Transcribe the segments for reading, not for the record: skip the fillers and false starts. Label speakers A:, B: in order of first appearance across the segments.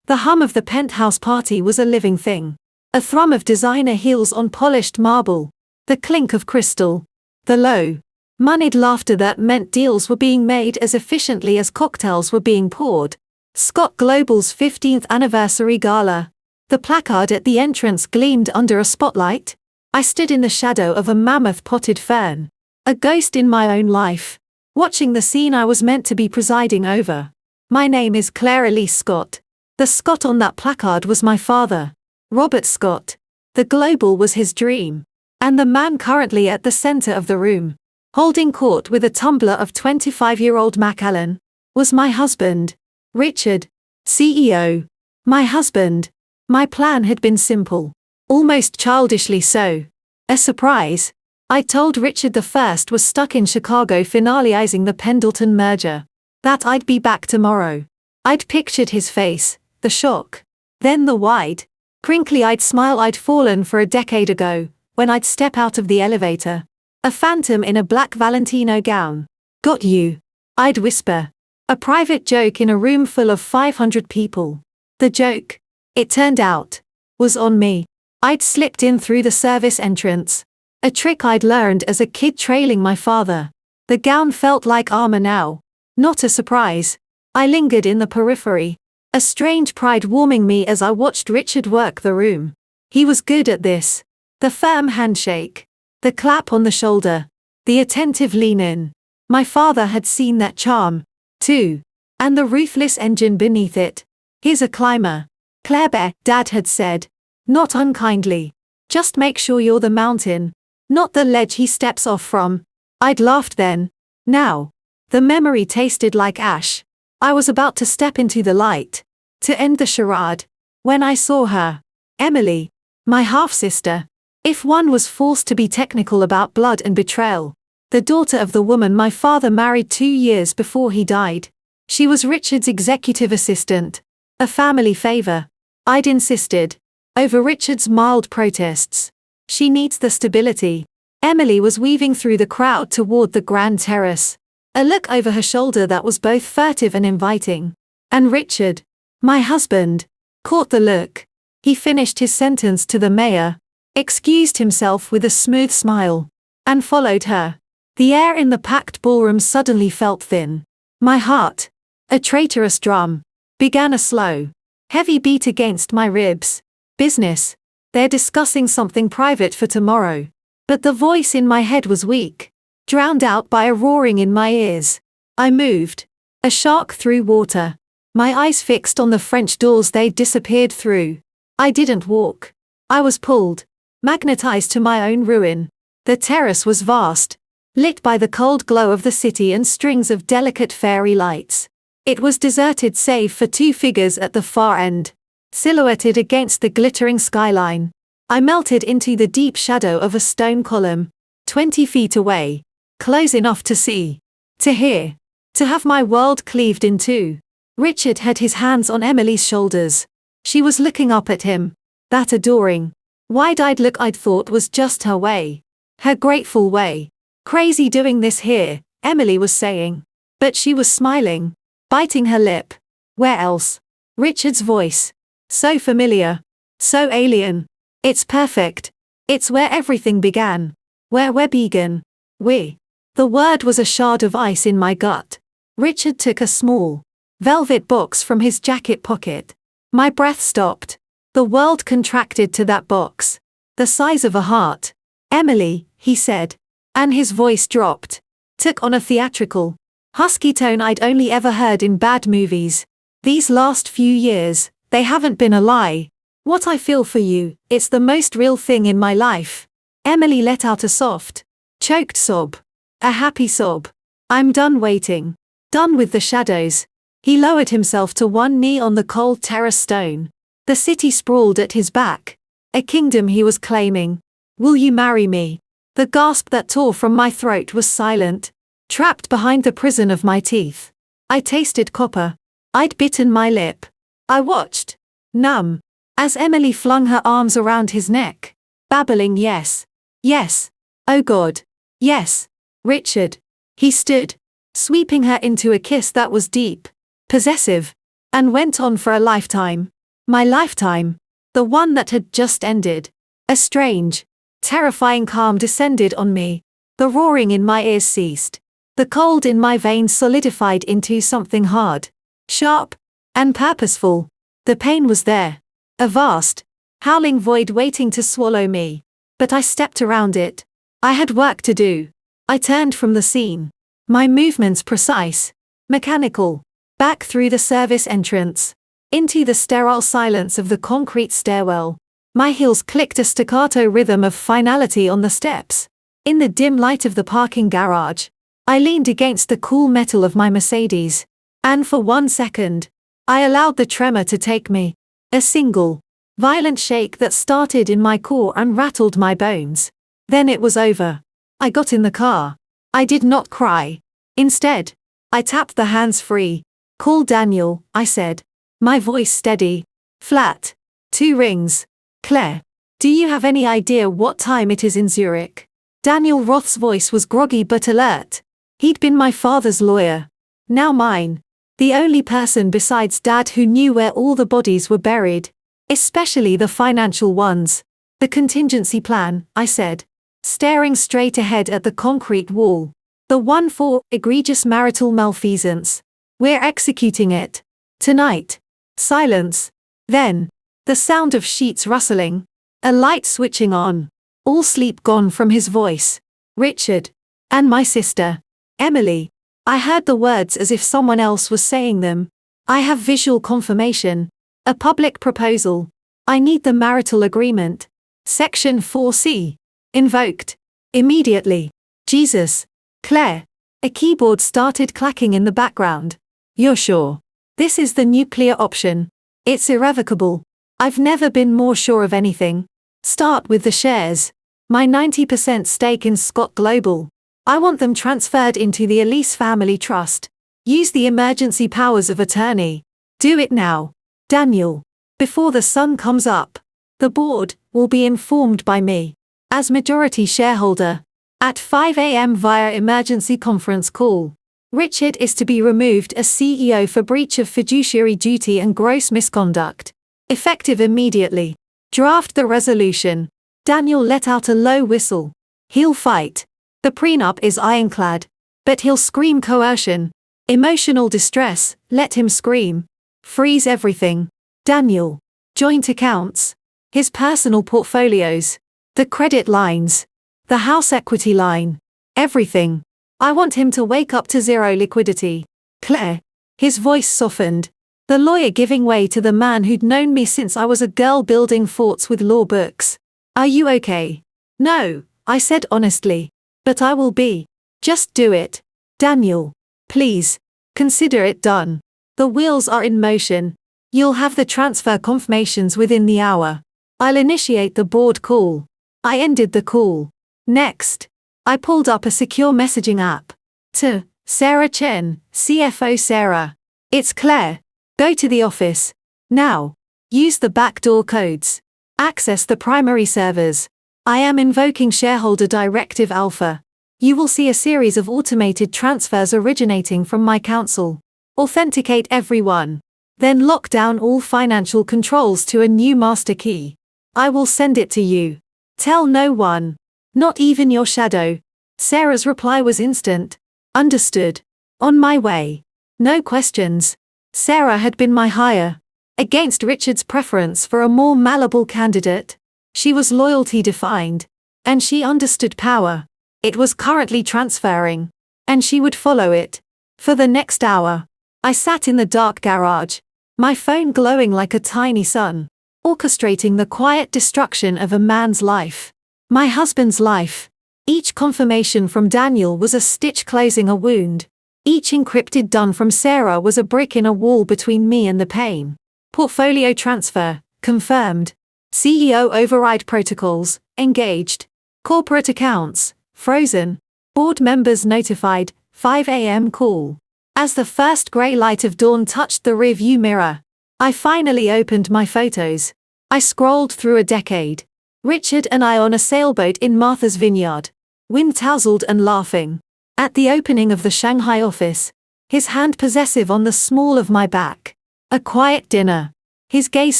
A: The hum of the penthouse party was a living thing. A thrum of designer heels on polished marble. The clink of crystal. The low, moneyed laughter that meant deals were being made as efficiently as cocktails were being poured. Scott Global's 15th anniversary gala. The placard at the entrance gleamed under a spotlight. I stood in the shadow of a mammoth potted fern. A ghost in my own life, watching the scene I was meant to be presiding over. My name is Claire Elise Scott. The Scott on that placard was my father, Robert Scott. The global was his dream. And the man currently at the center of the room, holding court with a tumbler of 25-year-old Macallan, was my husband, Richard, CEO. My husband. My plan had been simple, almost childishly so. A surprise. I told Richard the first was stuck in Chicago finalizing the Pendleton merger. That I'd be back tomorrow. I'd pictured his face, the shock. Then the wide, crinkly-eyed smile I'd fallen for a decade ago, when I'd step out of the elevator. A phantom in a black Valentino gown. Got you. I'd whisper. A private joke in a room full of 500 people. The joke, it turned out, was on me. I'd slipped in through the service entrance. A trick I'd learned as a kid trailing my father. The gown felt like armor now. Not a surprise. I lingered in the periphery. A strange pride warming me as I watched Richard work the room. He was good at this. The firm handshake. The clap on the shoulder. The attentive lean in. My father had seen that charm, too. And the ruthless engine beneath it. Here's a climber. Claire, Dad had said. Not unkindly. Just make sure you're the mountain, not the ledge he steps off from. I'd laughed then. Now. The memory tasted like ash. I was about to step into the light. To end the charade. When I saw her. Emily. My half-sister. If one was forced to be technical about blood and betrayal. The daughter of the woman my father married 2 years before he died. She was Richard's executive assistant. A family favor. I'd insisted. Over Richard's mild protests. She needs the stability. Emily was weaving through the crowd toward the grand terrace. A look over her shoulder that was both furtive and inviting. And Richard, my husband, caught the look. He finished his sentence to the mayor, excused himself with a smooth smile, and followed her. The air in the packed ballroom suddenly felt thin. My heart, a traitorous drum, began a slow, heavy beat against my ribs. Business. They're discussing something private for tomorrow. But the voice in my head was weak, drowned out by a roaring in my ears. I moved. A shark through water. My eyes fixed on the French doors they'd disappeared through. I didn't walk. I was pulled, magnetized to my own ruin. The terrace was vast, lit by the cold glow of the city and strings of delicate fairy lights. It was deserted save for 2 figures at the far end, silhouetted against the glittering skyline. I melted into the deep shadow of a stone column, 20 feet away, close enough to see, to hear, to have my world cleaved in two. Richard had his hands on Emily's shoulders. She was looking up at him. That adoring, wide-eyed look I'd thought was just her way. Her grateful way. Crazy doing this here, Emily was saying. But she was smiling, biting her lip. Where else? Richard's voice. So familiar. So alien. It's perfect. It's where everything began. Where we began. We. The word was a shard of ice in my gut. Richard took a small, velvet box from his jacket pocket. My breath stopped. The world contracted to that box. The size of a heart. Emily, he said. And his voice dropped. Took on a theatrical, husky tone I'd only ever heard in bad movies. These last few years, they haven't been a lie. What I feel for you, it's the most real thing in my life. Emily let out a soft, choked sob. A happy sob. I'm done waiting. Done with the shadows. He lowered himself to one knee on the cold terrace stone. The city sprawled at his back. A kingdom he was claiming. Will you marry me? The gasp that tore from my throat was silent, trapped behind the prison of my teeth. I tasted copper. I'd bitten my lip. I watched, numb, as Emily flung her arms around his neck, babbling yes. Yes. Oh God. Yes. Richard. He stood, sweeping her into a kiss that was deep, possessive, and went on for a lifetime. My lifetime. The one that had just ended. A strange, terrifying calm descended on me. The roaring in my ears ceased. The cold in my veins solidified into something hard, sharp, and purposeful. The pain was there. A vast, howling void waiting to swallow me. But I stepped around it. I had work to do. I turned from the scene. My movements precise, mechanical, back through the service entrance, into the sterile silence of the concrete stairwell. My heels clicked a staccato rhythm of finality on the steps. In the dim light of the parking garage, I leaned against the cool metal of my Mercedes, and for 1 second, I allowed the tremor to take me. A single, violent shake that started in my core and rattled my bones. Then it was over. I got in the car. I did not cry. Instead, I tapped the hands-free. "Call Daniel," I said. My voice steady, flat. 2 rings. "Claire, do you have any idea what time it is in Zurich?" Daniel Roth's voice was groggy but alert. He'd been my father's lawyer. Now mine. The only person besides Dad who knew where all the bodies were buried. Especially the financial ones. "The contingency plan," I said, staring straight ahead at the concrete wall. "The one for egregious marital malfeasance. We're executing it. Tonight." Silence. Then, the sound of sheets rustling. A light switching on. All sleep gone from his voice. "Richard. And my sister. Emily." I heard the words as if someone else was saying them. "I have visual confirmation. A public proposal. I need the marital agreement. Section 4C. Invoked. Immediately." "Jesus. Claire." A keyboard started clacking in the background. "You're sure? This is the nuclear option. It's irrevocable. I've never been more sure of anything. Start with the shares. My 90% stake in Scott Global. I want them transferred into the Elise Family Trust. Use the emergency powers of attorney. Do it now. Daniel. Before the sun comes up. The board will be informed by me, as majority shareholder, at 5 a.m. via emergency conference call. Richard is to be removed as CEO for breach of fiduciary duty and gross misconduct. Effective immediately. Draft the resolution." Daniel let out a low whistle. "He'll fight. The prenup is ironclad. But he'll scream coercion. Emotional distress, let him scream. Freeze everything. Daniel. Joint accounts. His personal portfolios. The credit lines. The house equity line. Everything. I want him to wake up to zero liquidity. Claire." His voice softened. The lawyer giving way to the man who'd known me since I was a girl building forts with law books. "Are you okay?" "No," I said honestly. "But I will be. Just do it. Daniel. Please. Consider it done. The wheels are in motion. You'll have the transfer confirmations within the hour. I'll initiate the board call." I ended the call. Next, I pulled up a secure messaging app. To Sarah Chen, CFO Sarah. "It's Claire. Go to the office. Now. Use the backdoor codes. Access the primary servers. I am invoking shareholder directive alpha. You will see a series of automated transfers originating from my counsel. Authenticate everyone. Then lock down all financial controls to a new master key. I will send it to you. Tell no one. Not even your shadow." Sarah's reply was instant. "Understood. On my way. No questions." Sarah had been my hire. Against Richard's preference for a more malleable candidate. She was loyalty defined. And she understood power. It was currently transferring. And she would follow it. For the next hour, I sat in the dark garage, my phone glowing like a tiny sun, orchestrating the quiet destruction of a man's life. My husband's life. Each confirmation from Daniel was a stitch closing a wound. Each encrypted done from Sarah was a brick in a wall between me and the pain. Portfolio transfer, confirmed. CEO override protocols, engaged. Corporate accounts, frozen. Board members notified, 5 a.m. call. As the first grey light of dawn touched the rearview mirror, I finally opened my photos. I scrolled through a decade. Richard and I on a sailboat in Martha's Vineyard, wind-tousled and laughing. At the opening of the Shanghai office, his hand possessive on the small of my back. A quiet dinner. his gaze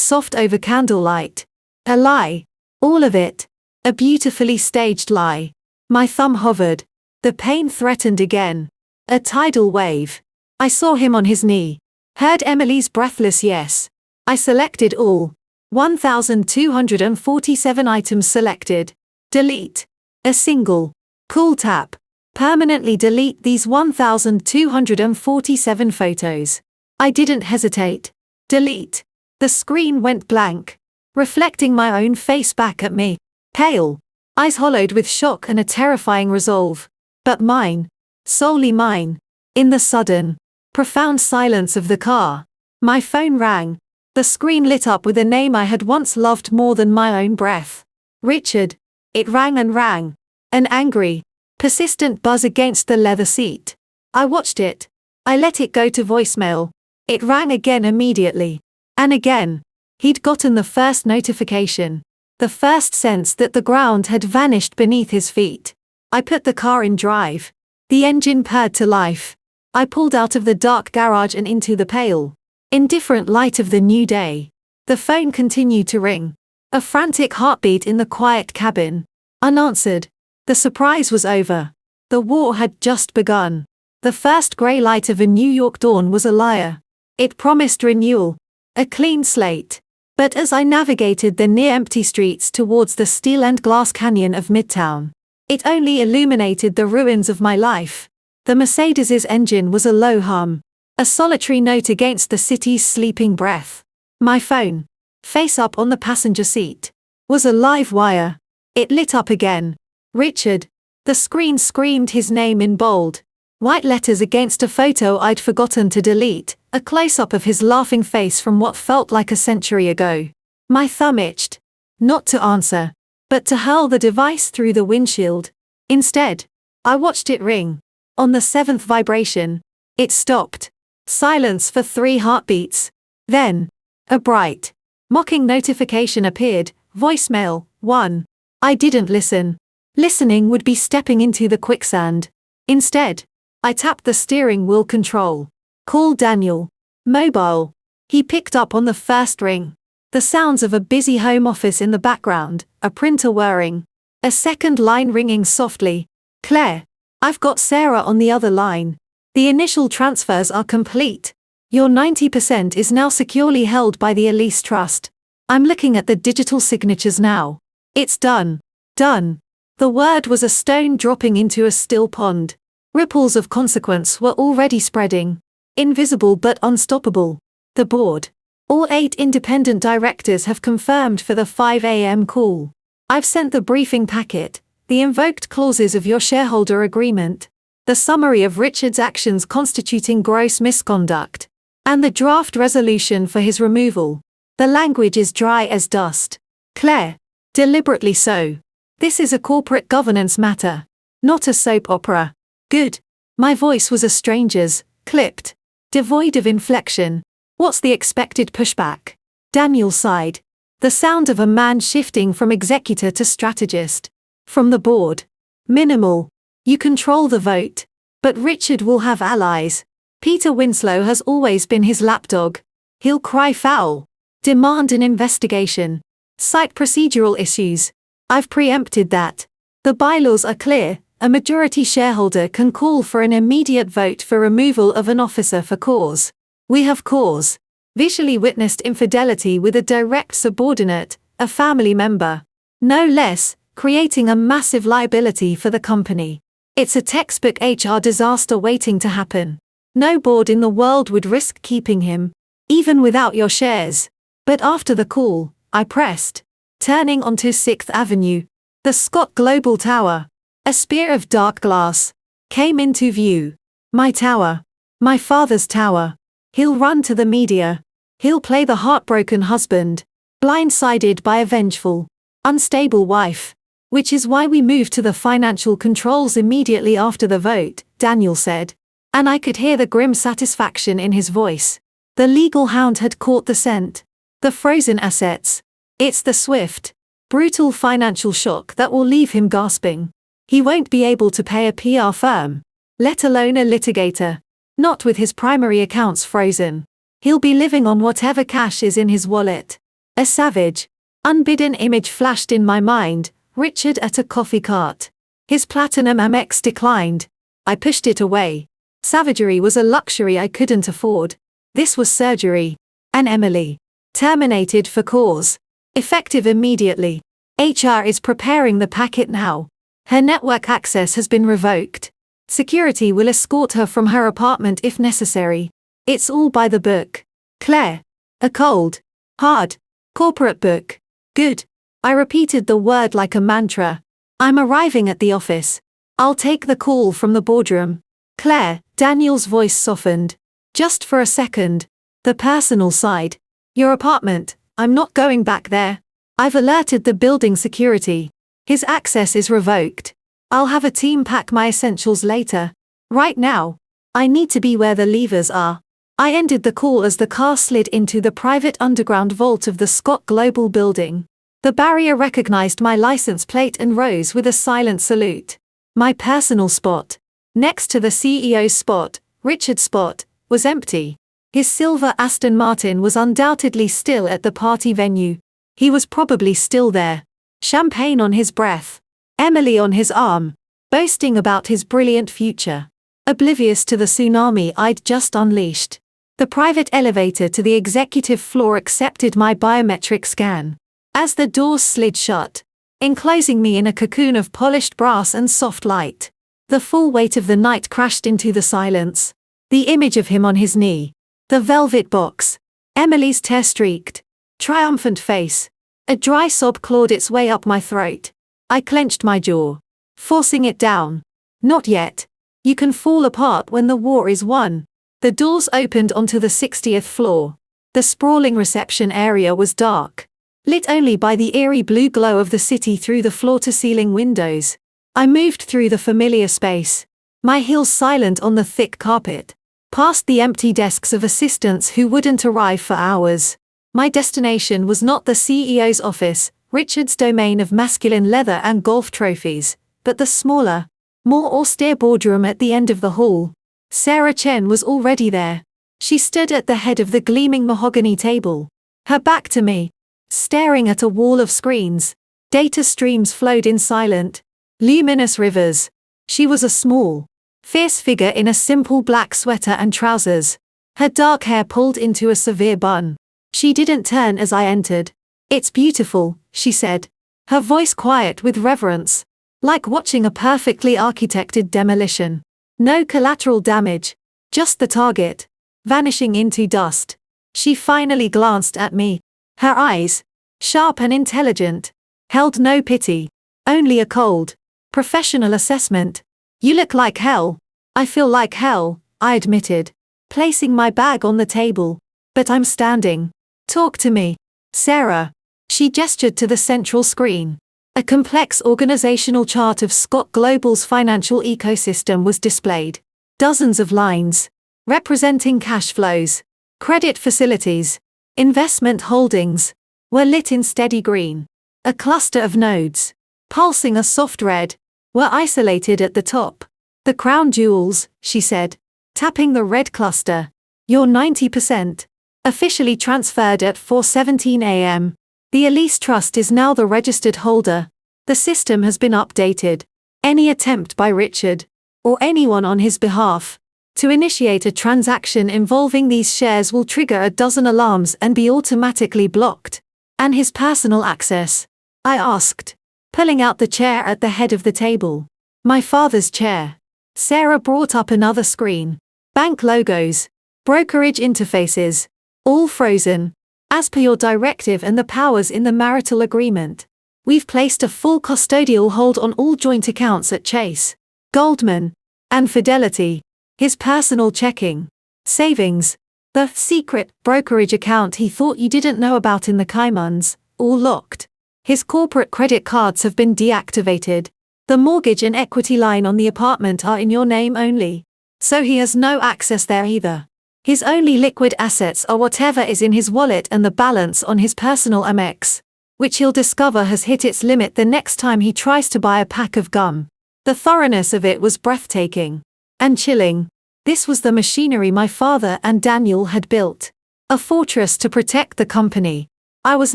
A: soft over candlelight. A lie. All of it. A beautifully staged lie. My thumb hovered. The pain threatened again. A tidal wave. I saw him on his knee. Heard Emily's breathless yes. I selected all. 1,247 items selected. Delete. A single. Cool tap. Permanently delete these 1,247 photos. I didn't hesitate. Delete. The screen went blank, reflecting my own face back at me. Pale. Eyes hollowed with shock and a terrifying resolve. But mine. Solely mine. In the sudden, profound silence of the car, my phone rang. The screen lit up with a name I had once loved more than my own breath. Richard. It rang and rang. An angry, persistent buzz against the leather seat. I watched it. I let it go to voicemail. It rang again immediately. And again. He'd gotten the first notification. The first sense that the ground had vanished beneath his feet. I put the car in drive. The engine purred to life. I pulled out of the dark garage and into the pale, indifferent light of the new day. The phone continued to ring. A frantic heartbeat in the quiet cabin. Unanswered. The surprise was over. The war had just begun. The first grey light of a New York dawn was a liar. It promised renewal. A clean slate. But as I navigated the near-empty streets towards the steel and glass canyon of Midtown, it only illuminated the ruins of my life. The Mercedes's engine was a low hum, a solitary note against the city's sleeping breath. My phone, face up on the passenger seat, was a live wire. It lit up again. Richard. The screen screamed his name in bold, white letters against a photo I'd forgotten to delete, a close-up of his laughing face from what felt like a century ago. My thumb itched. Not to answer, but to hurl the device through the windshield. Instead, I watched it ring. On the 7th vibration, it stopped. Silence for 3 heartbeats. Then, a bright, mocking notification appeared. Voicemail, 1. I didn't listen. Listening would be stepping into the quicksand. Instead, I tapped the steering wheel control. Call Daniel. Mobile. He picked up on the first ring. The sounds of a busy home office in the background, a printer whirring. A second line ringing softly. Claire. I've got Sarah on the other line. The initial transfers are complete. Your 90% is now securely held by the Elise Trust. I'm looking at the digital signatures now. It's done. Done. The word was a stone dropping into a still pond. Ripples of consequence were already spreading. Invisible but unstoppable. The board. All 8 independent directors have confirmed for the 5 a.m. call. I've sent the briefing packet, the invoked clauses of your shareholder agreement, the summary of Richard's actions constituting gross misconduct, and the draft resolution for his removal. The language is dry as dust. Claire. Deliberately so. This is a corporate governance matter, not a soap opera. Good. My voice was a stranger's, clipped, devoid of inflection. What's the expected pushback? Daniel sighed. The sound of a man shifting from executor to strategist. From the board. Minimal. You control the vote. But Richard will have allies. Peter Winslow has always been his lapdog. He'll cry foul. Demand an investigation. Cite procedural issues. I've preempted that. The bylaws are clear. A majority shareholder can call for an immediate vote for removal of an officer for cause. We have cause. Visually witnessed infidelity with a direct subordinate, a family member. No less, creating a massive liability for the company. It's a textbook HR disaster waiting to happen. No board in the world would risk keeping him, even without your shares. But after the call, I pressed. Turning onto 6th Avenue, the Scott Global Tower, a spear of dark glass, came into view. My tower. My father's tower. He'll run to the media. He'll play the heartbroken husband, blindsided by a vengeful, unstable wife. Which is why we moved to the financial controls immediately after the vote, Daniel said. And I could hear the grim satisfaction in his voice. The legal hound had caught the scent. The frozen assets. It's the swift, brutal financial shock that will leave him gasping. He won't be able to pay a PR firm, let alone a litigator. Not with his primary accounts frozen. He'll be living on whatever cash is in his wallet. A savage, unbidden image flashed in my mind, Richard at a coffee cart. His platinum Amex declined. I pushed it away. Savagery was a luxury I couldn't afford. This was surgery. And Emily. Terminated for cause. Effective immediately. HR is preparing the packet now. Her network access has been revoked. Security will escort her from her apartment if necessary. It's all by the book. Claire. A cold, hard, corporate book. Good. I repeated the word like a mantra. I'm arriving at the office. I'll take the call from the boardroom. Claire, Daniel's voice softened. Just for a second. The personal side. Your apartment, I'm not going back there. I've alerted the building security. His access is revoked. I'll have a team pack my essentials later. Right now, I need to be where the levers are. I ended the call as the car slid into the private underground vault of the Scott Global building. The barrier recognized my license plate and rose with a silent salute. My personal spot, next to the CEO's spot, Richard's spot, was empty. His silver Aston Martin was undoubtedly still at the party venue. He was probably still there. Champagne on his breath. Emily on his arm, boasting about his brilliant future. Oblivious to the tsunami I'd just unleashed. The private elevator to the executive floor accepted my biometric scan. As the doors slid shut, enclosing me in a cocoon of polished brass and soft light, the full weight of the night crashed into the silence. The image of him on his knee. The velvet box. Emily's tear-streaked, triumphant face. A dry sob clawed its way up my throat. I clenched my jaw, forcing it down. Not yet. You can fall apart when the war is won. The doors opened onto the 60th floor. The sprawling reception area was dark, lit only by the eerie blue glow of the city through the floor-to-ceiling windows. I moved through the familiar space, my heels silent on the thick carpet, past the empty desks of assistants who wouldn't arrive for hours. My destination was not the CEO's office, Richard's domain of masculine leather and golf trophies, but the smaller, more austere boardroom at the end of the hall. Sarah Chen was already there. She stood at the head of the gleaming mahogany table, her back to me, staring at a wall of screens. Data streams flowed in silent, luminous rivers. She was a small, fierce figure in a simple black sweater and trousers, her dark hair pulled into a severe bun. She didn't turn as I entered. "It's beautiful," she said, her voice quiet with reverence, like watching a perfectly architected demolition. No collateral damage, just the target, vanishing into dust. She finally glanced at me. Her eyes, sharp and intelligent, held no pity, only a cold, professional assessment. "You look like hell." "I feel like hell," I admitted, placing my bag on the table. "But I'm standing. Talk to me, Sarah." She gestured to the central screen. A complex organizational chart of Scott Global's financial ecosystem was displayed. Dozens of lines, representing cash flows, credit facilities, investment holdings, were lit in steady green. A cluster of nodes, pulsing a soft red, were isolated at the top. "The crown jewels," she said, tapping the red cluster. "You're 90%. Officially transferred at 4:17 a.m. The Elise Trust is now the registered holder. The system has been updated. Any attempt by Richard, or anyone on his behalf, to initiate a transaction involving these shares will trigger a dozen alarms and be automatically blocked." "And his personal access?" I asked, pulling out the chair at the head of the table. "My father's chair." Sarah brought up another screen. "Bank logos, brokerage interfaces, all frozen. As per your directive and the powers in the marital agreement, we've placed a full custodial hold on all joint accounts at Chase, Goldman, and Fidelity. His personal checking, savings, the secret brokerage account he thought you didn't know about in the Caimans, all locked. His corporate credit cards have been deactivated. The mortgage and equity line on the apartment are in your name only, so he has no access there either. His only liquid assets are whatever is in his wallet and the balance on his personal Amex, which he'll discover has hit its limit the next time he tries to buy a pack of gum." The thoroughness of it was breathtaking and chilling. This was the machinery my father and Daniel had built. A fortress to protect the company. I was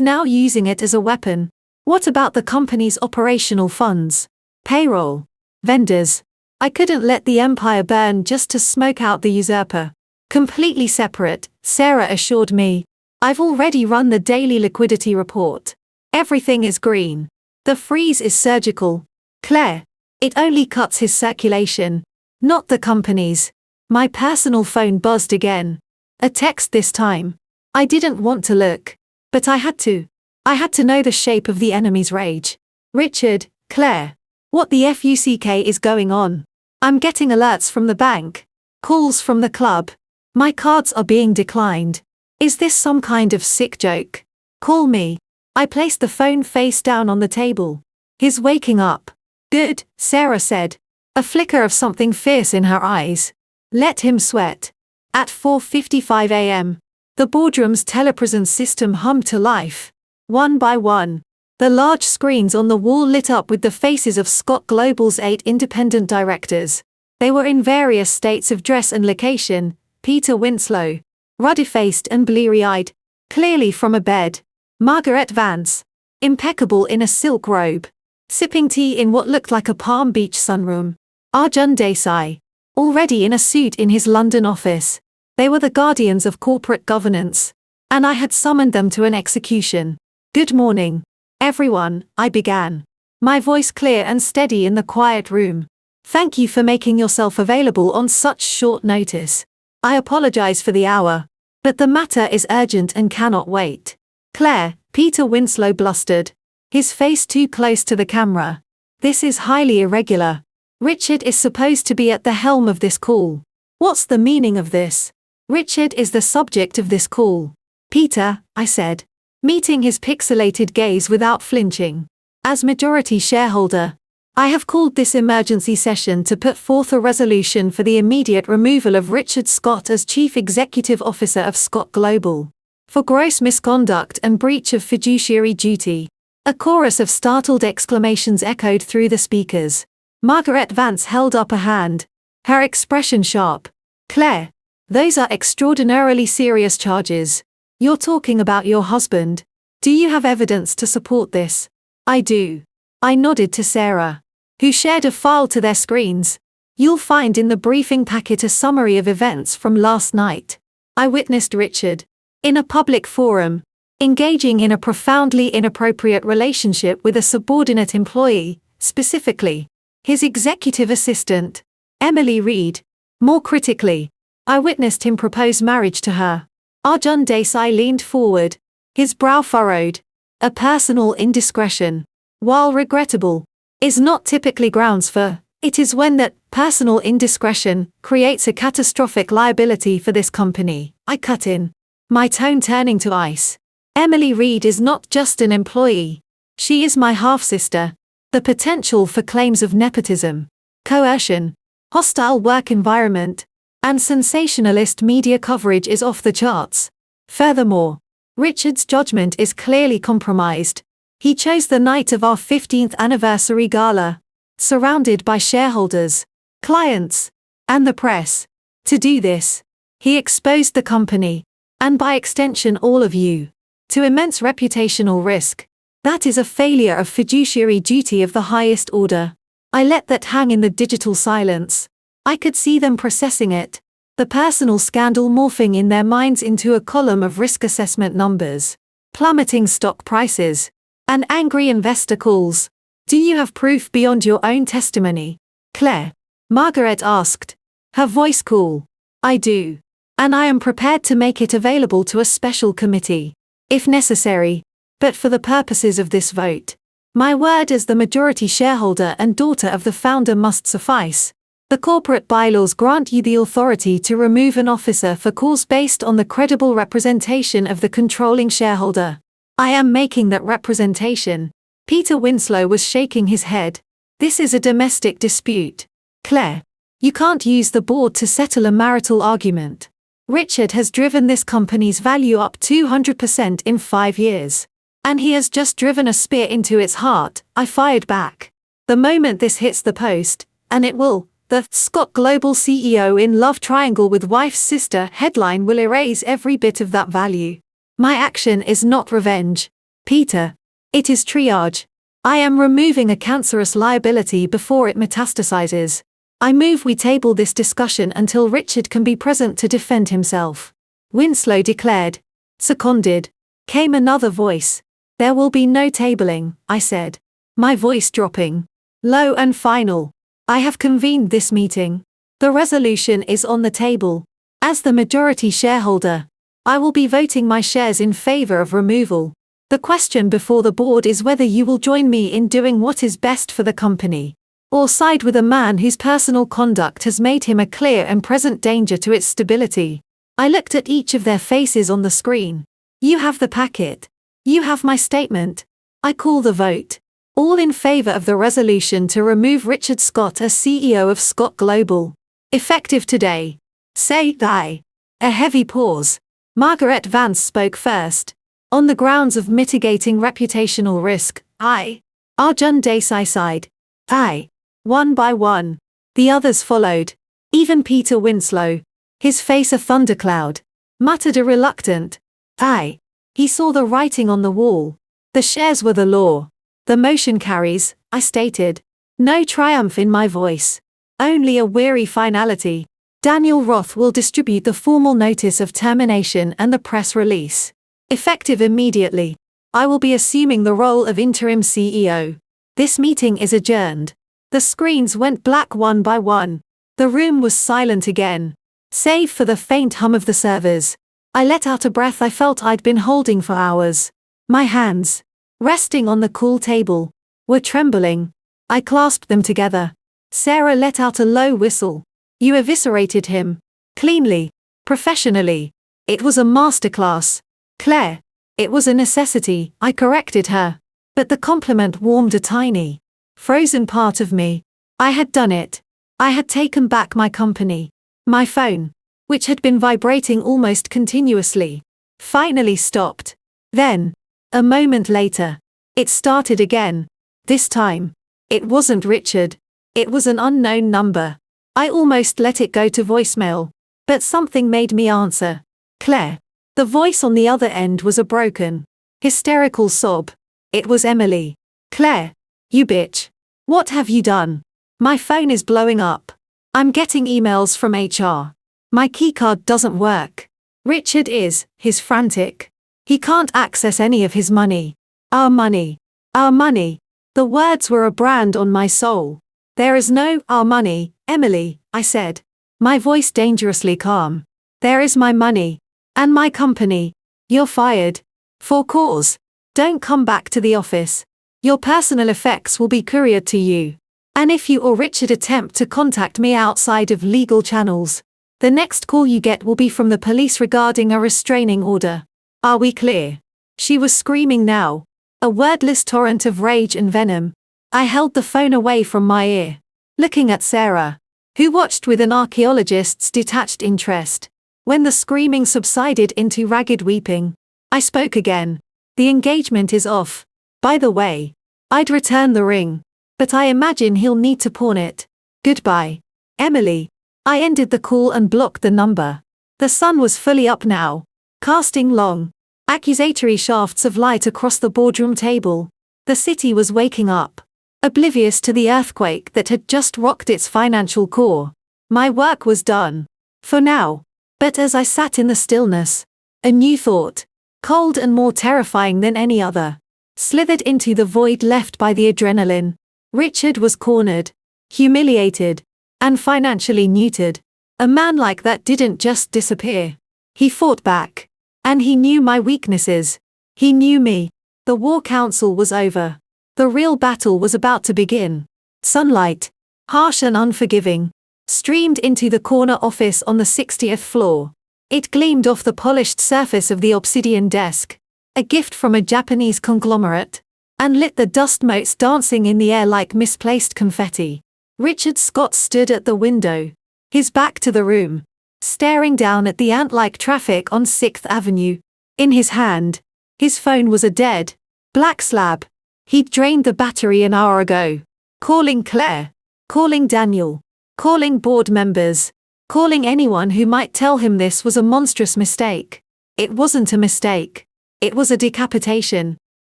A: now using it as a weapon. What about the company's operational funds? Payroll. Vendors. I couldn't let the empire burn just to smoke out the usurper. Completely separate, Sarah assured me. I've already run the daily liquidity report. Everything is green. The freeze is surgical. Claire. It only cuts his circulation, not the company's. My personal phone buzzed again. A text this time. I didn't want to look, but I had to. I had to know the shape of the enemy's rage. Richard, Claire. What the fuck is going on? I'm getting alerts from the bank. Calls from the club. My cards are being declined. Is this some kind of sick joke? Call me. I placed the phone face down on the table. He's waking up. Good, Sarah said. A flicker of something fierce in her eyes. Let him sweat. At 4:55 a.m., the boardroom's telepresence system hummed to life. One by one, the large screens on the wall lit up with the faces of Scott Global's 8 independent directors. They were in various states of dress and location. Peter Winslow, ruddy-faced and bleary-eyed, clearly from a bed. Margaret Vance, impeccable in a silk robe, sipping tea in what looked like a Palm Beach sunroom. Arjun Desai, already in a suit in his London office. They were the guardians of corporate governance, and I had summoned them to an execution. Good morning, everyone, I began. My voice clear and steady in the quiet room. Thank you for making yourself available on such short notice. I apologize for the hour, but the matter is urgent and cannot wait. Claire, Peter Winslow blustered, his face too close to the camera. This is highly irregular. Richard is supposed to be at the helm of this call. What's the meaning of this? Richard is the subject of this call. Peter, I said, meeting his pixelated gaze without flinching. As majority shareholder, I have called this emergency session to put forth a resolution for the immediate removal of Richard Scott as Chief Executive Officer of Scott Global, for gross misconduct and breach of fiduciary duty. A chorus of startled exclamations echoed through the speakers. Margaret Vance held up a hand, her expression sharp. Claire, those are extraordinarily serious charges. You're talking about your husband. Do you have evidence to support this? I do. I nodded to Sarah, who shared a file to their screens. You'll find in the briefing packet a summary of events from last night. I witnessed Richard, in a public forum, engaging in a profoundly inappropriate relationship with a subordinate employee, specifically, his executive assistant, Emily Reed. More critically, I witnessed him propose marriage to her. Arjun Desai leaned forward, his brow furrowed. A personal indiscretion, while regrettable, is not typically grounds for. It is when that personal indiscretion creates a catastrophic liability for this company. I cut in, my tone turning to ice. Emily Reed is not just an employee. She is my half-sister. The potential for claims of nepotism, coercion, hostile work environment, and sensationalist media coverage is off the charts. Furthermore, Richard's judgment is clearly compromised. He chose the night of our 15th anniversary gala, surrounded by shareholders, clients, and the press. To do this, he exposed the company, and by extension all of you, to immense reputational risk. That is a failure of fiduciary duty of the highest order. I let that hang in the digital silence. I could see them processing it, the personal scandal morphing in their minds into a column of risk assessment numbers, plummeting stock prices, and angry investor calls. Do you have proof beyond your own testimony, Claire? Margaret asked, her voice cool. I do. And I am prepared to make it available to a special committee, if necessary, but for the purposes of this vote, my word as the majority shareholder and daughter of the founder must suffice. The corporate bylaws grant you the authority to remove an officer for cause based on the credible representation of the controlling shareholder. I am making that representation. Peter Winslow was shaking his head. This is a domestic dispute. Claire, you can't use the board to settle a marital argument. Richard has driven this company's value up 200% in 5 years. And he has just driven a spear into its heart, I fired back. The moment this hits the post, and it will, the The Scott Global CEO in love triangle with wife's sister headline will erase every bit of that value. My action is not revenge, Peter. It is triage. I am removing a cancerous liability before it metastasizes. I move we table this discussion until Richard can be present to defend himself. Winslow declared. Seconded. Came another voice. There will be no tabling, I said. My voice dropping. Low and final. I have convened this meeting. The resolution is on the table. As the majority shareholder, I will be voting my shares in favor of removal. The question before the board is whether you will join me in doing what is best for the company, or side with a man whose personal conduct has made him a clear and present danger to its stability. I looked at each of their faces on the screen. You have the packet. You have my statement. I call the vote. All in favor of the resolution to remove Richard Scott as CEO of Scott Global. Effective today. Say aye. A heavy pause. Margaret Vance spoke first. On the grounds of mitigating reputational risk, aye. Arjun Desai sighed. Aye. One by one. The others followed. Even Peter Winslow, his face a thundercloud, muttered a reluctant aye. He saw the writing on the wall. The shares were the law. The motion carries, I stated. No triumph in my voice. Only a weary finality. Daniel Roth will distribute the formal notice of termination and the press release. Effective immediately. I will be assuming the role of interim CEO. This meeting is adjourned. The screens went black one by one. The room was silent again, save for the faint hum of the servers. I let out a breath I felt I'd been holding for hours. My hands, resting on the cool table, were trembling. I clasped them together. Sarah let out a low whistle. You eviscerated him. Cleanly. Professionally. It was a masterclass. Claire. It was a necessity, I corrected her. But the compliment warmed a tiny, frozen part of me. I had done it. I had taken back my company. My phone, which had been vibrating almost continuously, finally stopped. Then, a moment later, it started again. This time, it wasn't Richard. It was an unknown number. I almost let it go to voicemail, but something made me answer. Claire. The voice on the other end was a broken, hysterical sob. It was Emily. Claire. You bitch. What have you done? My phone is blowing up. I'm getting emails from HR. My keycard doesn't work. Richard is, he's frantic. He can't access any of his money. Our money. Our money. The words were a brand on my soul. There is no our money, Emily, I said. My voice dangerously calm. There is my money. And my company. You're fired. For cause. Don't come back to the office. Your personal effects will be couriered to you. And if you or Richard attempt to contact me outside of legal channels, the next call you get will be from the police regarding a restraining order. Are we clear? She was screaming now. A wordless torrent of rage and venom. I held the phone away from my ear, looking at Sarah, who watched with an archaeologist's detached interest. When the screaming subsided into ragged weeping, I spoke again. The engagement is off. By the way, I'd return the ring, but I imagine he'll need to pawn it. Goodbye, Emily. I ended the call and blocked the number. The sun was fully up now, casting long, accusatory shafts of light across the boardroom table. The city was waking up, oblivious to the earthquake that had just rocked its financial core. My work was done. For now. But as I sat in the stillness, a new thought, cold and more terrifying than any other, slithered into the void left by the adrenaline. Richard was cornered, humiliated, and financially neutered. A man like that didn't just disappear. He fought back. And he knew my weaknesses. He knew me. The war council was over. The real battle was about to begin. Sunlight, harsh and unforgiving, streamed into the corner office on the 60th floor. It gleamed off the polished surface of the obsidian desk, a gift from a Japanese conglomerate, and lit the dust motes dancing in the air like misplaced confetti. Richard Scott stood at the window, his back to the room, staring down at the ant-like traffic on 6th Avenue. In his hand, his phone was a dead, black slab. He'd drained the battery an hour ago. Calling Claire. Calling Daniel. calling board members, calling anyone who might tell him this was a monstrous mistake. It wasn't a mistake. It was a decapitation.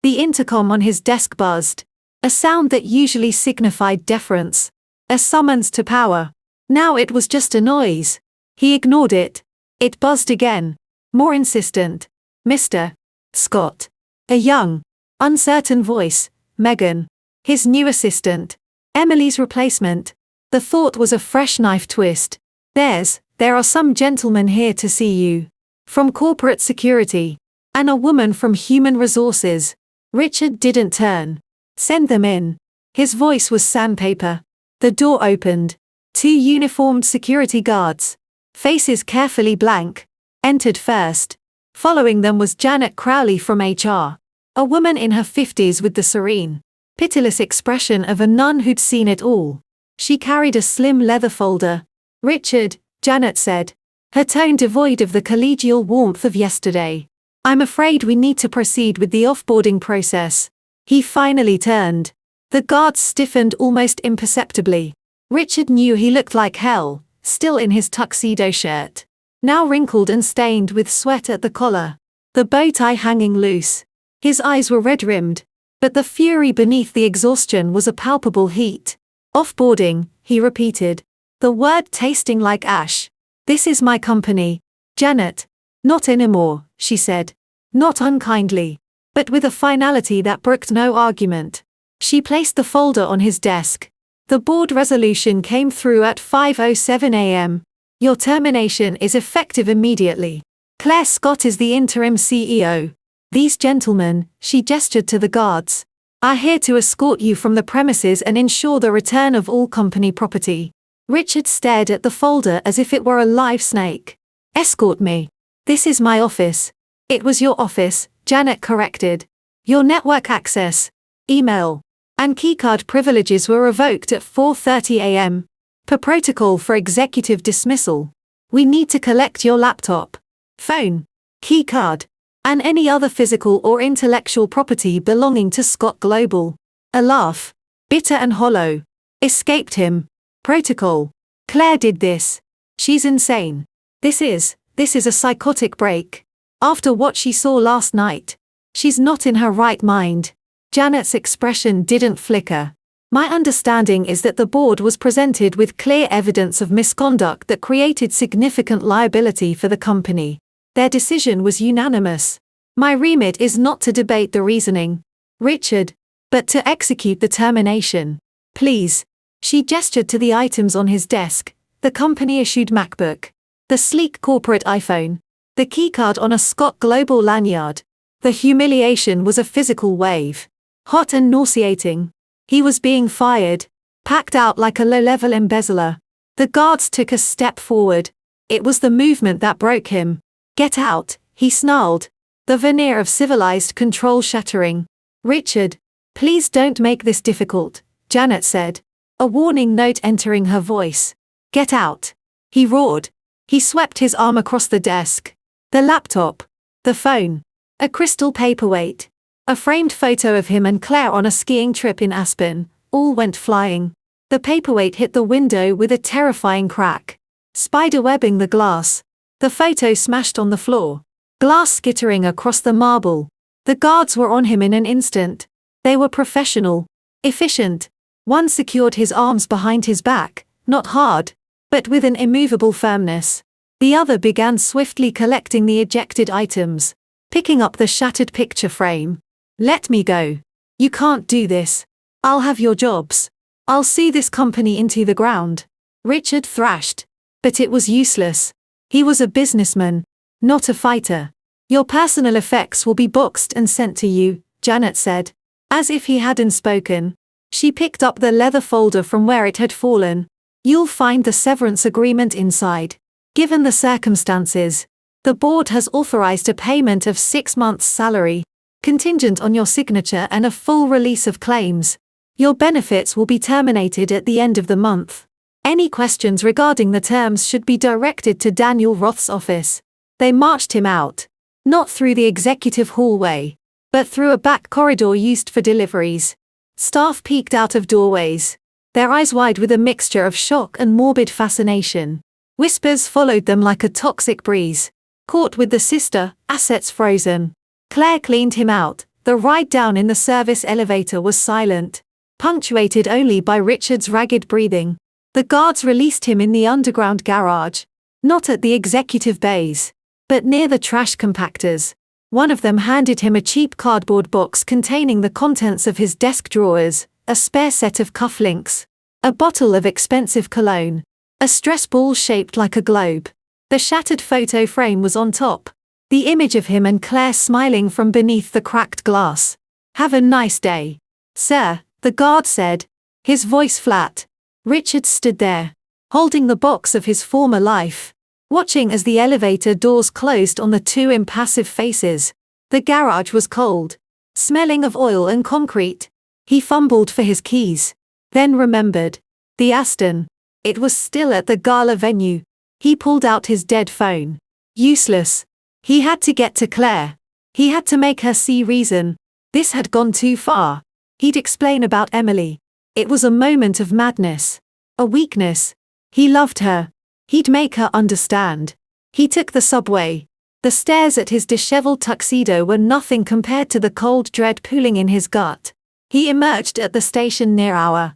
A: The intercom on his desk buzzed. A sound that usually signified deference. A summons to power. Now it was just a noise. He ignored it. It buzzed again. More insistent. Mr. Scott. A young, uncertain voice. Megan. His new assistant. Emily's replacement. The thought was a fresh knife twist. There are some gentlemen here to see you. From corporate security. And a woman from human resources. Richard didn't turn. Send them in. His voice was sandpaper. The door opened. 2 uniformed security guards. Faces carefully blank. Entered first. Following them was Janet Crowley from HR. A woman in her 50s with the serene, pitiless expression of a nun who'd seen it all. She carried a slim leather folder. Richard, Janet said, her tone devoid of the collegial warmth of yesterday. I'm afraid we need to proceed with the offboarding process. He finally turned. The guards stiffened almost imperceptibly. Richard knew he looked like hell, still in his tuxedo shirt, now wrinkled and stained with sweat at the collar, the bow tie hanging loose. His eyes were red-rimmed, but the fury beneath the exhaustion was a palpable heat. Offboarding, he repeated, the word tasting like ash. This is my company, Janet. Not anymore, she said. Not unkindly, but with a finality that brooked no argument. She placed the folder on his desk. The board resolution came through at 5:07 a.m. Your termination is effective immediately. Claire Scott is the interim CEO. These gentlemen, she gestured to the guards, are here to escort you from the premises and ensure the return of all company property. Richard stared at the folder as if it were a live snake. Escort me. This is my office. It was your office, Janet corrected. Your network access, email, and keycard privileges were revoked at 4:30 a.m. Per protocol for executive dismissal. We need to collect your laptop, phone, keycard, and any other physical or intellectual property belonging to Scott Global. A laugh, bitter and hollow, escaped him. Protocol. Claire did this. She's insane. This is a psychotic break. After what she saw last night, she's not in her right mind. Janet's expression didn't flicker. My understanding is that the board was presented with clear evidence of misconduct that created significant liability for the company. Their decision was unanimous. My remit is not to debate the reasoning, Richard, but to execute the termination. Please. She gestured to the items on his desk, the company-issued MacBook, the sleek corporate iPhone, the keycard on a Scott Global lanyard. The humiliation was a physical wave. Hot and nauseating. He was being fired, packed out like a low-level embezzler. The guards took a step forward. It was the movement that broke him. Get out, he snarled, the veneer of civilized control shattering. Richard, please don't make this difficult, Janet said, a warning note entering her voice. Get out, he roared. He swept his arm across the desk. The laptop, the phone, a crystal paperweight, a framed photo of him and Claire on a skiing trip in Aspen, all went flying. The paperweight hit the window with a terrifying crack, spiderwebbing the glass. The photo smashed on the floor, glass skittering across the marble. The guards were on him in an instant. They were professional, efficient. One secured his arms behind his back, not hard, but with an immovable firmness. The other began swiftly collecting the ejected items, picking up the shattered picture frame. Let me go. You can't do this. I'll have your jobs. I'll sue this company into the ground. Richard thrashed. But it was useless. He was a businessman, not a fighter. Your personal effects will be boxed and sent to you, Janet said. As if he hadn't spoken, she picked up the leather folder from where it had fallen. You'll find the severance agreement inside. Given the circumstances, the board has authorized a payment of 6 months' salary, contingent on your signature and a full release of claims. Your benefits will be terminated at the end of the month. Any questions regarding the terms should be directed to Daniel Roth's office. They marched him out, not through the executive hallway, but through a back corridor used for deliveries. Staff peeked out of doorways. their eyes wide with a mixture of shock and morbid fascination. Whispers followed them like a toxic breeze. Caught with the sister, assets frozen. Claire cleaned him out. The ride down in the service elevator was silent, punctuated only by Richard's ragged breathing. The guards released him in the underground garage. Not at the executive bays, but near the trash compactors. One of them handed him a cheap cardboard box containing the contents of his desk drawers, a spare set of cufflinks, a bottle of expensive cologne, a stress ball shaped like a globe. The shattered photo frame was on top, the image of him and Claire smiling from beneath the cracked glass. "Have a nice day, sir," the guard said, his voice flat. Richard stood there, holding the box of his former life, watching as the elevator doors closed on the two impassive faces. The garage was cold, smelling of oil and concrete. He fumbled for his keys, then remembered. The Aston. It was still at the gala venue. He pulled out his dead phone. Useless. He had to get to Claire. He had to make her see reason. This had gone too far. He'd explain about Emily. It was a moment of madness. A weakness. He loved her. He'd make her understand. He took the subway. The stares at his disheveled tuxedo were nothing compared to the cold dread pooling in his gut. He emerged at the station near our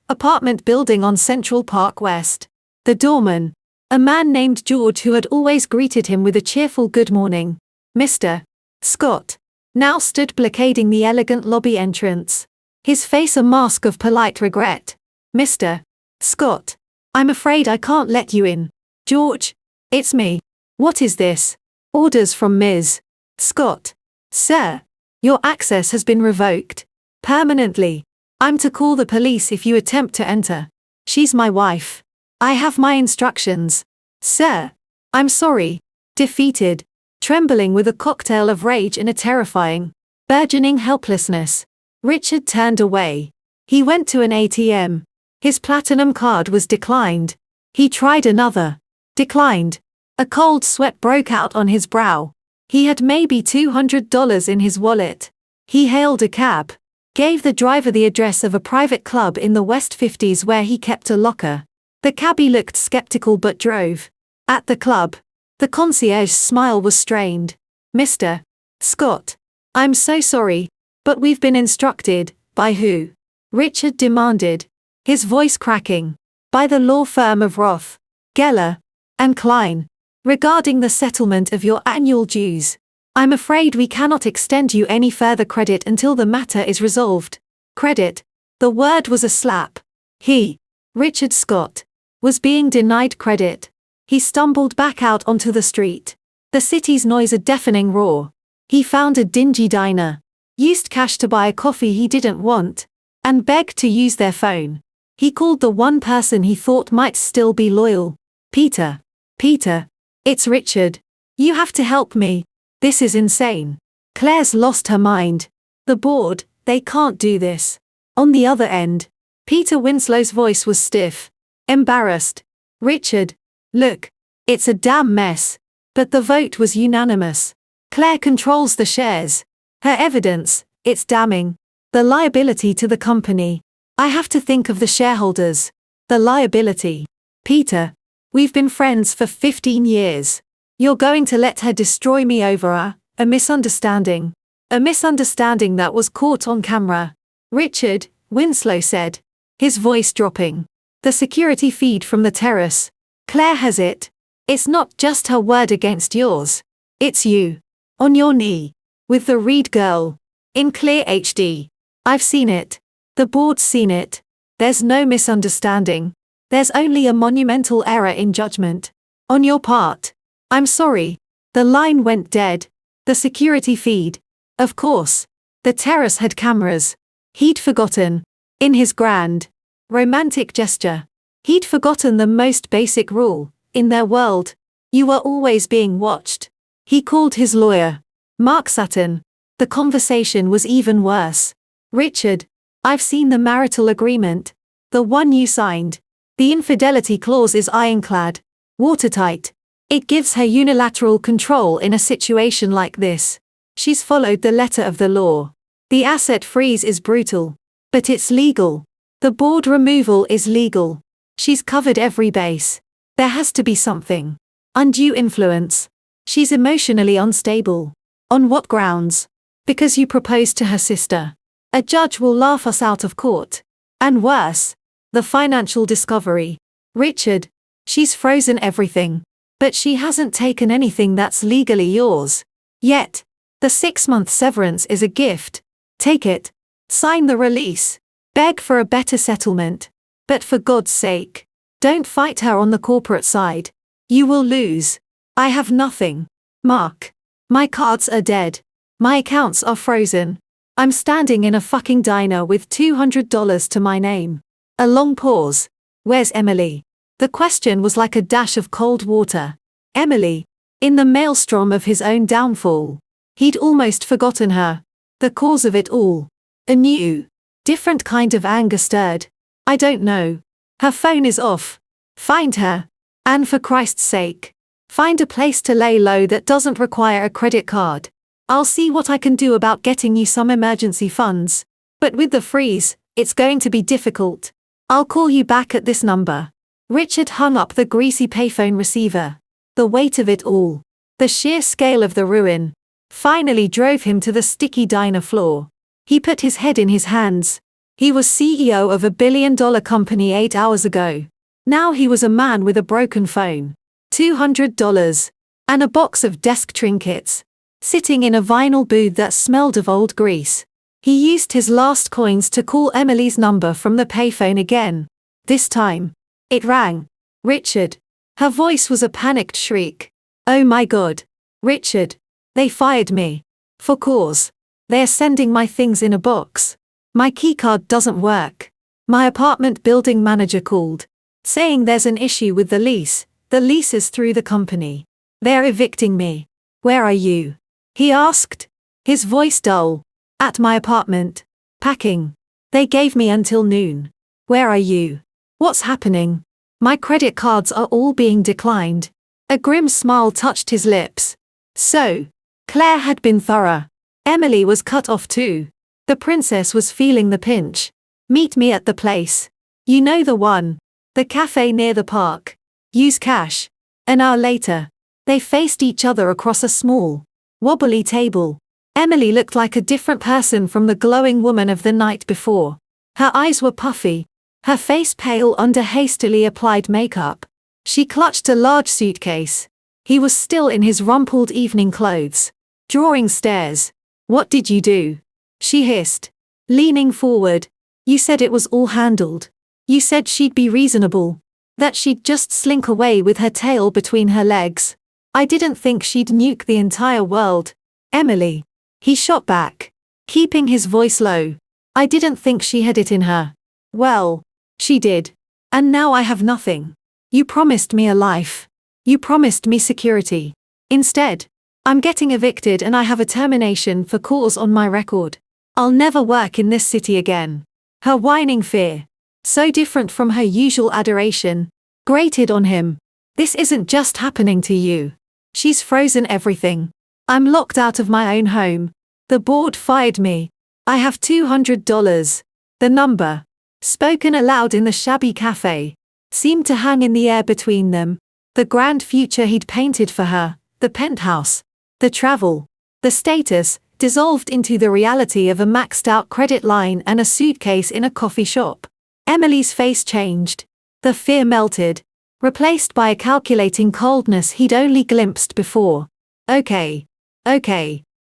A: apartment building on Central Park West. The doorman, a man named George who had always greeted him with a cheerful good morning, Mr. Scott, now stood blockading the elegant lobby entrance, his face a mask of polite regret. "Mr. Scott, I'm afraid I can't let you in." "George, it's me. What is this?" "Orders from Ms. Scott." "Sir, your access has been revoked. Permanently. I'm to call the police if you attempt to enter. She's my wife. I have my instructions." "Sir, I'm sorry." Defeated, trembling with a cocktail of rage and a terrifying, burgeoning helplessness, Richard turned away. He went to an ATM. His platinum card was declined. He tried another. Declined. A cold sweat broke out on his brow. He had maybe $200 in his wallet. He hailed a cab, gave the driver the address of a private club in the West 50s where he kept a locker. The cabbie looked skeptical but drove. At the club, the concierge's smile was strained. "Mr. Scott, I'm so sorry, but we've been instructed." "By who?" Richard demanded, his voice cracking. "By the law firm of Roth, Geller, and Klein, regarding the settlement of your annual dues. I'm afraid we cannot extend you any further credit until the matter is resolved." Credit. The word was a slap. He, Richard Scott, was being denied credit. He stumbled back out onto the street. The city's noise a deafening roar. He found a dingy diner, used cash to buy a coffee he didn't want, and begged to use their phone. He called the one person he thought might still be loyal. "Peter. Peter. It's Richard. You have to help me. This is insane." Claire's lost her mind. "The board, they can't do this." On the other end, Peter Winslow's voice was stiff, embarrassed. "Richard, look, it's a damn mess. But the vote was unanimous. Claire controls the shares. Her evidence, it's damning. The liability to the company. I have to think of the shareholders. The liability. Peter, we've been friends for 15 years. You're going to let her destroy me over a misunderstanding. A misunderstanding that was caught on camera." "Richard," Winslow said, his voice dropping. "The security feed from the terrace. Claire has it. It's not just her word against yours. It's you. On your knee. With the Reed girl. In clear HD. I've seen it. The board's seen it. There's no misunderstanding. There's only a monumental error in judgment. On your part. I'm sorry." The line went dead. The security feed. Of course. The terrace had cameras. He'd forgotten. In his grand, romantic gesture, he'd forgotten the most basic rule. In their world, you were always being watched. He called his lawyer, Mark Sutton. The conversation was even worse. "Richard, I've seen the marital agreement. The one you signed. The infidelity clause is ironclad. Watertight. It gives her unilateral control in a situation like this. She's followed the letter of the law. The asset freeze is brutal. But it's legal. The board removal is legal. She's covered every base. There has to be something. Undue influence. She's emotionally unstable. On what grounds? Because you proposed to her sister. A judge will laugh us out of court. And worse. The financial discovery. Richard. She's frozen everything. But she hasn't taken anything that's legally yours. Yet. The 6-month severance is a gift. Take it. Sign the release. Beg for a better settlement. But for God's sake, don't fight her on the corporate side. You will lose. I have nothing. Mark. My cards are dead. My accounts are frozen. I'm standing in a fucking diner with $200 to my name. A long pause. Where's Emily? The question was like a dash of cold water. Emily. In the maelstrom of his own downfall. He'd almost forgotten her. The cause of it all. A new, different kind of anger stirred. I don't know. Her phone is off. Find her. And for Christ's sake, find a place to lay low that doesn't require a credit card. I'll see what I can do about getting you some emergency funds. But with the freeze, it's going to be difficult. I'll call you back at this number. Richard hung up the greasy payphone receiver. The weight of it all, the sheer scale of the ruin, finally drove him to the sticky diner floor. He put his head in his hands. He was CEO of a billion-dollar company 8 hours ago. Now he was a man with a broken phone, $200, and a box of desk trinkets, sitting in a vinyl booth that smelled of old grease. He used his last coins to call Emily's number from the payphone again. This time, it rang. Richard. Her voice was a panicked shriek. Oh my God. Richard. They fired me. For cause. They're sending my things in a box. My keycard doesn't work. My apartment building manager called, saying there's an issue with the lease. The lease is through the company. They're evicting me. Where are you? He asked. His voice dull. At my apartment. Packing. They gave me until noon. Where are you? What's happening? My credit cards are all being declined. A grim smile touched his lips. So, Claire had been thorough. Emily was cut off too. The princess was feeling the pinch. Meet me at the place. You know the one. The cafe near the park. Use cash. An hour later, they faced each other across a small, wobbly table. Emily looked like a different person from the glowing woman of the night before. Her eyes were puffy, her face pale under hastily applied makeup. She clutched a large suitcase. He was still in his rumpled evening clothes. Drawing stares. What did you do? She hissed, leaning forward. You said it was all handled. You said she'd be reasonable. That she'd just slink away with her tail between her legs. I didn't think she'd nuke the entire world. Emily. He shot back, keeping his voice low. I didn't think she had it in her. Well, she did. And now I have nothing. You promised me a life. You promised me security. Instead, I'm getting evicted and I have a termination for cause on my record. I'll never work in this city again. Her whining fear, so different from her usual adoration, grated on him. This isn't just happening to you. She's frozen everything. I'm locked out of my own home. The board fired me. I have $200. The number, spoken aloud in the shabby cafe, seemed to hang in the air between them. The grand future he'd painted for her, the penthouse, the travel, the status, dissolved into the reality of a maxed-out credit line and a suitcase in a coffee shop. Emily's face changed. The fear melted, replaced by a calculating coldness he'd only glimpsed before. Okay.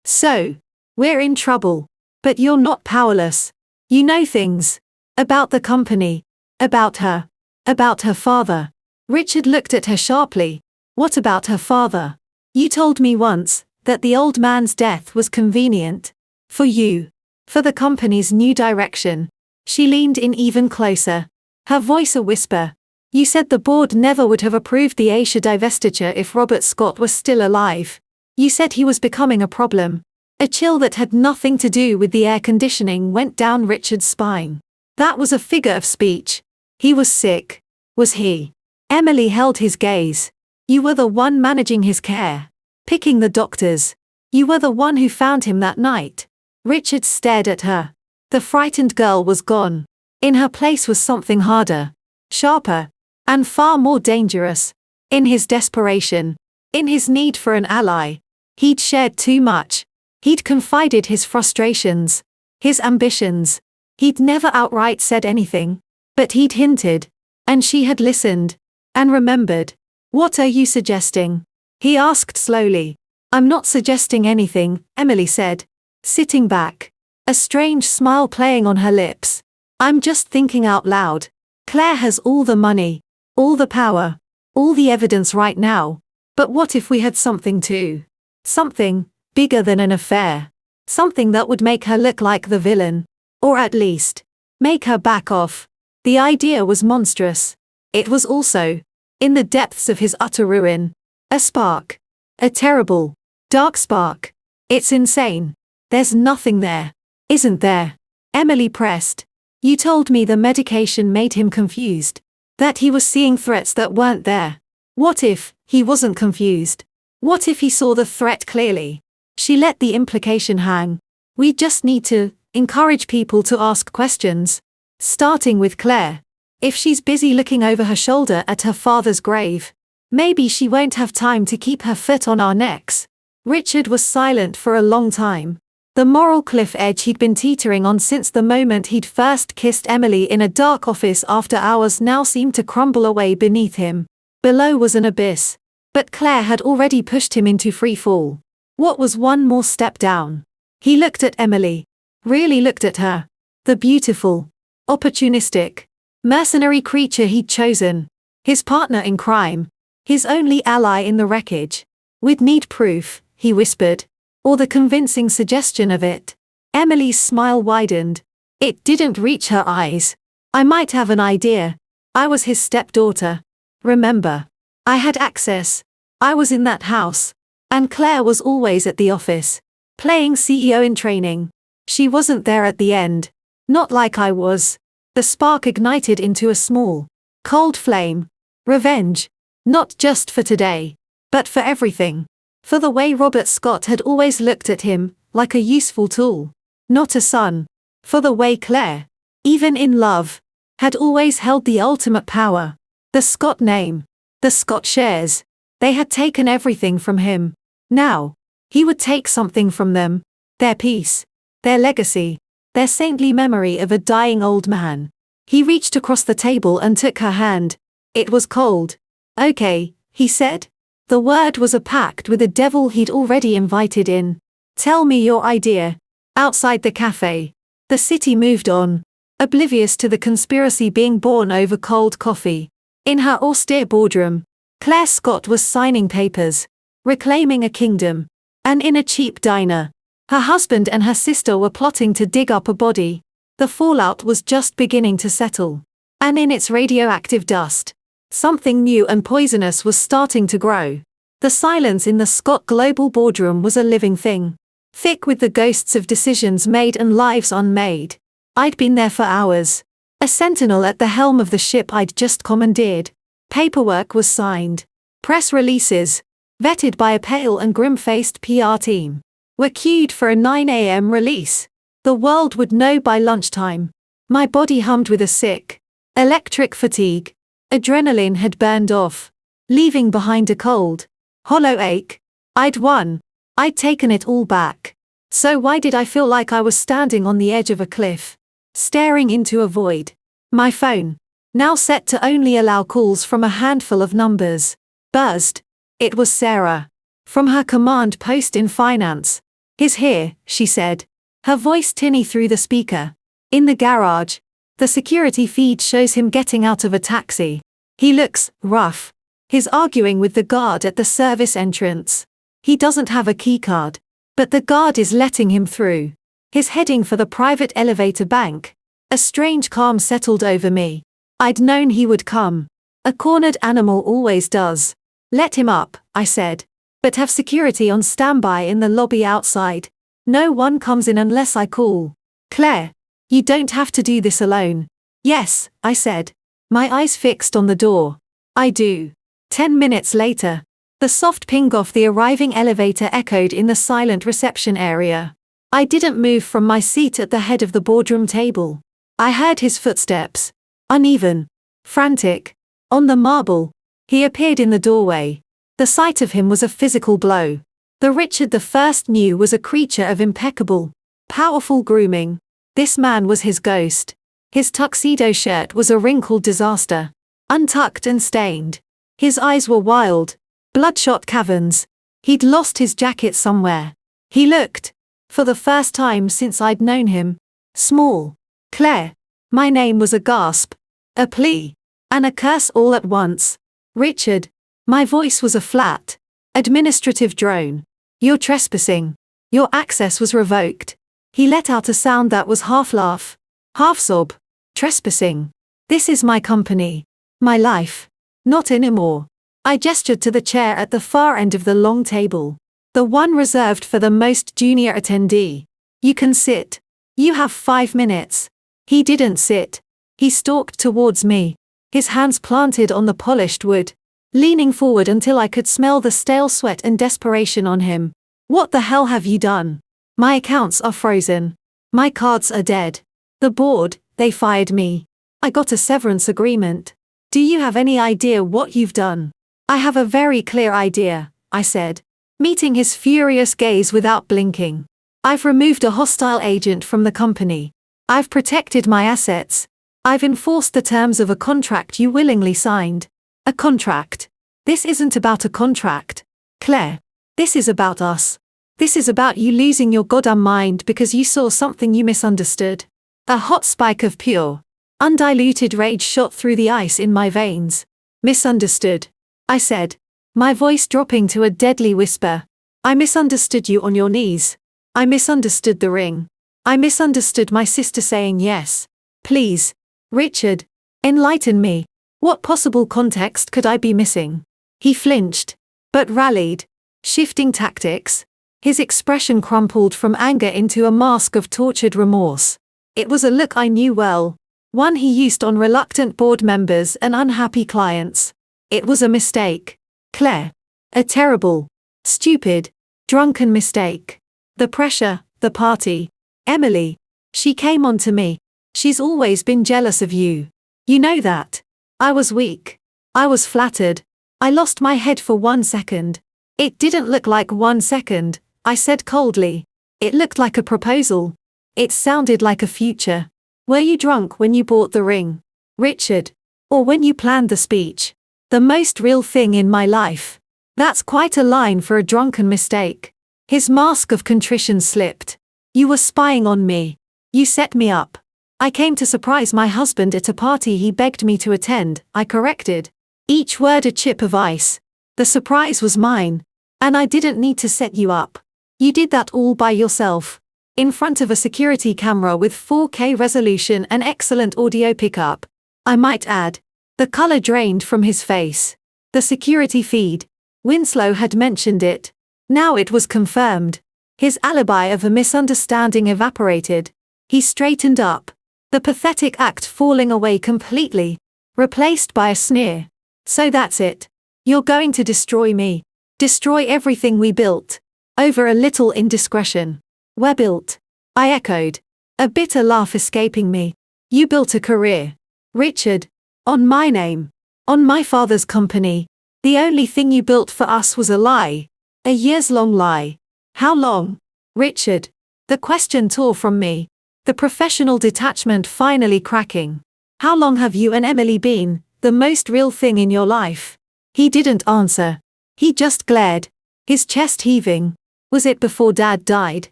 A: So, we're in trouble. But you're not powerless. You know things. About the company. About her. About her father. Richard looked at her sharply. What about her father? You told me once that the old man's death was convenient. For you. For the company's new direction. She leaned in even closer. Her voice a whisper. You said the board never would have approved the Asia divestiture if Robert Scott was still alive. You said he was becoming a problem. A chill that had nothing to do with the air conditioning went down Richard's spine. That was a figure of speech. He was sick. Was he? Emily held his gaze. You were the one managing his care. Picking the doctors. You were the one who found him that night. Richard stared at her. The frightened girl was gone. In her place was something harder, sharper, and far more dangerous. In his desperation, in his need for an ally, he'd shared too much. He'd confided his frustrations, his ambitions. He'd never outright said anything, but he'd hinted, and she had listened, and remembered. "What are you suggesting?" he asked slowly. "I'm not suggesting anything," Emily said, sitting back, a strange smile playing on her lips. "I'm just thinking out loud. Claire has all the money, all the power, all the evidence right now, but what if we had something too? Something bigger than an affair. Something that would make her look like the villain, or at least, make her back off." The idea was monstrous. It was also, in the depths of his utter ruin, a spark. A terrible, dark spark. "It's insane. There's nothing there, isn't there?" Emily pressed. "You told me the medication made him confused, that he was seeing threats that weren't there. What if he wasn't confused? What if he saw the threat clearly?" She let the implication hang. "We just need to encourage people to ask questions, starting with Claire. If she's busy looking over her shoulder at her father's grave, maybe she won't have time to keep her foot on our necks." Richard was silent for a long time. The moral cliff edge he'd been teetering on since the moment he'd first kissed Emily in a dark office after hours now seemed to crumble away beneath him. Below was an abyss, but Claire had already pushed him into free fall. What was one more step down? He looked at Emily. Really looked at her. The beautiful, opportunistic, mercenary creature he'd chosen. His partner in crime. His only ally in the wreckage. "We'd need proof," he whispered. "Or the convincing suggestion of it." Emily's smile widened. It didn't reach her eyes. "I might have an idea. I was his stepdaughter. Remember? I had access. I was in that house. And Claire was always at the office, playing CEO in training. She wasn't there at the end. Not like I was." The spark ignited into a small, cold flame. Revenge. Not just for today, but for everything. For the way Robert Scott had always looked at him, like a useful tool, not a son. For the way Claire, even in love, had always held the ultimate power. The Scott name, the Scott shares, they had taken everything from him. Now, he would take something from them. Their peace, their legacy, their saintly memory of a dying old man. He reached across the table and took her hand. It was cold. "Okay," he said. The word was a pact with the devil he'd already invited in. "Tell me your idea." Outside the cafe, the city moved on, oblivious to the conspiracy being born over cold coffee. In her austere boardroom, Claire Scott was signing papers, reclaiming a kingdom. And in a cheap diner, her husband and her sister were plotting to dig up a body. The fallout was just beginning to settle. And in its radioactive dust, something new and poisonous was starting to grow. The silence in the Scott Global boardroom was a living thing, thick with the ghosts of decisions made and lives unmade. I'd been there for hours, a sentinel at the helm of the ship I'd just commandeered. Paperwork was signed. Press releases, vetted by a pale and grim-faced PR team, were queued for a 9 a.m. release. The world would know by lunchtime. My body hummed with a sick, electric fatigue. Adrenaline had burned off, leaving behind a cold, hollow ache. I'd won. I'd taken it all back. So why did I feel like I was standing on the edge of a cliff, staring into a void? My phone, now set to only allow calls from a handful of numbers, buzzed. It was Sarah. From her command post in finance. "He's here," she said, her voice tinny through the speaker. "In the garage. The security feed shows him getting out of a taxi. He looks rough. He's arguing with the guard at the service entrance. He doesn't have a keycard, but the guard is letting him through. He's heading for the private elevator bank." A strange calm settled over me. I'd known he would come. A cornered animal always does. "Let him up," I said. "But have security on standby in the lobby outside. No one comes in unless I call." "Claire, you don't have to do this alone." "Yes," I said, my eyes fixed on the door. "I do." 10 minutes later, the soft ping of the arriving elevator echoed in the silent reception area. I didn't move from my seat at the head of the boardroom table. I heard his footsteps. Uneven. Frantic. On the marble. He appeared in the doorway. The sight of him was a physical blow. The Richard I knew was a creature of impeccable, powerful grooming. This man was his ghost. His tuxedo shirt was a wrinkled disaster. Untucked and stained. His eyes were wild. Bloodshot caverns. He'd lost his jacket somewhere. He looked, for the first time since I'd known him, small. Claire. My name was a gasp. A plea. And a curse all at once. Richard. My voice was a flat, administrative drone. You're trespassing. Your access was revoked. He let out a sound that was half laugh, half sob. Trespassing. This is my company. My life. Not anymore. I gestured to the chair at the far end of the long table. The one reserved for the most junior attendee. You can sit. You have 5 minutes. He didn't sit. He stalked towards me, his hands planted on the polished wood, leaning forward until I could smell the stale sweat and desperation on him. What the hell have you done? My accounts are frozen. My cards are dead. The board, they fired me. I got a severance agreement. Do you have any idea what you've done? I have a very clear idea, I said, meeting his furious gaze without blinking. I've removed a hostile agent from the company. I've protected my assets. I've enforced the terms of a contract you willingly signed. A contract. This isn't about a contract, Claire. This is about us. This is about you losing your goddamn mind because you saw something you misunderstood. A hot spike of pure, undiluted rage shot through the ice in my veins. Misunderstood, I said, my voice dropping to a deadly whisper. I misunderstood you on your knees. I misunderstood the ring. I misunderstood my sister saying yes. Please, Richard, enlighten me. What possible context could I be missing? He flinched, but rallied. Shifting tactics. His expression crumpled from anger into a mask of tortured remorse. It was a look I knew well, one he used on reluctant board members and unhappy clients. It was a mistake, Claire. A terrible, stupid, drunken mistake. The pressure, the party. Emily. She came on to me. She's always been jealous of you. You know that. I was weak. I was flattered. I lost my head for 1 second. It didn't look like 1 second, I said coldly. It looked like a proposal. It sounded like a future. Were you drunk when you bought the ring, Richard? Or when you planned the speech? The most real thing in my life. That's quite a line for a drunken mistake. His mask of contrition slipped. You were spying on me. You set me up. I came to surprise my husband at a party he begged me to attend, I corrected. Each word a chip of ice. The surprise was mine. And I didn't need to set you up. You did that all by yourself. In front of a security camera with 4K resolution and excellent audio pickup. I might add. The color drained from his face. The security feed. Winslow had mentioned it. Now it was confirmed. His alibi of a misunderstanding evaporated. He straightened up. The pathetic act falling away completely. Replaced by a sneer. So that's it. You're going to destroy me. Destroy everything we built. Over a little indiscretion. We're built. I echoed. A bitter laugh escaping me. You built a career, Richard. On my name. On my father's company. The only thing you built for us was a lie. A years-long lie. How long? Richard. The question tore from me. The professional detachment finally cracking. How long have you and Emily been the most real thing in your life? He didn't answer. He just glared. His chest heaving. Was it before Dad died?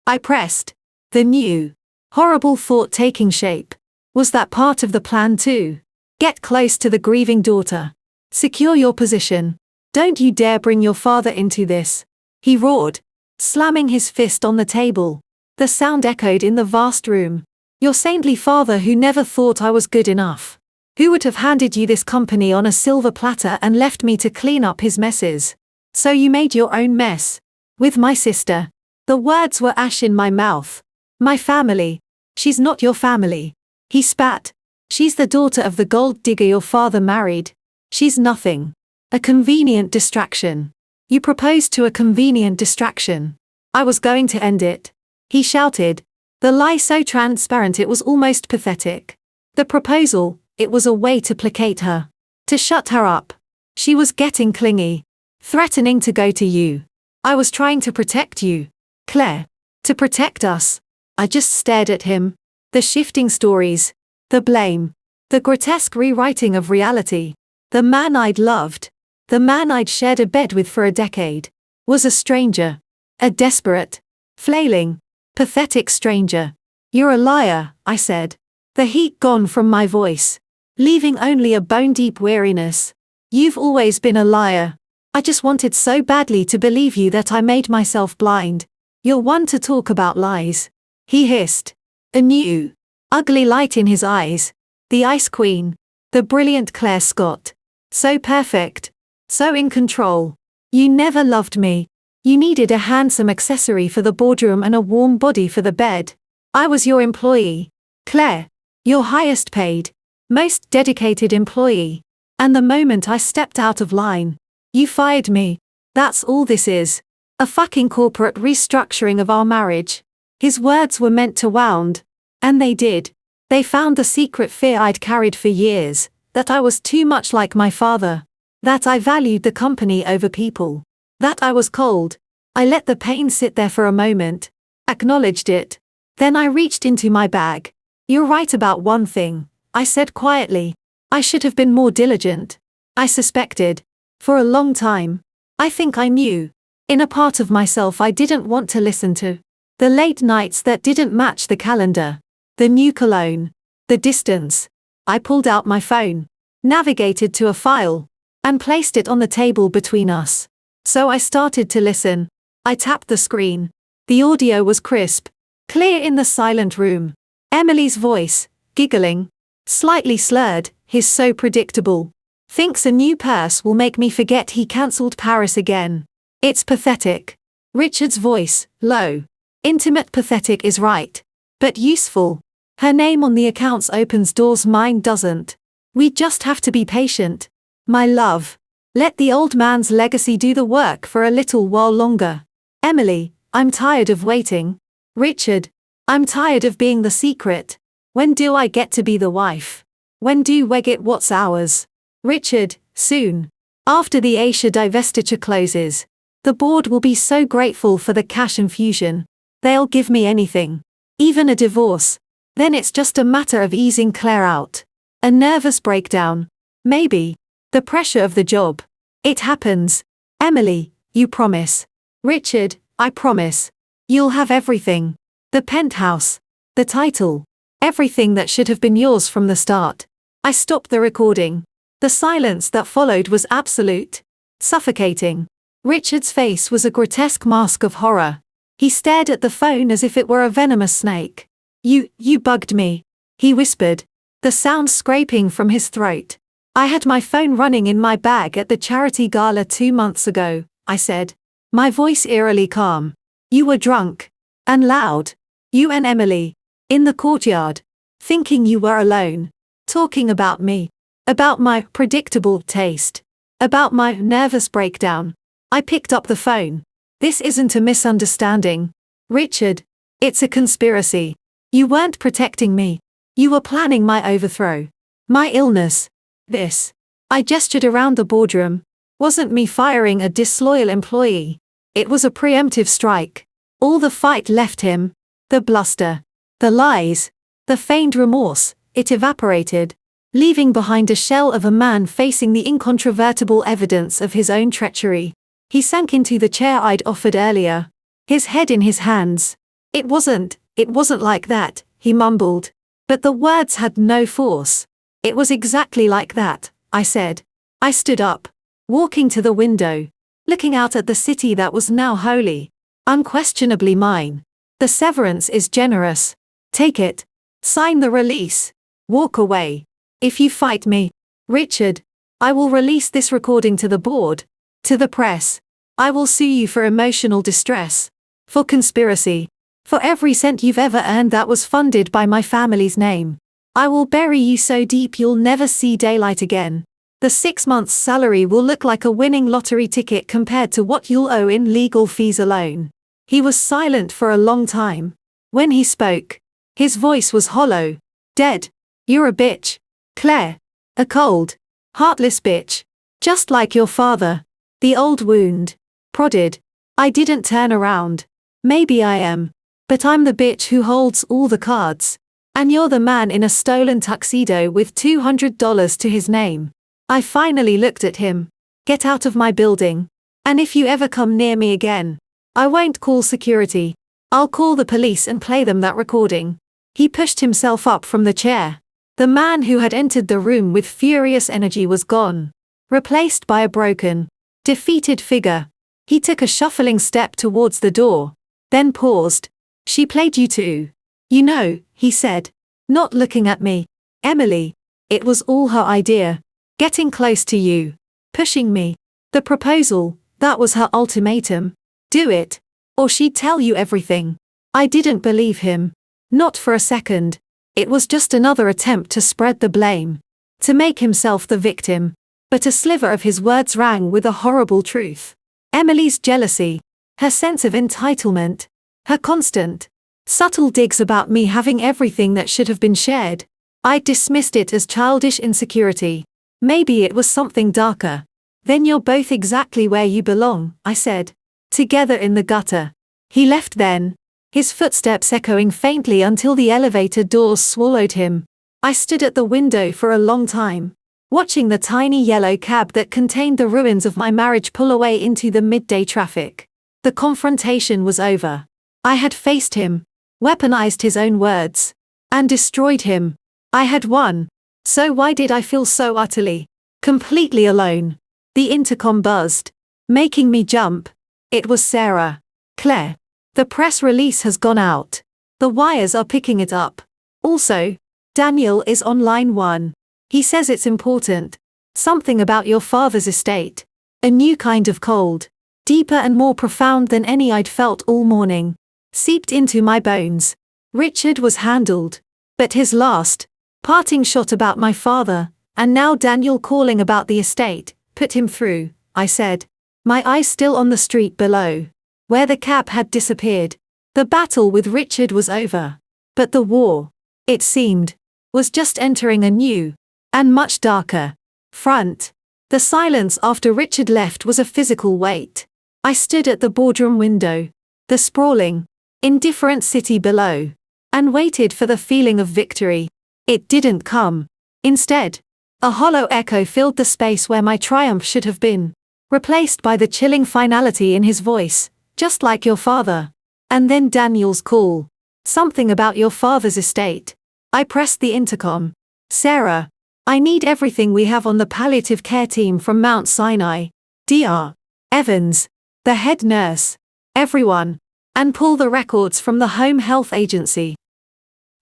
A: I pressed. The new, horrible thought taking shape. Was that part of the plan too? Get close to the grieving daughter. Secure your position. Don't you dare bring your father into this. He roared, slamming his fist on the table. The sound echoed in the vast room. Your saintly father who never thought I was good enough. Who would have handed you this company on a silver platter and left me to clean up his messes. So you made your own mess. With my sister. The words were ash in my mouth. My family. She's not your family. He spat. She's the daughter of the gold digger your father married. She's nothing. A convenient distraction. You proposed to a convenient distraction. I was going to end it. He shouted. The lie so transparent it was almost pathetic. The proposal, it was a way to placate her. To shut her up. She was getting clingy. Threatening to go to you. I was trying to protect you. Claire. To protect us. I just stared at him. The shifting stories. The blame. The grotesque rewriting of reality. The man I'd loved. The man I'd shared a bed with for a decade. Was a stranger. A desperate. Flailing. Pathetic stranger. You're a liar, I said. The heat gone from my voice. Leaving only a bone-deep weariness. You've always been a liar. I just wanted so badly to believe you that I made myself blind. You're one to talk about lies. He hissed. A new, ugly light in his eyes. The Ice Queen. The brilliant Claire Scott. So perfect. So in control. You never loved me. You needed a handsome accessory for the boardroom and a warm body for the bed. I was your employee. Claire. Your highest paid. Most dedicated employee. And the moment I stepped out of line, you fired me. That's all this is. A fucking corporate restructuring of our marriage. His words were meant to wound. And they did. They found the secret fear I'd carried for years, that I was too much like my father. That I valued the company over people. That I was cold. I let the pain sit there for a moment. Acknowledged it. Then I reached into my bag. You're right about one thing, I said quietly. I should have been more diligent. I suspected. For a long time. I think I knew. In a part of myself I didn't want to listen to. The late nights that didn't match the calendar. The new cologne. The distance. I pulled out my phone. Navigated to a file. And placed it on the table between us. So I started to listen. I tapped the screen. The audio was crisp. Clear in the silent room. Emily's voice, giggling. Slightly slurred, his so predictable. Thinks a new purse will make me forget he cancelled Paris again. It's pathetic. Richard's voice, low. Intimate pathetic is right. But useful. Her name on the accounts opens doors mine doesn't. We just have to be patient. My love. Let the old man's legacy do the work for a little while longer. Emily, I'm tired of waiting. Richard, I'm tired of being the secret. When do I get to be the wife? When do we get what's ours? Richard, soon. After the Asia divestiture closes. The board will be so grateful for the cash infusion. They'll give me anything. Even a divorce. Then it's just a matter of easing Claire out. A nervous breakdown. Maybe. The pressure of the job. It happens. Emily, you promise. Richard, I promise. You'll have everything. The penthouse. The title. Everything that should have been yours from the start. I stopped the recording. The silence that followed was absolute. Suffocating. Richard's face was a grotesque mask of horror. He stared at the phone as if it were a venomous snake. You bugged me. He whispered. The sound scraping from his throat. I had my phone running in my bag at the charity gala 2 months ago, I said. My voice eerily calm. You were drunk. And loud. You and Emily. In the courtyard. Thinking you were alone. Talking about me. About my predictable taste. About my nervous breakdown. I picked up the phone. This isn't a misunderstanding. Richard. It's a conspiracy. You weren't protecting me. You were planning my overthrow. My illness. This. I gestured around the boardroom. Wasn't me firing a disloyal employee. It was a preemptive strike. All the fight left him. The bluster. The lies. The feigned remorse. It evaporated. Leaving behind a shell of a man facing the incontrovertible evidence of his own treachery. He sank into the chair I'd offered earlier. His head in his hands. It wasn't like that, he mumbled. But the words had no force. It was exactly like that, I said. I stood up. Walking to the window. Looking out at the city that was now wholly. Unquestionably mine. The severance is generous. Take it. Sign the release. Walk away. If you fight me, Richard, I will release this recording to the board. To the press. I will sue you for emotional distress. For conspiracy. For every cent you've ever earned that was funded by my family's name. I will bury you so deep you'll never see daylight again. The 6 months' salary will look like a winning lottery ticket compared to what you'll owe in legal fees alone. He was silent for a long time. When he spoke, his voice was hollow. Dead. You're a bitch, Claire. A cold, heartless bitch. Just like your father. The old wound. Prodded. I didn't turn around. Maybe I am. But I'm the bitch who holds all the cards. And you're the man in a stolen tuxedo with $200 to his name. I finally looked at him. Get out of my building. And if you ever come near me again, I won't call security. I'll call the police and play them that recording. He pushed himself up from the chair. The man who had entered the room with furious energy was gone, replaced by a broken, defeated figure. He took a shuffling step towards the door, then paused. She played you too. You know, he said, not looking at me. Emily. It was all her idea. Getting close to you. Pushing me. The proposal, that was her ultimatum. Do it. Or she'd tell you everything. I didn't believe him. Not for a second. It was just another attempt to spread the blame. To make himself the victim. But a sliver of his words rang with a horrible truth. Emily's jealousy. Her sense of entitlement. Her constant, subtle digs about me having everything that should have been shared. I dismissed it as childish insecurity. Maybe it was something darker. Then you're both exactly where you belong, I said. Together in the gutter. He left then, his footsteps echoing faintly until the elevator doors swallowed him. I stood at the window for a long time, watching the tiny yellow cab that contained the ruins of my marriage pull away into the midday traffic. The confrontation was over. I had faced him, weaponized his own words, and destroyed him. I had won. So why did I feel so utterly, completely alone? The intercom buzzed, making me jump. It was Sarah. Claire. The press release has gone out. The wires are picking it up. Also, Daniel is on line 1. He says it's important. Something about your father's estate. A new kind of cold. Deeper and more profound than any I'd felt all morning. Seeped into my bones. Richard was handled. But his last, parting shot about my father, and now Daniel calling about the estate, put him through, I said. My eyes still on the street below, where the cab had disappeared. The battle with Richard was over. But the war, it seemed, was just entering a new, and much darker, front. The silence after Richard left was a physical weight. I stood at the boardroom window, the sprawling, indifferent city below, and waited for the feeling of victory. It didn't come. Instead, a hollow echo filled the space where my triumph should have been, replaced by the chilling finality in his voice, just like your father. And then Daniel's call. Something about your father's estate. I pressed the intercom. Sarah, I need everything we have on the palliative care team from Mount Sinai. Dr. Evans, the head nurse. Everyone. And pull the records from the home health agency.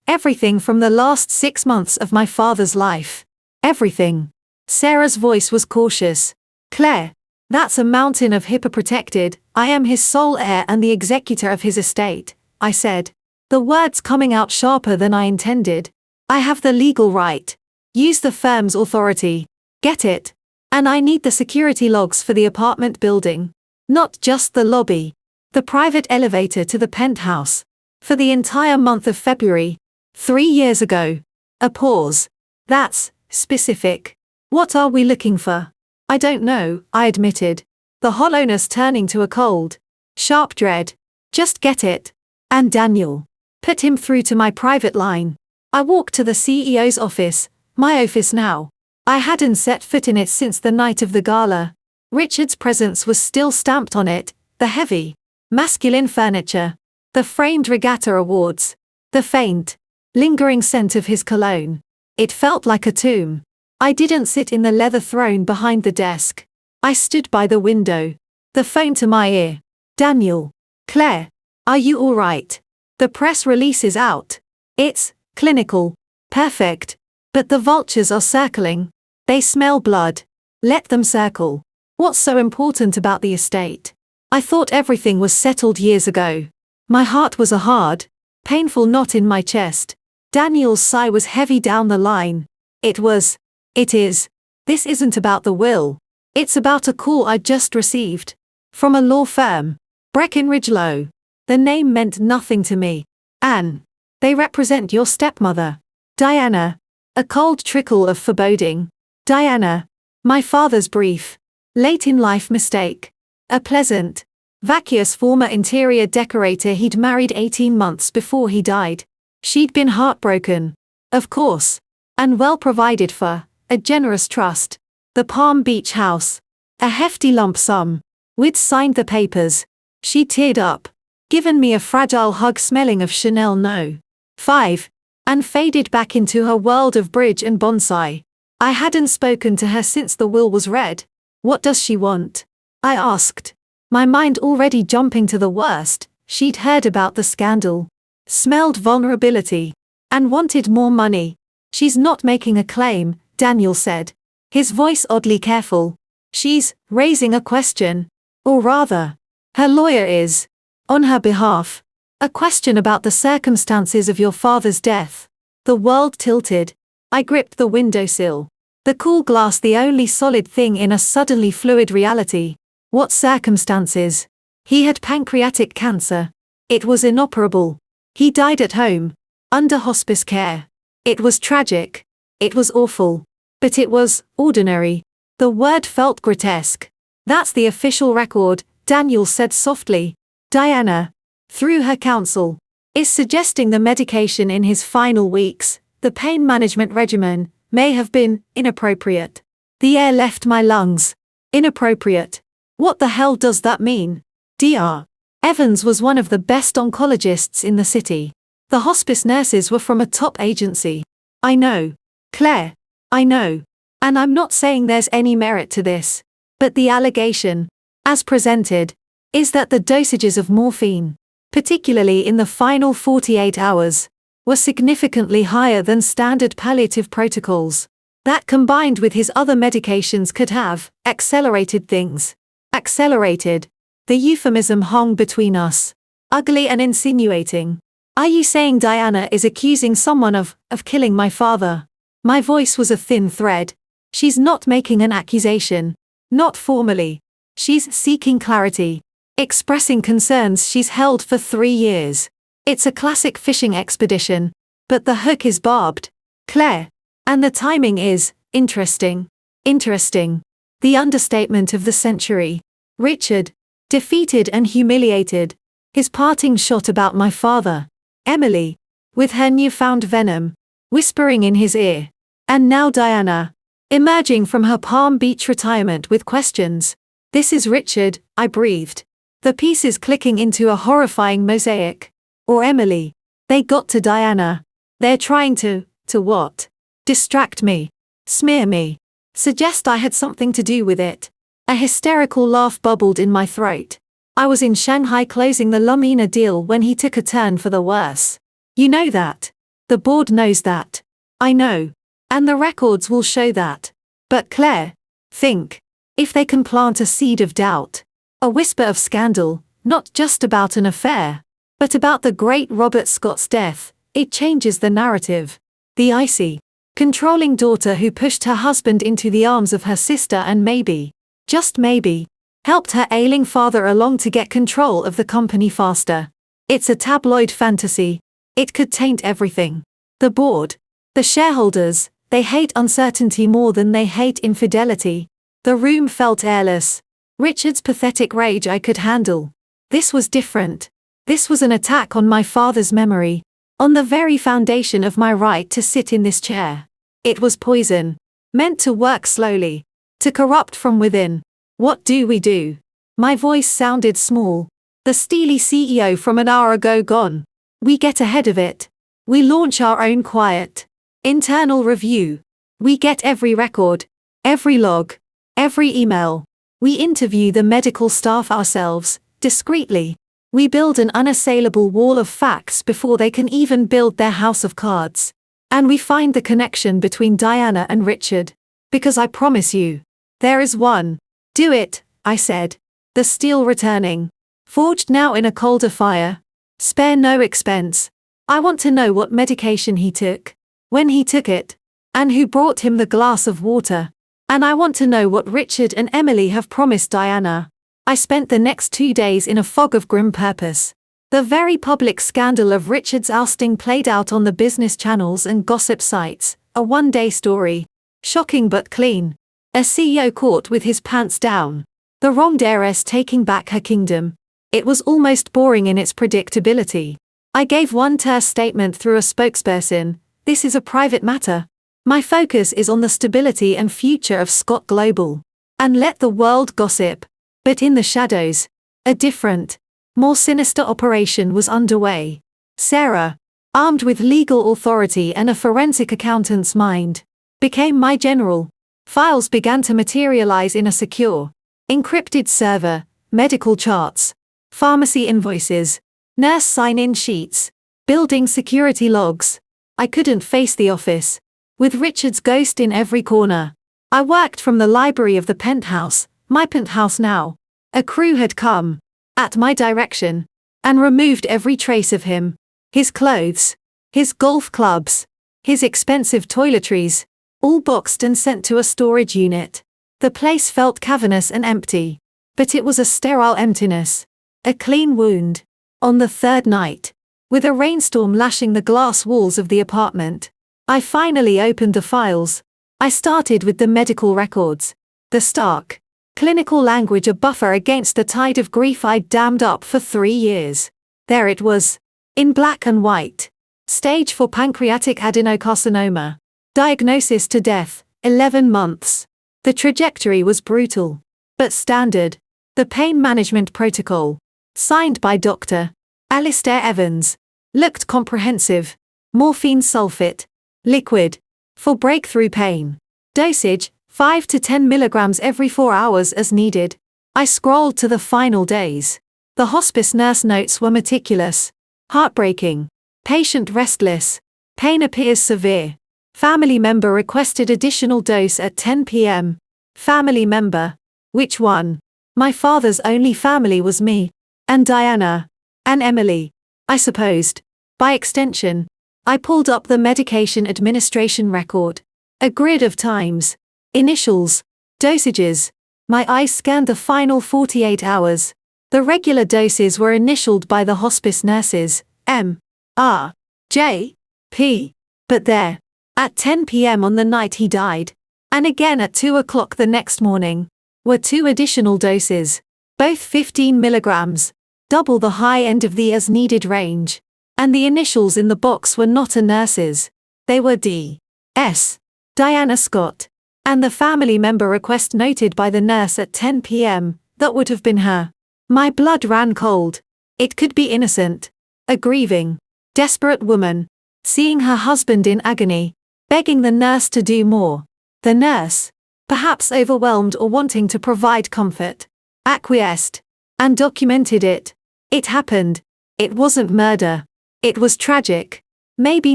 A: Everything from the last 6 months of my father's life. Everything. Sarah's voice was cautious. Claire. That's a mountain of HIPAA protected. I am his sole heir and the executor of his estate, I said. The words coming out sharper than I intended. I have the legal right. Use the firm's authority. Get it? And I need the security logs for the apartment building. Not just the lobby. The private elevator to the penthouse. For the entire month of February. 3 years ago. A pause. That's specific. What are we looking for? I don't know, I admitted. The hollowness turning to a cold, sharp dread. Just get it. And Daniel. Put him through to my private line. I walked to the CEO's office, my office now. I hadn't set foot in it since the night of the gala. Richard's presence was still stamped on it, the heavy, masculine furniture, the framed regatta awards, the faint, lingering scent of his cologne. It felt like a tomb. I didn't sit in the leather throne behind the desk. I stood by the window, the phone to my ear. Daniel. Claire. Are you all right? The press release is out. It's clinical. Perfect. But the vultures are circling. They smell blood. Let them circle. What's so important about the estate? I thought everything was settled years ago. My heart was a hard, painful knot in my chest. Daniel's sigh was heavy down the line. It is. This isn't about the will. It's about a call I'd just received. From a law firm. Breckenridge Law. The name meant nothing to me. Anne. They represent your stepmother. Diana. A cold trickle of foreboding. Diana. My father's brief, late-in-life mistake. A pleasant, vacuous former interior decorator he'd married 18 months before he died. She'd been heartbroken, of course, and well provided for, a generous trust. The Palm Beach house. A hefty lump sum. We'd signed the papers. She teared up, given me a fragile hug smelling of Chanel No. 5, and faded back into her world of bridge and bonsai. I hadn't spoken to her since the will was read. What does she want? I asked, my mind already jumping to the worst. She'd heard about the scandal, smelled vulnerability, and wanted more money. She's not making a claim, Daniel said, his voice oddly careful. She's raising a question. Or rather, her lawyer is, on her behalf. A question about the circumstances of your father's death. The world tilted. I gripped the windowsill. The cool glass, the only solid thing in a suddenly fluid reality. What circumstances? He had pancreatic cancer. It was inoperable. He died at home, under hospice care. It was tragic. It was awful. But it was ordinary. The word felt grotesque. That's the official record, Daniel said softly. Diana, through her counsel, is suggesting the medication in his final weeks, the pain management regimen, may have been inappropriate. The air left my lungs. Inappropriate. What the hell does that mean? Dr. Evans was one of the best oncologists in the city. The hospice nurses were from a top agency. I know. Claire. I know. And I'm not saying there's any merit to this. But the allegation, as presented, is that the dosages of morphine, particularly in the final 48 hours, were significantly higher than standard palliative protocols. That combined with his other medications could have accelerated things. Accelerated. The euphemism hung between us. Ugly and insinuating. Are you saying Diana is accusing someone of killing my father? My voice was a thin thread. She's not making an accusation. Not formally. She's seeking clarity. Expressing concerns she's held for 3 years. It's a classic fishing expedition. But the hook is barbed. Claire. And the timing is interesting. Interesting. The understatement of the century. Richard. Defeated and humiliated. His parting shot about my father. Emily. With her newfound venom. Whispering in his ear. And now Diana. Emerging from her Palm Beach retirement with questions. This is Richard, I breathed. The pieces clicking into a horrifying mosaic. Or Emily. They got to Diana. They're trying to what? Distract me. Smear me. Suggest I had something to do with it. A hysterical laugh bubbled in my throat. I was in Shanghai closing the Lumina deal when he took a turn for the worse. You know that. The board knows that. I know. And the records will show that. But Claire, think. If they can plant a seed of doubt. A whisper of scandal, not just about an affair, but about the great Robert Scott's death, it changes the narrative. The icy, controlling daughter who pushed her husband into the arms of her sister and maybe, just maybe, helped her ailing father along to get control of the company faster. It's a tabloid fantasy. It could taint everything. The board, the shareholders, they hate uncertainty more than they hate infidelity. The room felt airless. Richard's pathetic rage I could handle. This was different. This was an attack on my father's memory, on the very foundation of my right to sit in this chair. It was poison, meant to work slowly, to corrupt from within. What do we do? My voice sounded small. The steely CEO from an hour ago gone. We get ahead of it. We launch our own quiet, internal review. We get every record, every log, every email. We interview the medical staff ourselves, discreetly. We build an unassailable wall of facts before they can even build their house of cards. And we find the connection between Diana and Richard. Because I promise you, there is one. Do it, I said. The steel returning. Forged now in a colder fire. Spare no expense. I want to know what medication he took, when he took it, and who brought him the glass of water. And I want to know what Richard and Emily have promised Diana. I spent the next 2 days in a fog of grim purpose. The very public scandal of Richard's ousting played out on the business channels and gossip sites, a one-day story. Shocking but clean. A CEO caught with his pants down. The wronged heiress taking back her kingdom. It was almost boring in its predictability. I gave one terse statement through a spokesperson: "This is a private matter. My focus is on the stability and future of Scott Global. And let the world gossip." But in the shadows, a different, more sinister operation was underway. Sarah, armed with legal authority and a forensic accountant's mind, became my general. Files began to materialize in a secure, encrypted server, medical charts, pharmacy invoices, nurse sign-in sheets, building security logs. I couldn't face the office, with Richard's ghost in every corner. I worked from the library of the penthouse, my penthouse now. A crew had come, at my direction, and removed every trace of him. His clothes, his golf clubs, his expensive toiletries, all boxed and sent to a storage unit. The place felt cavernous and empty, but it was a sterile emptiness, a clean wound. On the third night, with a rainstorm lashing the glass walls of the apartment, I finally opened the files. I started with the medical records, the stark, clinical language, a buffer against the tide of grief I'd dammed up for 3 years. There it was, in black and white. Stage 4 pancreatic adenocarcinoma. Diagnosis to death, 11 months. The trajectory was brutal, but standard. The pain management protocol, signed by Dr. Alistair Evans, looked comprehensive. Morphine sulfate, liquid, for breakthrough pain. Dosage, 5 to 10 milligrams every 4 hours as needed. I scrolled to the final days. The hospice nurse notes were meticulous. Heartbreaking. Patient restless. Pain appears severe. Family member requested additional dose at 10 p.m. Family member. Which one? My father's only family was me. And Diana. And Emily. I supposed. By extension. I pulled up the medication administration record. A grid of times. Initials. Dosages. My eyes scanned the final 48 hours. The regular doses were initialed by the hospice nurses, M. R. J. P. But there, at 10 p.m. on the night he died, and again at 2 o'clock the next morning, were 2 additional doses, both 15 milligrams, double the high end of the as-needed range. And the initials in the box were not a nurse's. They were D. S. Diana Scott. And the family member request noted by the nurse at 10 p.m., that would have been her. My blood ran cold. It could be innocent. A grieving, desperate woman, seeing her husband in agony, begging the nurse to do more. The nurse, perhaps overwhelmed or wanting to provide comfort, acquiesced, and documented it. It happened. It wasn't murder. It was tragic, maybe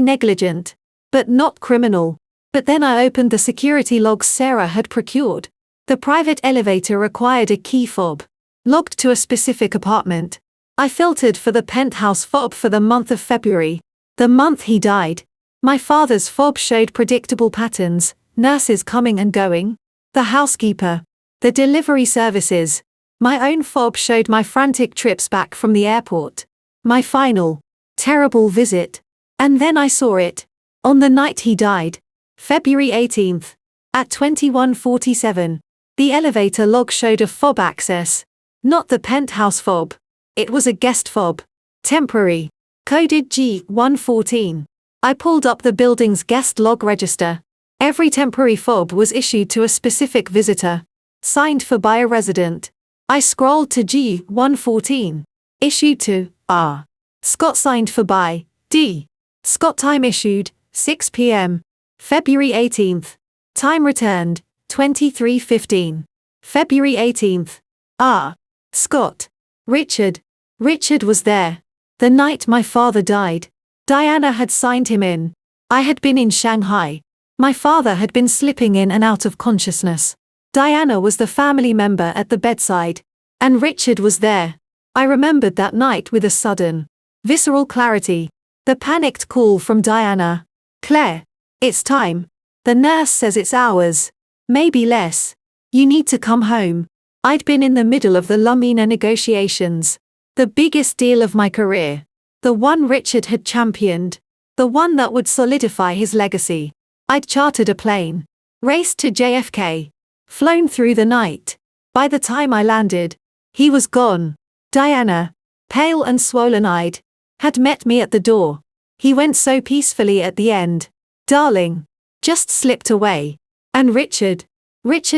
A: negligent, but not criminal. But then I opened the security logs Sarah had procured. The private elevator required a key fob, logged to a specific apartment. I filtered for the penthouse fob for the month of February, the month he died. My father's fob showed predictable patterns, nurses coming and going, the housekeeper, the delivery services. My own fob showed my frantic trips back from the airport. My final, terrible visit. And then I saw it. On the night he died. February 18th. At 21:47. The elevator log showed a fob access. Not the penthouse fob. It was a guest fob. Temporary. Coded G114. I pulled up the building's guest log register. Every temporary fob was issued to a specific visitor. Signed for by a resident. I scrolled to G114. Issued to R. Scott, signed for by D. Scott. Time issued 6 p.m. February 18th. Time returned 23:15. February 18th. R. Scott. Richard. Richard was there. The night my father died. Diana had signed him in. I had been in Shanghai. My father had been slipping in and out of consciousness. Diana was the family member at the bedside. And Richard was there. I remembered that night with a sudden, visceral clarity. The panicked call from Diana. Claire. It's time. The nurse says it's hours. Maybe less. You need to come home. I'd been in the middle of the Lumina negotiations. The biggest deal of my career. The one Richard had championed. The one that would solidify his legacy. I'd chartered a plane. Raced to JFK. Flown through the night. By the time I landed, he was gone. Diana, pale and swollen-eyed, had met me at the door. He went so peacefully at the end. Darling. Just slipped away. And Richard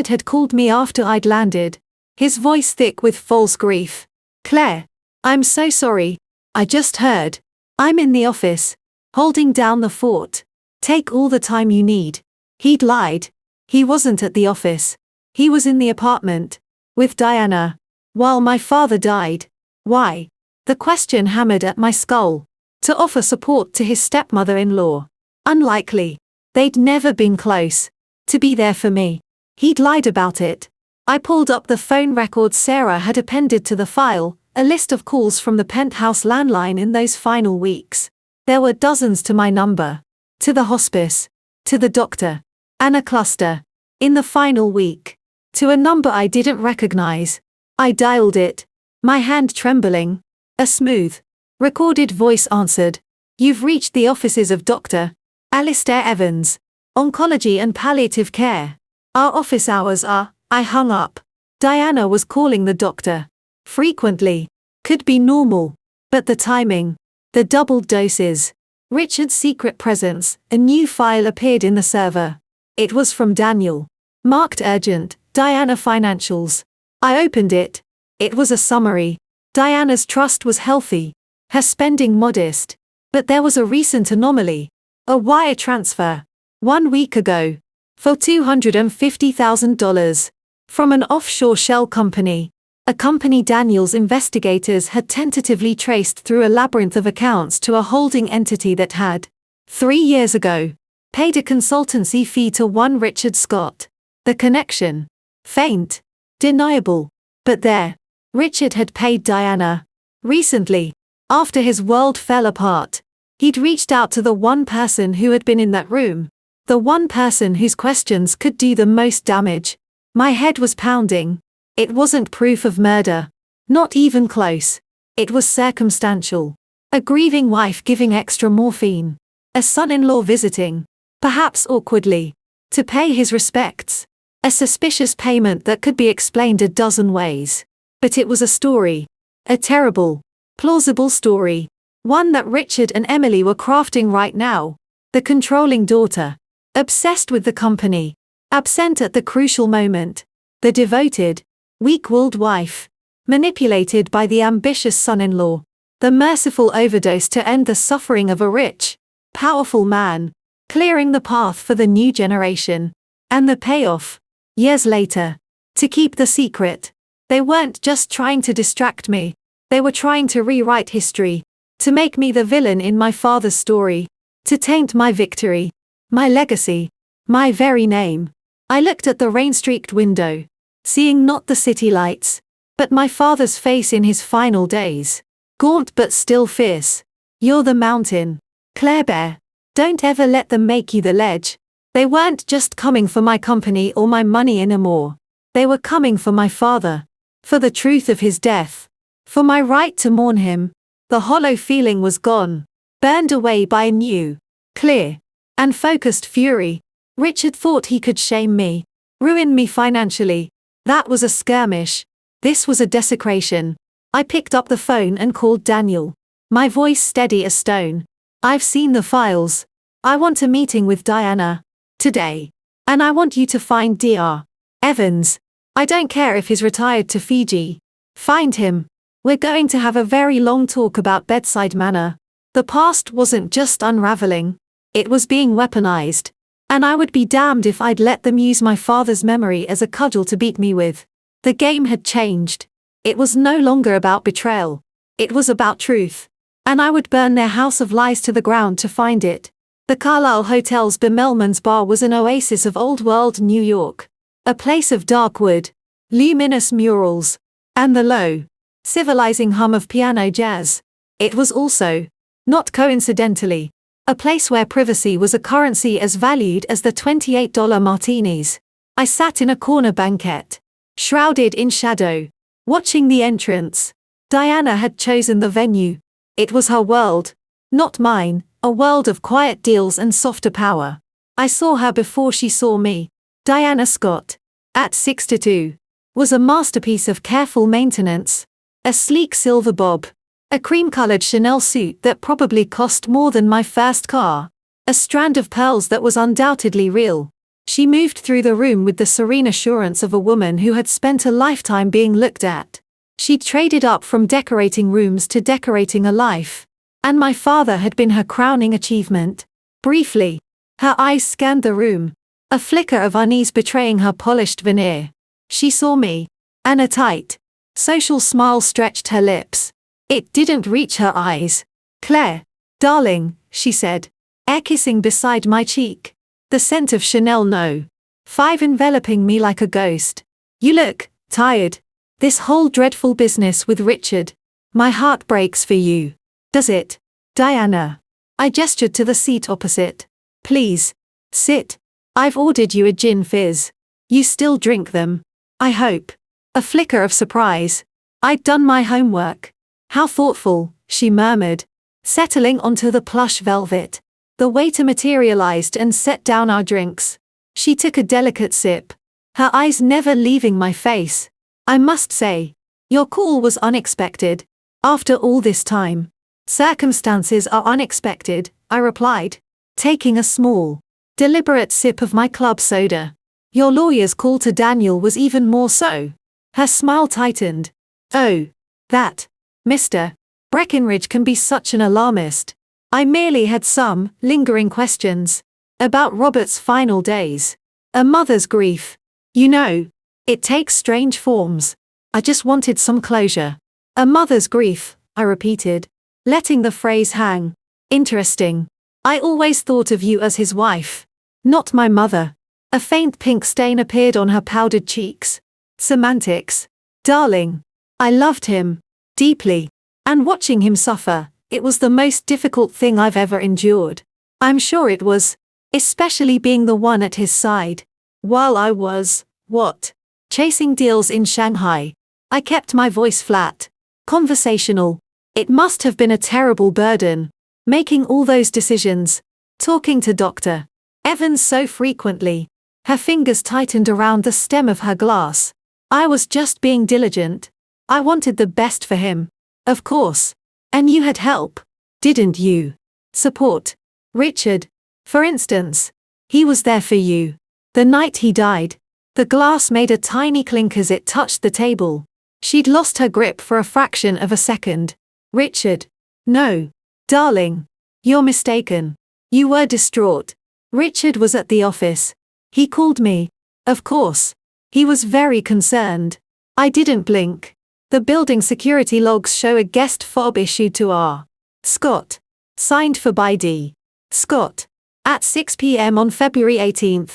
A: had called me after I'd landed. His voice thick with false grief. Claire. I'm so sorry. I just heard. I'm in the office. Holding down the fort. Take all the time you need. He'd lied. He wasn't at the office. He was in the apartment. With Diana. While my father died. Why? The question hammered at my skull. To offer support to his stepmother-in-law. Unlikely. They'd never been close. To be there for me. He'd lied about it. I pulled up the phone records Sarah had appended to the file, a list of calls from the penthouse landline in those final weeks. There were dozens to my number. To the hospice. To the doctor. And a cluster. In the final week. To a number I didn't recognize. I dialed it. My hand trembling. A smooth, recorded voice answered. You've reached the offices of Dr. Alistair Evans. Oncology and palliative care. Our office hours are. I hung up. Diana was calling the doctor. Frequently. Could be normal. But the timing. The doubled doses. Richard's secret presence. A new file appeared in the server. It was from Daniel. Marked urgent. Diana financials. I opened it. It was a summary. Diana's trust was healthy. Her spending modest. But there was a recent anomaly. A wire transfer. 1 week ago. For $250,000. From an offshore shell company. A company Daniel's investigators had tentatively traced through a labyrinth of accounts to a holding entity that had, 3 years ago, paid a consultancy fee to one Richard Scott. The connection. Faint. Deniable. But there. Richard had paid Diana. Recently. After his world fell apart. He'd reached out to the one person who had been in that room. The one person whose questions could do the most damage. My head was pounding. It wasn't proof of murder. Not even close. It was circumstantial. A grieving wife giving extra morphine. A son-in-law visiting. Perhaps awkwardly. To pay his respects. A suspicious payment that could be explained a dozen ways. But it was a story. A terrible, plausible story. One that Richard and Emily were crafting right now. The controlling daughter. Obsessed with the company. Absent at the crucial moment. The devoted, weak-willed wife. Manipulated by the ambitious son-in-law. The merciful overdose to end the suffering of a rich, powerful man. Clearing the path for the new generation. And the payoff. Years later. To keep the secret. They weren't just trying to distract me. They were trying to rewrite history. To make me the villain in my father's story. To taint my victory. My legacy. My very name. I looked at the rain-streaked window. Seeing not the city lights. But my father's face in his final days. Gaunt but still fierce. You're the mountain. Claire Bear. Don't ever let them make you the ledge. They weren't just coming for my company or my money anymore. They were coming for my father. For the truth of his death. For my right to mourn him. The hollow feeling was gone. Burned away by a new, clear, and focused fury. Richard thought he could shame me. Ruin me financially. That was a skirmish. This was a desecration. I picked up the phone and called Daniel. My voice steady as stone. I've seen the files. I want a meeting with Diana. Today. And I want you to find Dr. Evans. I don't care if he's retired to Fiji. Find him. We're going to have a very long talk about bedside manner. The past wasn't just unraveling. It was being weaponized. And I would be damned if I'd let them use my father's memory as a cudgel to beat me with. The game had changed. It was no longer about betrayal. It was about truth. And I would burn their house of lies to the ground to find it. The Carlisle Hotel's Bemelmans Bar was an oasis of old-world New York. A place of dark wood, luminous murals, and the low, civilizing hum of piano jazz. It was also, not coincidentally, a place where privacy was a currency as valued as the $28 martinis. I sat in a corner banquette, shrouded in shadow, watching the entrance. Diana had chosen the venue. It was her world, not mine, a world of quiet deals and softer power. I saw her before she saw me. Diana Scott, at 62, was a masterpiece of careful maintenance. A sleek silver bob. A cream-colored Chanel suit that probably cost more than my first car. A strand of pearls that was undoubtedly real. She moved through the room with the serene assurance of a woman who had spent a lifetime being looked at. She'd traded up from decorating rooms to decorating a life. And my father had been her crowning achievement. Briefly, her eyes scanned the room, a flicker of unease betraying her polished veneer. She saw me, and a tight, social smile stretched her lips. It didn't reach her eyes. "Claire, darling," she said, air kissing beside my cheek. The scent of Chanel No. 5 enveloping me like a ghost. "You look tired. This whole dreadful business with Richard. My heart breaks for you." "Does it, Diana?" I gestured to the seat opposite. "Please, sit. I've ordered you a gin fizz. You still drink them, I hope." A flicker of surprise. I'd done my homework. "How thoughtful," she murmured, settling onto the plush velvet. The waiter materialized and set down our drinks. She took a delicate sip, her eyes never leaving my face. "I must say, your call was unexpected. After all this time." "Circumstances are unexpected," I replied, taking a small, deliberate sip of my club soda. "Your lawyer's call to Daniel was even more so." Her smile tightened. "Oh, that, Mr. Breckenridge can be such an alarmist." I merely had some lingering questions about Robert's final days. A mother's grief. You know, it takes strange forms. I just wanted some closure. "A mother's grief," I repeated, letting the phrase hang. "Interesting. I always thought of you as his wife, not my mother." A faint pink stain appeared on her powdered cheeks. "Semantics. Darling. I loved him deeply. And watching him suffer, it was the most difficult thing I've ever endured. I'm sure it was, especially being the one at his side. While I was, what? Chasing deals in Shanghai." I kept my voice flat, conversational. "It must have been a terrible burden, making all those decisions, talking to Dr. Evans so frequently." Her fingers tightened around the stem of her glass. "I was just being diligent. I wanted the best for him. Of course. And you had help, didn't you? Support. Richard, for instance. He was there for you. The night he died." The glass made a tiny clink as it touched the table. She'd lost her grip for a fraction of a second. "Richard. No. Darling. You're mistaken. You were distraught. Richard was at the office. He called me. Of course. He was very concerned. I didn't blink. The building security logs show a guest fob issued to R. Scott. Signed for by D. Scott. At 6 p.m. on February 18.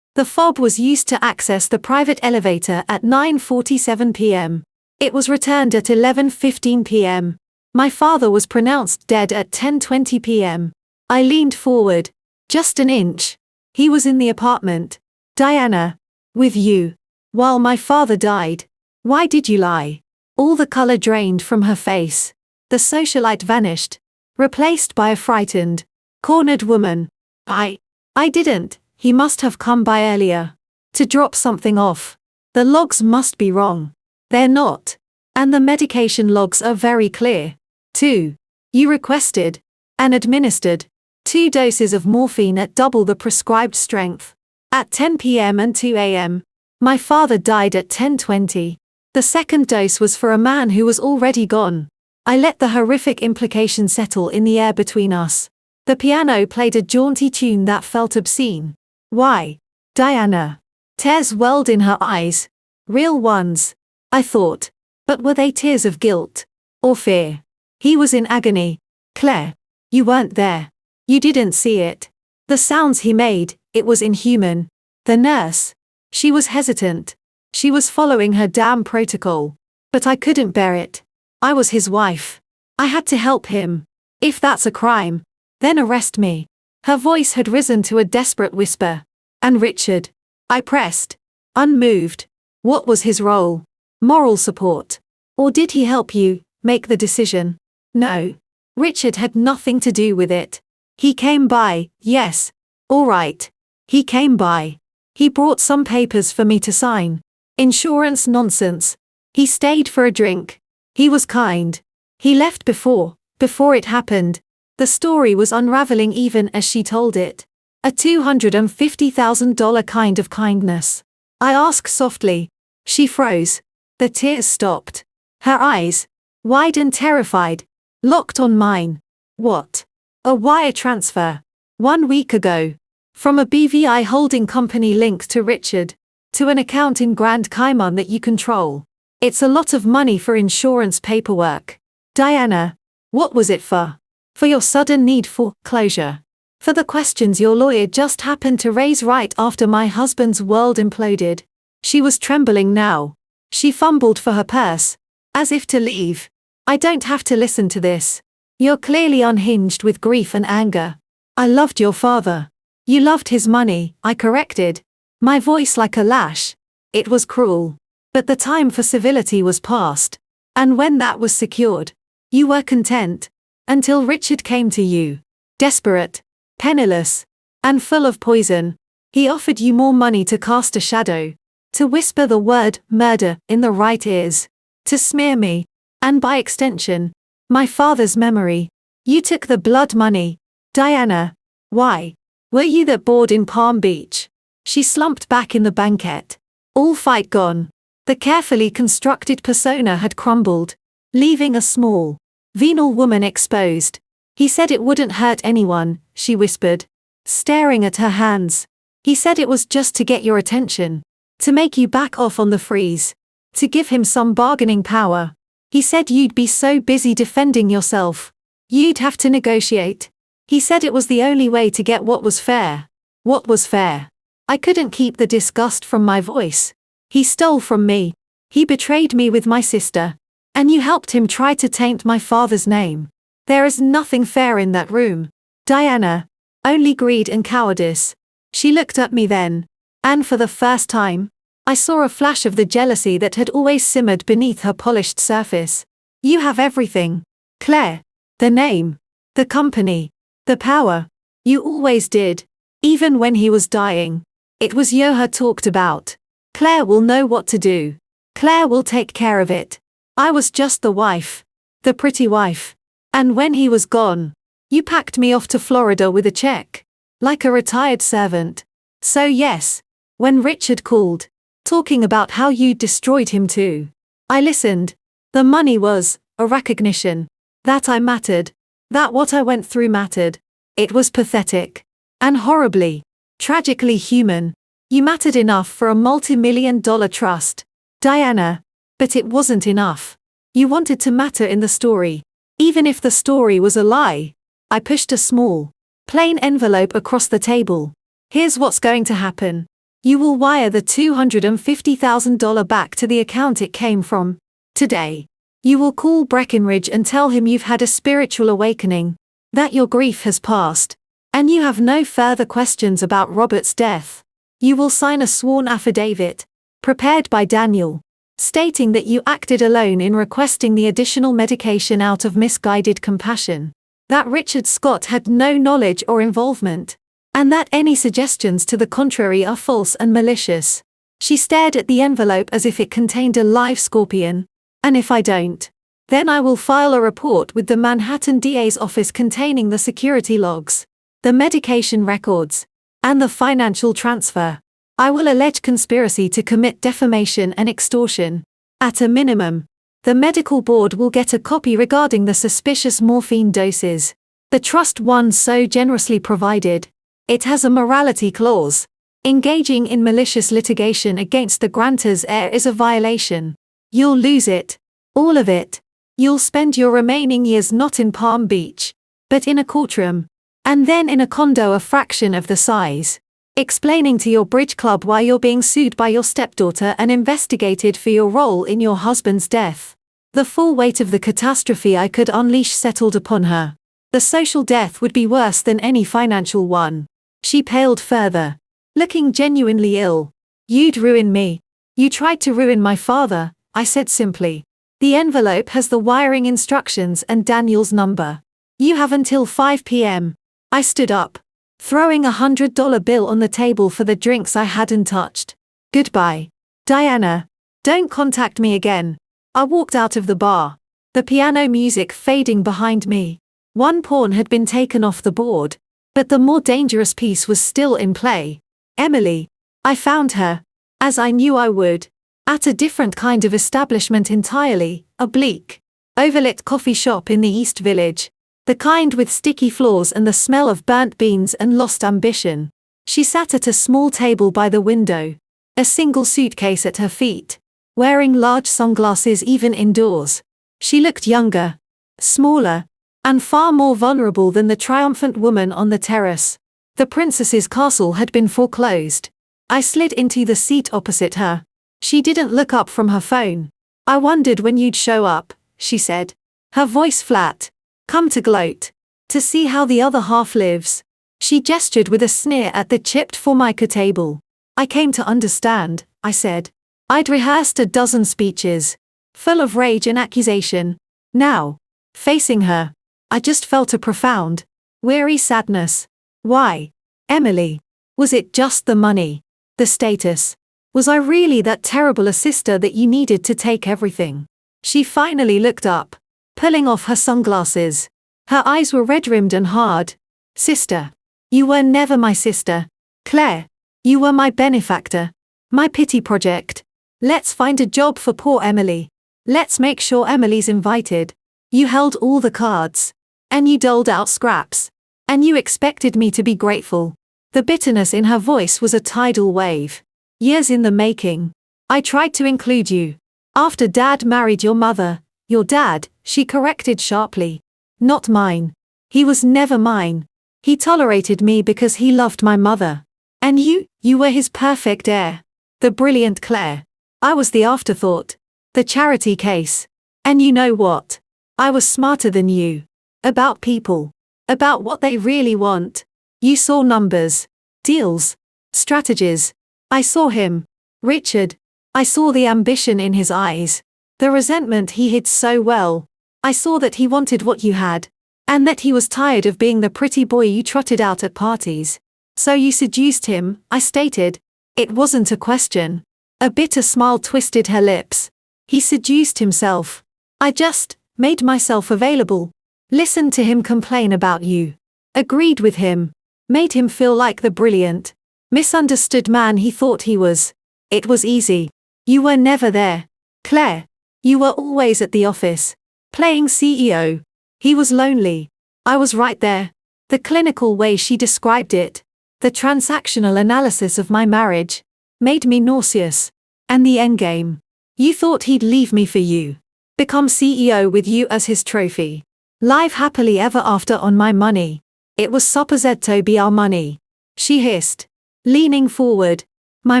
A: The fob was used to access the private elevator at 9:47 p.m. It was returned at 11:15 p.m. My father was pronounced dead at 10:20 p.m. I leaned forward, just an inch. "He was in the apartment, Diana. With you. While my father died. Why did you lie?" All the color drained from her face. The socialite vanished, replaced by a frightened, cornered woman. I didn't. He must have come by earlier. To drop something off. The logs must be wrong. They're not. And the medication logs are very clear. 2. You requested, and administered, 2 doses of morphine at double the prescribed strength. At 10 p.m. and 2 a.m. My father died at 10:20. The second dose was for a man who was already gone. I let the horrific implication settle in the air between us. The piano played a jaunty tune that felt obscene. "Why, Diana?" Tears welled in her eyes. Real ones, I thought. But were they tears of guilt? Or fear? He was in agony. "Claire, you weren't there. You didn't see it. The sounds he made, it was inhuman." The nurse. She was hesitant. She was following her damn protocol. But I couldn't bear it. I was his wife. I had to help him. "If that's a crime, then arrest me." Her voice had risen to a desperate whisper. "And Richard?" I pressed, unmoved. What was his role? Moral support. Or did he help you, make the decision. No. Richard had nothing to do with it. He came by, yes. All right. He came by. He brought some papers for me to sign. Insurance nonsense. He stayed for a drink. He was kind. He left before it happened. The story was unraveling even as she told it. A $250,000 kind of kindness. I asked softly. She froze. The tears stopped. Her eyes, wide and terrified, locked on mine. What? A wire transfer. 1 week ago. From a BVI holding company linked to Richard. To an account in Grand Cayman that you control. It's a lot of money for insurance paperwork. Diana. What was it for? For your sudden need for closure. For the questions your lawyer just happened to raise right after my husband's world imploded. She was trembling now. She fumbled for her purse. As if to leave. I don't have to listen to this. You're clearly unhinged with grief and anger. I loved your father. You loved his money, I corrected. My voice like a lash. It was cruel. But the time for civility was past. And when that was secured, you were content. Until Richard came to you. Desperate. Penniless. And full of poison. He offered you more money to cast a shadow. To whisper the word murder in the right ears. To smear me. And by extension, my father's memory. You took the blood money. Diana. Why? Were you that bored in Palm Beach? She slumped back in the banquette. All fight gone. The carefully constructed persona had crumbled, leaving a small, venal woman exposed. He said it wouldn't hurt anyone, she whispered, staring at her hands. He said it was just to get your attention. To make you back off on the freeze. To give him some bargaining power. He said you'd be so busy defending yourself. You'd have to negotiate. He said it was the only way to get what was fair. What was fair? I couldn't keep the disgust from my voice. He stole from me. He betrayed me with my sister. And you helped him try to taint my father's name. There is nothing fair in that room. Diana. Only greed and cowardice. She looked at me then. And for the first time, I saw a flash of the jealousy that had always simmered beneath her polished surface. You have everything. Claire. The name. The company. The power. You always did. Even when he was dying. It was you her talked about. Claire will know what to do. Claire will take care of it. I was just the wife. The pretty wife. And when he was gone, you packed me off to Florida with a check. Like a retired servant. So yes. When Richard called, talking about how you'd destroyed him too. I listened. The money was a recognition that I mattered, that what I went through mattered. It was pathetic. And horribly, tragically human. You mattered enough for a multi-million-dollar trust. Diana. But it wasn't enough. You wanted to matter in the story. Even if the story was a lie. I pushed a small, plain envelope across the table. Here's what's going to happen. You will wire the $250,000 back to the account it came from. Today. You will call Breckenridge and tell him you've had a spiritual awakening. That your grief has passed. And you have no further questions about Robert's death. You will sign a sworn affidavit, prepared by Daniel, stating that you acted alone in requesting the additional medication out of misguided compassion. That Richard Scott had no knowledge or involvement. And that any suggestions to the contrary are false and malicious. She stared at the envelope as if it contained a live scorpion. And if I don't, then I will file a report with the Manhattan DA's office containing the security logs, the medication records, and the financial transfer. I will allege conspiracy to commit defamation and extortion. At a minimum, the medical board will get a copy regarding the suspicious morphine doses. The trust one so generously provided. It has a morality clause. Engaging in malicious litigation against the grantor's heir is a violation. You'll lose it. All of it. You'll spend your remaining years not in Palm Beach, but in a courtroom. And then in a condo a fraction of the size. Explaining to your bridge club why you're being sued by your stepdaughter and investigated for your role in your husband's death. The full weight of the catastrophe I could unleash settled upon her. The social death would be worse than any financial one. She paled further, looking genuinely ill. You'd ruin me. You tried to ruin my father, I said simply. The envelope has the wiring instructions and Daniel's number. You have until 5 p.m. I stood up, throwing $100 bill on the table for the drinks I hadn't touched. Goodbye, Diana. Don't contact me again. I walked out of the bar, the piano music fading behind me. One pawn had been taken off the board, but the more dangerous piece was still in play. Emily. I found her, as I knew I would, at a different kind of establishment entirely, a bleak, overlit coffee shop in the East Village, the kind with sticky floors and the smell of burnt beans and lost ambition. She sat at a small table by the window, a single suitcase at her feet, wearing large sunglasses even indoors. She looked younger, smaller, and far more vulnerable than the triumphant woman on the terrace. The princess's castle had been foreclosed. I slid into the seat opposite her. She didn't look up from her phone. I wondered when you'd show up, she said, her voice flat. Come to gloat. To see how the other half lives. She gestured with a sneer at the chipped formica table. I came to understand, I said. I'd rehearsed a dozen speeches, full of rage and accusation. Now, facing her, I just felt a profound, weary sadness. Why, Emily? Was it just the money? The status? Was I really that terrible a sister that you needed to take everything? She finally looked up, pulling off her sunglasses. Her eyes were red-rimmed and hard. Sister. You were never my sister. Claire. You were my benefactor. My pity project. Let's find a job for poor Emily. Let's make sure Emily's invited. You held all the cards. And you doled out scraps. And you expected me to be grateful. The bitterness in her voice was a tidal wave. Years in the making. I tried to include you. After Dad married your mother, your dad, she corrected sharply. Not mine. He was never mine. He tolerated me because he loved my mother. And you were his perfect heir. The brilliant Claire. I was the afterthought. The charity case. And you know what? I was smarter than you. About people. About what they really want. You saw numbers. Deals. Strategies. I saw him. Richard. I saw the ambition in his eyes. The resentment he hid so well. I saw that he wanted what you had. And that he was tired of being the pretty boy you trotted out at parties. So you seduced him, I stated. It wasn't a question. A bitter smile twisted her lips. He seduced himself. I just made myself available. Listened to him complain about you. Agreed with him. Made him feel like the brilliant, misunderstood man he thought he was. It was easy. You were never there. Claire. You were always at the office. Playing CEO. He was lonely. I was right there. The clinical way she described it, the transactional analysis of my marriage, made me nauseous. And the endgame. You thought he'd leave me for you. Become CEO with you as his trophy. Live happily ever after on my money. It was supposed be our money. She hissed, leaning forward. My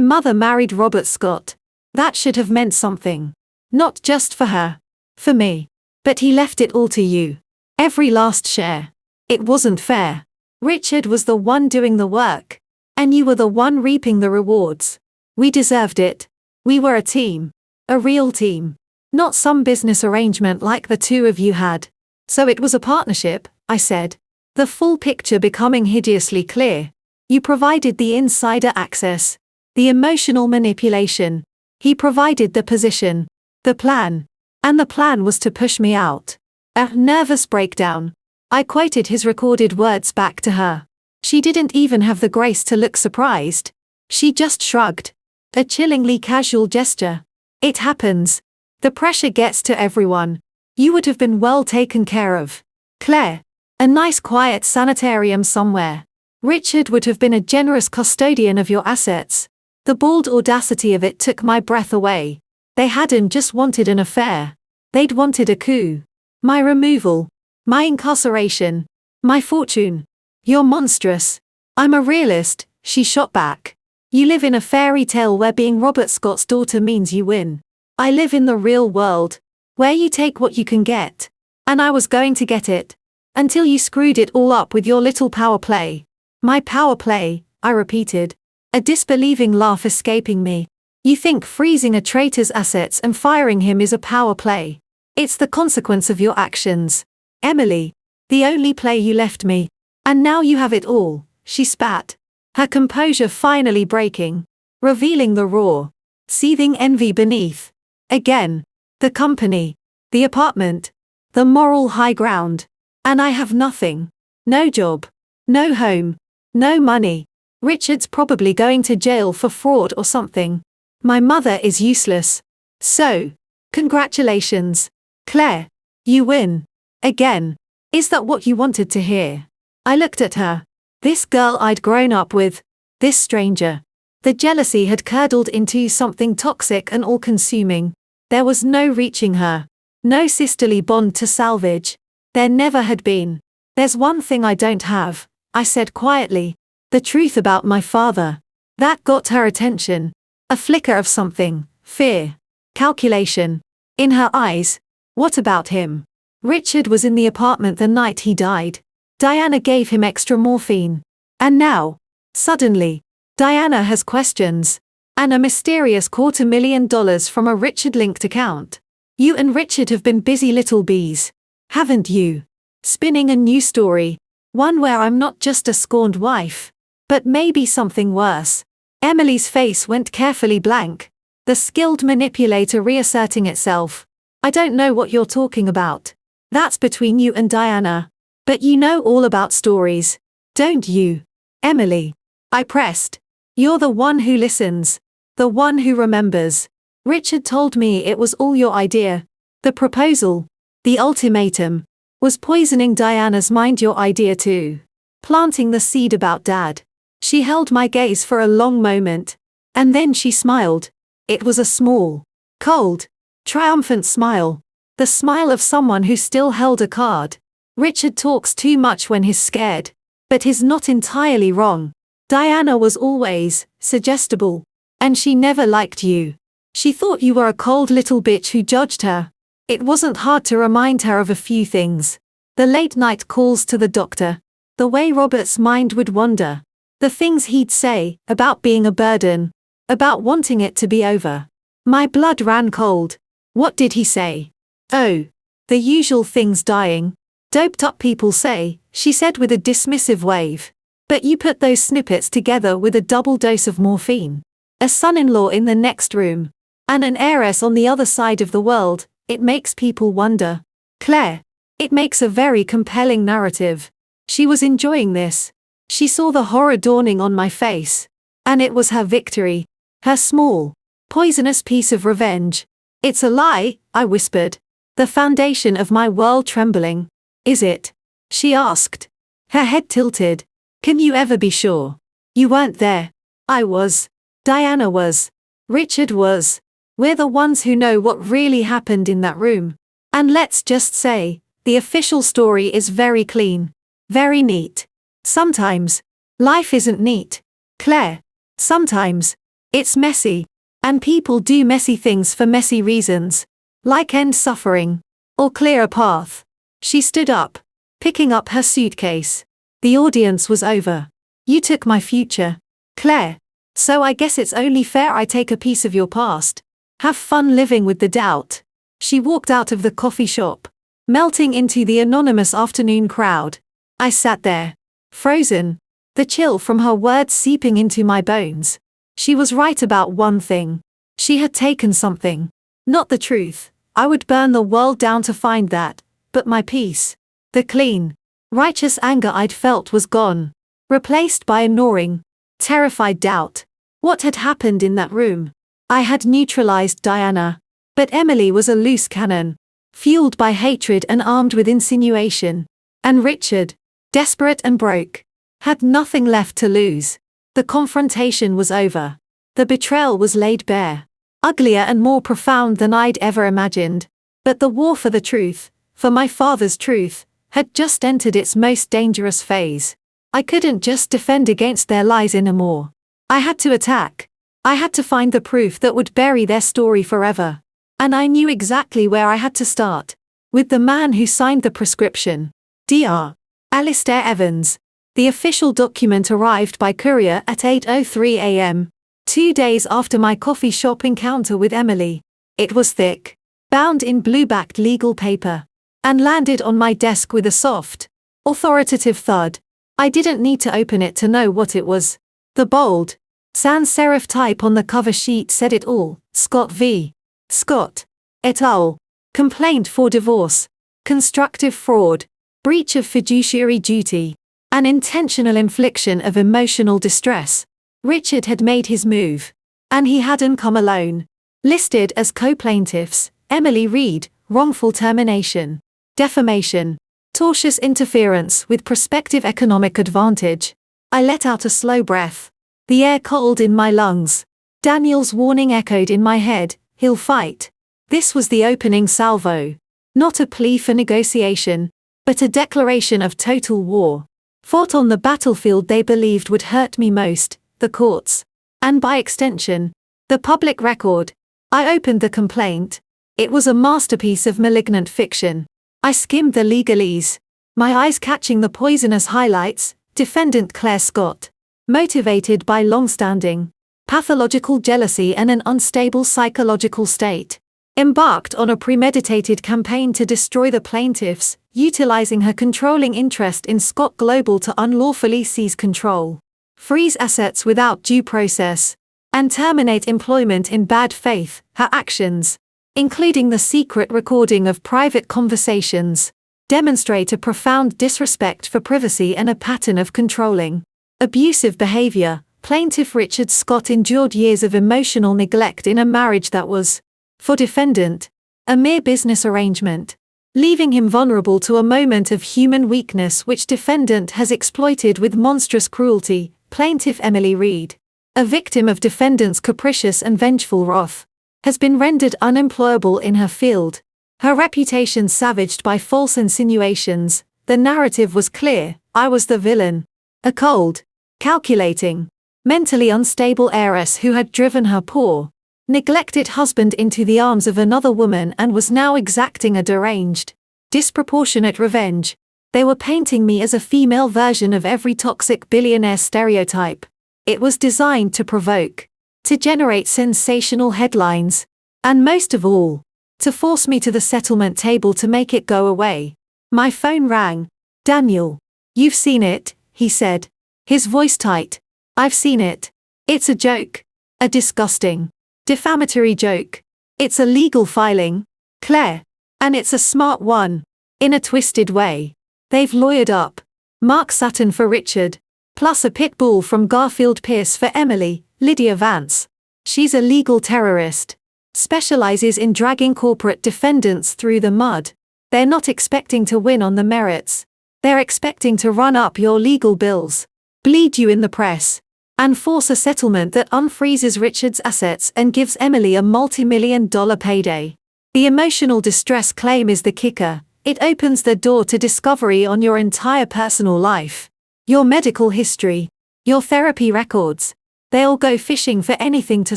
A: mother married Robert Scott. That should have meant something. Not just for her. For me. But he left it all to you. Every last share. It wasn't fair. Richard was the one doing the work. And you were the one reaping the rewards. We deserved it. We were a team. A real team. Not some business arrangement like the two of you had. So it was a partnership, I said. The full picture becoming hideously clear. You provided the insider access. The emotional manipulation. He provided the position. The plan. And the plan was to push me out. A nervous breakdown. I quoted his recorded words back to her. She didn't even have the grace to look surprised. She just shrugged. A chillingly casual gesture. It happens. The pressure gets to everyone. You would have been well taken care of. Claire. A nice quiet sanitarium somewhere. Richard would have been a generous custodian of your assets. The bald audacity of it took my breath away. They hadn't just wanted an affair. They'd wanted a coup. My removal. My incarceration. My fortune. You're monstrous. I'm a realist, she shot back. You live in a fairy tale where being Robert Scott's daughter means you win. I live in the real world, where you take what you can get. And I was going to get it. Until you screwed it all up with your little power play. My power play, I repeated. A disbelieving laugh escaping me. You think freezing a traitor's assets and firing him is a power play. It's the consequence of your actions. Emily, the only play you left me. And now you have it all, she spat, her composure finally breaking, revealing the raw, seething envy beneath. Again, the company, the apartment, the moral high ground. And I have nothing. No job, no home, no money. Richard's probably going to jail for fraud or something. My mother is useless. So, congratulations, Claire. You win. Again. Is that what you wanted to hear? I looked at her. This girl I'd grown up with. This stranger. The jealousy had curdled into something toxic and all-consuming. There was no reaching her. No sisterly bond to salvage. There never had been. There's one thing I don't have, I said quietly. The truth about my father. That got her attention. A flicker of something. Fear. Calculation. In her eyes. What about him? Richard was in the apartment the night he died. Diana gave him extra morphine. And now, suddenly, Diana has questions. And a mysterious $250,000 from a Richard-linked account. You and Richard have been busy little bees. Haven't you? Spinning a new story. One where I'm not just a scorned wife. But maybe something worse. Emily's face went carefully blank. The skilled manipulator reasserting itself. I don't know what you're talking about. That's between you and Diana. But you know all about stories. Don't you? Emily. I pressed. You're the one who listens. The one who remembers. Richard told me it was all your idea. The proposal. The ultimatum. Was poisoning Diana's mind your idea too? Planting the seed about Dad. She held my gaze for a long moment. And then she smiled. It was a small, cold, triumphant smile. The smile of someone who still held a card. Richard talks too much when he's scared. But he's not entirely wrong. Diana was always suggestible. And she never liked you. She thought you were a cold little bitch who judged her. It wasn't hard to remind her of a few things. The late-night calls to the doctor. The way Robert's mind would wander. The things he'd say about being a burden. About wanting it to be over. My blood ran cold. What did he say? Oh, the usual things dying. Doped up people say, she said with a dismissive wave. But you put those snippets together with a double dose of morphine. A son-in-law in the next room. And an heiress on the other side of the world. It makes people wonder. Claire. It makes a very compelling narrative. She was enjoying this. She saw the horror dawning on my face. And it was her victory. Her small, poisonous piece of revenge. It's a lie, I whispered. The foundation of my world trembling. Is it? She asked. Her head tilted. Can you ever be sure? You weren't there. I was. Diana was. Richard was. We're the ones who know what really happened in that room. And let's just say, the official story is very clean. Very neat. Sometimes, life isn't neat. Claire. Sometimes, it's messy. And people do messy things for messy reasons. Like end suffering. Or clear a path. She stood up, picking up her suitcase. The audience was over. You took my future, Claire. So I guess it's only fair I take a piece of your past. Have fun living with the doubt. She walked out of the coffee shop, melting into the anonymous afternoon crowd. I sat there, frozen, the chill from her words seeping into my bones. She was right about one thing. She had taken something. Not the truth. I would burn the world down to find that. But my peace. The clean, righteous anger I'd felt was gone. Replaced by a gnawing, terrified doubt. What had happened in that room? I had neutralized Diana. But Emily was a loose cannon. Fueled by hatred and armed with insinuation. And Richard, desperate and broke, had nothing left to lose. The confrontation was over. The betrayal was laid bare. Uglier and more profound than I'd ever imagined. But the war for the truth, for my father's truth, had just entered its most dangerous phase. I couldn't just defend against their lies anymore. I had to attack. I had to find the proof that would bury their story forever. And I knew exactly where I had to start. With the man who signed the prescription. Dr. Alistair Evans. The official document arrived by courier at 8:03 a.m., 2 days after my coffee shop encounter with Emily. It was thick. bound in blue-backed legal paper, and landed on my desk with a soft, authoritative thud. I didn't need to open it to know what it was. The bold, sans serif type on the cover sheet said it all: Scott v. Scott, et al. Complaint for divorce, constructive fraud, breach of fiduciary duty, and intentional infliction of emotional distress. Richard had made his move, and he hadn't come alone. Listed as co-plaintiffs: Emily Reed, wrongful termination, defamation, tortious interference with prospective economic advantage. I let out a slow breath, the air cold in my lungs. Daniel's warning echoed in my head: he'll fight. This was the opening salvo. Not a plea for negotiation, but a declaration of total war. Fought on the battlefield they believed would hurt me most, the courts. And by extension, the public record. I opened the complaint. It was a masterpiece of malignant fiction. I skimmed the legalese, my eyes catching the poisonous highlights. Defendant Claire Scott, motivated by long-standing, pathological jealousy and an unstable psychological state, embarked on a premeditated campaign to destroy the plaintiffs, utilizing her controlling interest in Scott Global to unlawfully seize control, freeze assets without due process, and terminate employment in bad faith. Her actions, including the secret recording of private conversations, demonstrate a profound disrespect for privacy and a pattern of controlling, abusive behavior. Plaintiff Richard Scott endured years of emotional neglect in a marriage that was, for defendant, a mere business arrangement, leaving him vulnerable to a moment of human weakness which defendant has exploited with monstrous cruelty. Plaintiff Emily Reed, a victim of defendant's capricious and vengeful wrath, has been rendered unemployable in her field, her reputation savaged by false insinuations. The narrative was clear: I was the villain, a cold, calculating, mentally unstable heiress who had driven her poor, neglected husband into the arms of another woman and was now exacting a deranged, disproportionate revenge. They were painting me as a female version of every toxic billionaire stereotype. It was designed to provoke, to generate sensational headlines, and most of all, to force me to the settlement table to make it go away. My phone rang. Daniel, you've seen it, he said, his voice tight. I've seen it. It's a joke. A disgusting, defamatory joke. It's a legal filing, Claire. And it's a smart one. In a twisted way. They've lawyered up Mark Sutton for Richard, plus a pit bull from Garfield Pierce for Emily, Lydia Vance. She's a legal terrorist. Specializes in dragging corporate defendants through the mud. They're not expecting to win on the merits. They're expecting to run up your legal bills, bleed you in the press, and force a settlement that unfreezes Richard's assets and gives Emily a multi-million-dollar payday. The emotional distress claim is the kicker. It opens the door to discovery on your entire personal life, your medical history, your therapy records. They'll go fishing for anything to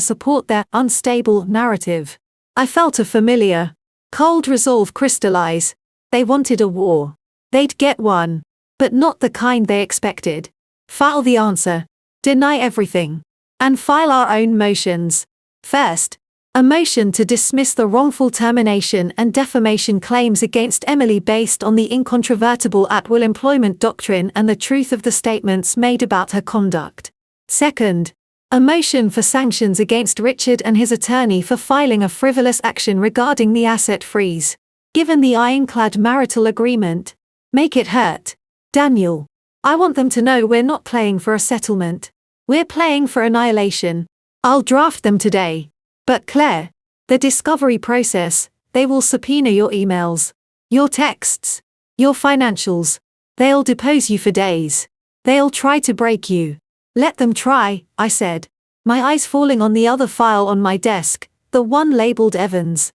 A: support their unstable narrative. I felt a familiar, cold resolve crystallize. They wanted a war. They'd get one, but not the kind they expected. File the answer, deny everything, and file our own motions. First, a motion to dismiss the wrongful termination and defamation claims against Emily based on the incontrovertible at-will employment doctrine and the truth of the statements made about her conduct. Second, a motion for sanctions against Richard and his attorney for filing a frivolous action regarding the asset freeze. Given the ironclad marital agreement, make it hurt. Daniel, I want them to know we're not playing for a settlement. We're playing for annihilation. I'll draft them today. But Claire, the discovery process, they will subpoena your emails, your texts, your financials. They'll depose you for days. They'll try to break you. Let them try, I said, my eyes falling on the other file on my desk, the one labeled Evans.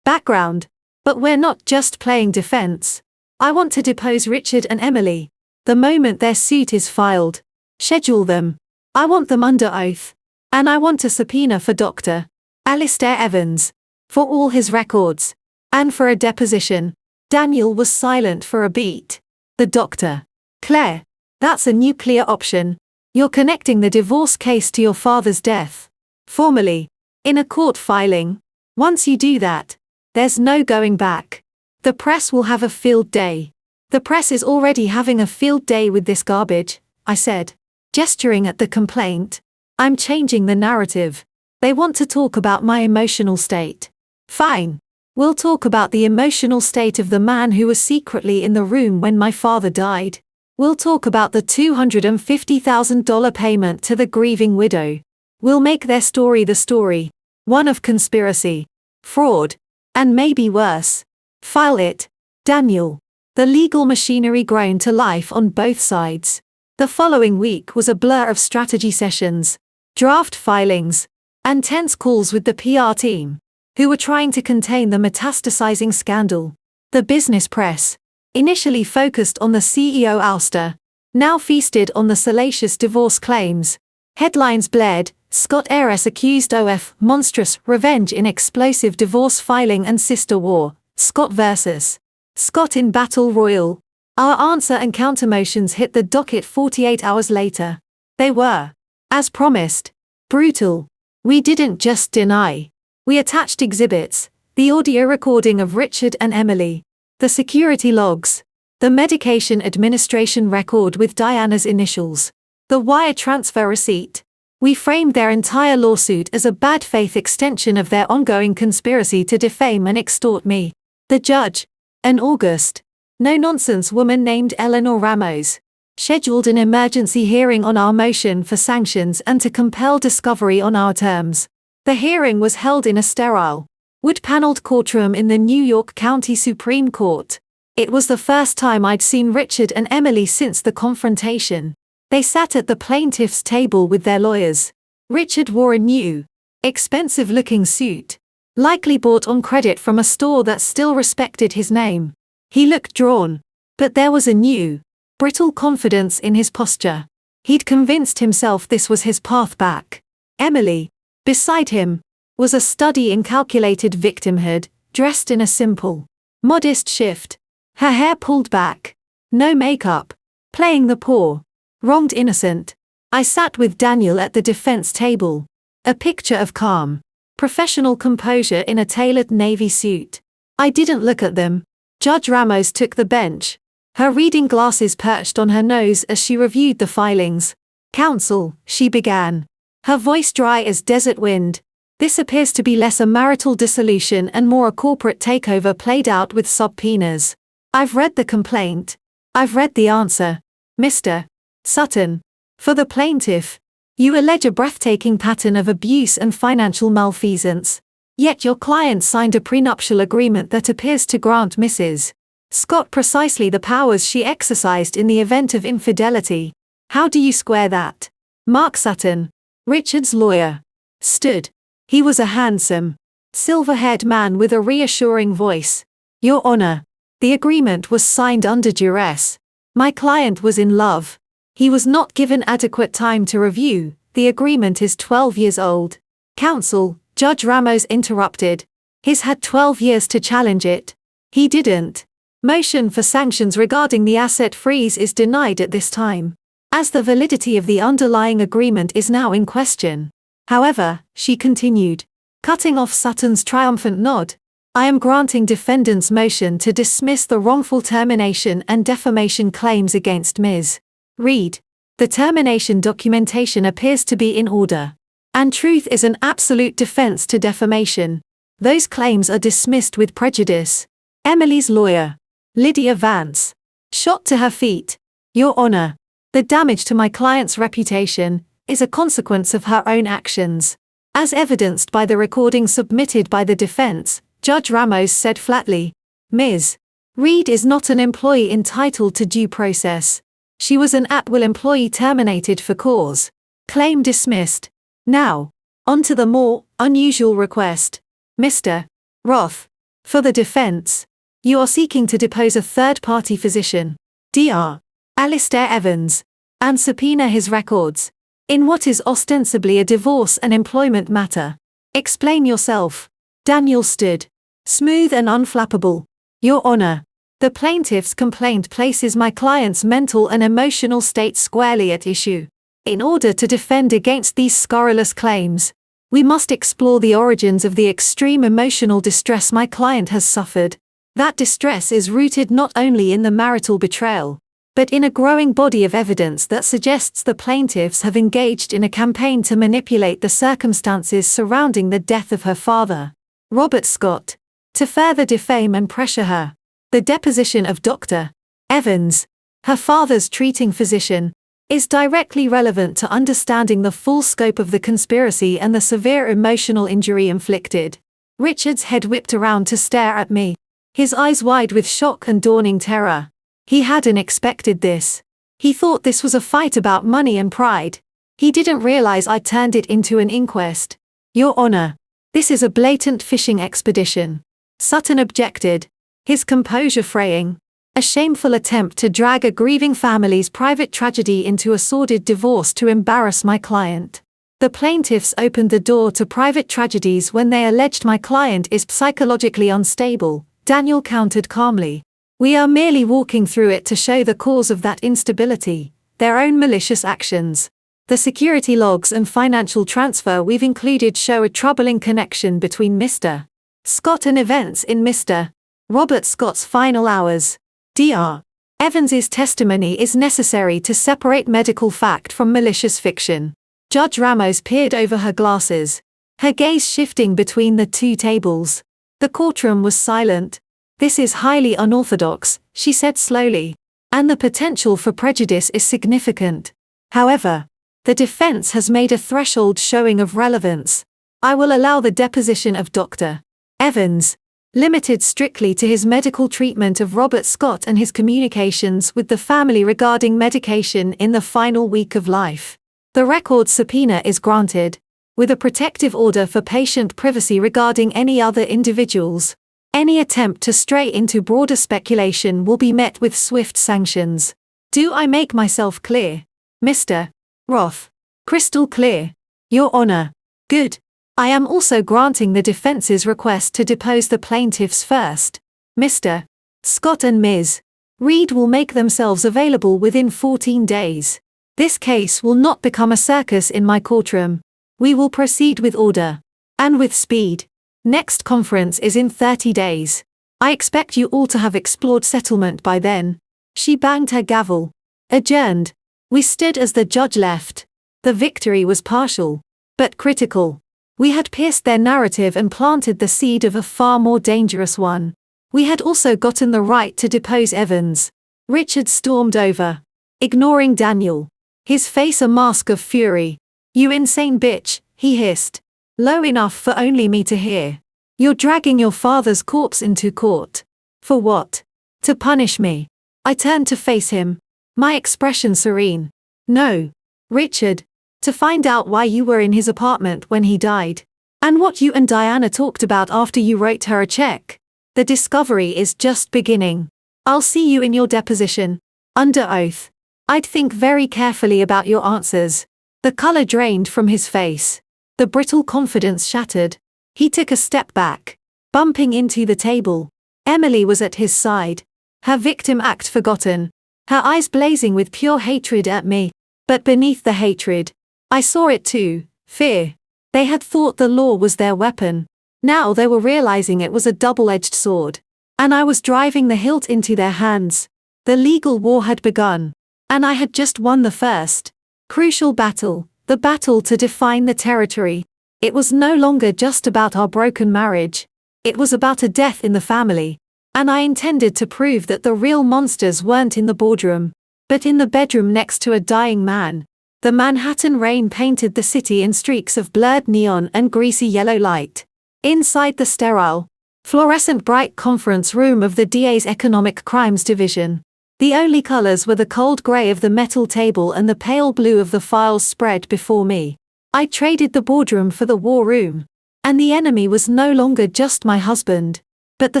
A: Background. But we're not just playing defense. I want to depose Richard and Emily. The moment their suit is filed. Schedule them. I want them under oath. And I want a subpoena for Dr. Alistair Evans. For all his records. And for a deposition. Daniel was silent for a beat. The doctor. Claire. That's a nuclear option. You're connecting the divorce case to your father's death. Formally. In a court filing. Once you do that, There's no going back. The press will have a field day. The press is already having a field day with this garbage, I said, gesturing at the complaint. I'm changing the narrative. They want to talk about my emotional state. Fine. We'll talk about the emotional state of the man who was secretly in the room when my father died. We'll talk about the $250,000 payment to the grieving widow. We'll make their story the story. One of conspiracy, fraud, and maybe worse. File it, Daniel. The legal machinery groaned to life on both sides. The following week was a blur of strategy sessions, draft filings, and tense calls with the PR team, who were trying to contain the metastasizing scandal. The business press, initially focused on the CEO ouster, now feasted on the salacious divorce claims. Headlines blared, Scott heiress accused of monstrous revenge in explosive divorce filing and sister war, Scott versus Scott in battle royal. Our answer and countermotions hit the docket 48 hours later. They were, as promised, brutal. We didn't just deny. We attached exhibits, the audio recording of Richard and Emily, the security logs, the medication administration record with Diana's initials, the wire transfer receipt. We framed their entire lawsuit as a bad faith extension of their ongoing conspiracy to defame and extort me. The judge, an August, no-nonsense woman named Eleanor Ramos, scheduled an emergency hearing on our motion for sanctions and to compel discovery on our terms. The hearing was held in a sterile, wood-paneled courtroom in the New York County Supreme Court. It was the first time I'd seen Richard and Emily since the confrontation. They sat at the plaintiff's table with their lawyers. Richard wore a new, expensive-looking suit, likely bought on credit from a store that still respected his name. He looked drawn, but there was a new, brittle confidence in his posture. He'd convinced himself this was his path back. Emily, beside him, was a study in calculated victimhood, dressed in a simple, modest shift, her hair pulled back, no makeup, playing the poor, wronged innocent. I sat with Daniel at the defense table, a picture of calm, professional composure in a tailored navy suit. I didn't look at them. Judge Ramos took the bench, her reading glasses perched on her nose as she reviewed the filings. Counsel, she began, her voice dry as desert wind. This appears to be less a marital dissolution and more a corporate takeover played out with subpoenas. I've read the complaint. I've read the answer. Mr. Sutton. For the plaintiff, you allege a breathtaking pattern of abuse and financial malfeasance. Yet your client signed a prenuptial agreement that appears to grant Mrs. Scott precisely the powers she exercised in the event of infidelity. How do you square that? Mark Sutton, Richard's lawyer, stood. He was a handsome, silver-haired man with a reassuring voice. Your Honor, the agreement was signed under duress. My client was in love. He was not given adequate time to review. The agreement is 12 years old. Counsel, Judge Ramos interrupted. He's had 12 years to challenge it. He didn't. Motion for sanctions regarding the asset freeze is denied at this time, as the validity of the underlying agreement is now in question. However, she continued, cutting off Sutton's triumphant nod, I am granting defendant's motion to dismiss the wrongful termination and defamation claims against Ms. Reed. The termination documentation appears to be in order, and truth is an absolute defense to defamation. Those claims are dismissed with prejudice. Emily's lawyer, Lydia Vance, shot to her feet. Your Honor, the damage to my client's reputation is a consequence of her own actions. As evidenced by the recording submitted by the defense, Judge Ramos said flatly, Ms. Reed is not an employee entitled to due process. She was an at-will employee terminated for cause. Claim dismissed. Now, on to the more unusual request. Mr. Roth. For the defense, you are seeking to depose a third-party physician, Dr. Alistair Evans, and subpoena his records, in what is ostensibly a divorce and employment matter. Explain yourself. Daniel stood, smooth and unflappable. Your Honor, the plaintiff's complaint places my client's mental and emotional state squarely at issue. In order to defend against these scurrilous claims, We must explore the origins of the extreme emotional distress my client has suffered. That distress is rooted not only in the marital betrayal, but in a growing body of evidence that suggests the plaintiffs have engaged in a campaign to manipulate the circumstances surrounding the death of her father, Robert Scott, to further defame and pressure her. The deposition of Dr. Evans, her father's treating physician, is directly relevant to understanding the full scope of the conspiracy and the severe emotional injury inflicted. Richard's head whipped around to stare at me, his eyes wide with shock and dawning terror. He hadn't expected this. He thought this was a fight about money and pride. He didn't realize I turned it into an inquest. Your Honor, this is a blatant fishing expedition. Sutton objected, his composure fraying. A shameful attempt to drag a grieving family's private tragedy into a sordid divorce to embarrass my client. The plaintiffs opened the door to private tragedies when they alleged my client is psychologically unstable, Daniel countered calmly. We are merely walking through it to show the cause of that instability, their own malicious actions. The security logs and financial transfer we've included show a troubling connection between Mr. Scott and events in Mr. Robert Scott's final hours. Dr. Evans's testimony is necessary to separate medical fact from malicious fiction. Judge Ramos peered over her glasses, her gaze shifting between the two tables. The courtroom was silent. This is highly unorthodox, she said slowly, and the potential for prejudice is significant. However, the defense has made a threshold showing of relevance. I will allow the deposition of Dr. Evans, limited strictly to his medical treatment of Robert Scott and his communications with the family regarding medication in the final week of life. The record subpoena is granted, with a protective order for patient privacy regarding any other individuals. Any attempt to stray into broader speculation will be met with swift sanctions. Do I make myself clear, Mr. Roth? Crystal clear, Your Honor. Good. I am also granting the defense's request to depose the plaintiffs first. Mr. Scott and Ms. Reed will make themselves available within 14 days. This case will not become a circus in my courtroom. We will proceed with order. And with speed. Next conference is in 30 days. I expect you all to have explored settlement by then. She banged her gavel. Adjourned. We stood as the judge left. The victory was partial, but critical. We had pierced their narrative and planted the seed of a far more dangerous one. We had also gotten the right to depose Evans. Richard stormed over, ignoring Daniel, his face a mask of fury. You insane bitch, he hissed, low enough for only me to hear. You're dragging your father's corpse into court. For what? To punish me. I turned to face him, my expression serene. No, Richard. To find out why you were in his apartment when he died. And what you and Diana talked about after you wrote her a check. The discovery is just beginning. I'll see you in your deposition. Under oath. I'd think very carefully about your answers. The color drained from his face. The brittle confidence shattered. He took a step back, bumping into the table. Emily was at his side, her victim act forgotten, her eyes blazing with pure hatred at me. But beneath the hatred, I saw it too, fear. They had thought the law was their weapon. Now they were realizing it was a double-edged sword. And I was driving the hilt into their hands. The legal war had begun. And I had just won the first crucial battle, the battle to define the territory. It was no longer just about our broken marriage. It was about a death in the family. And I intended to prove that the real monsters weren't in the boardroom, but in the bedroom next to a dying man. The Manhattan rain painted the city in streaks of blurred neon and greasy yellow light. Inside the sterile, fluorescent bright conference room of the DA's Economic Crimes Division, the only colors were the cold gray of the metal table and the pale blue of the files spread before me. I traded the boardroom for the war room. And the enemy was no longer just my husband, but the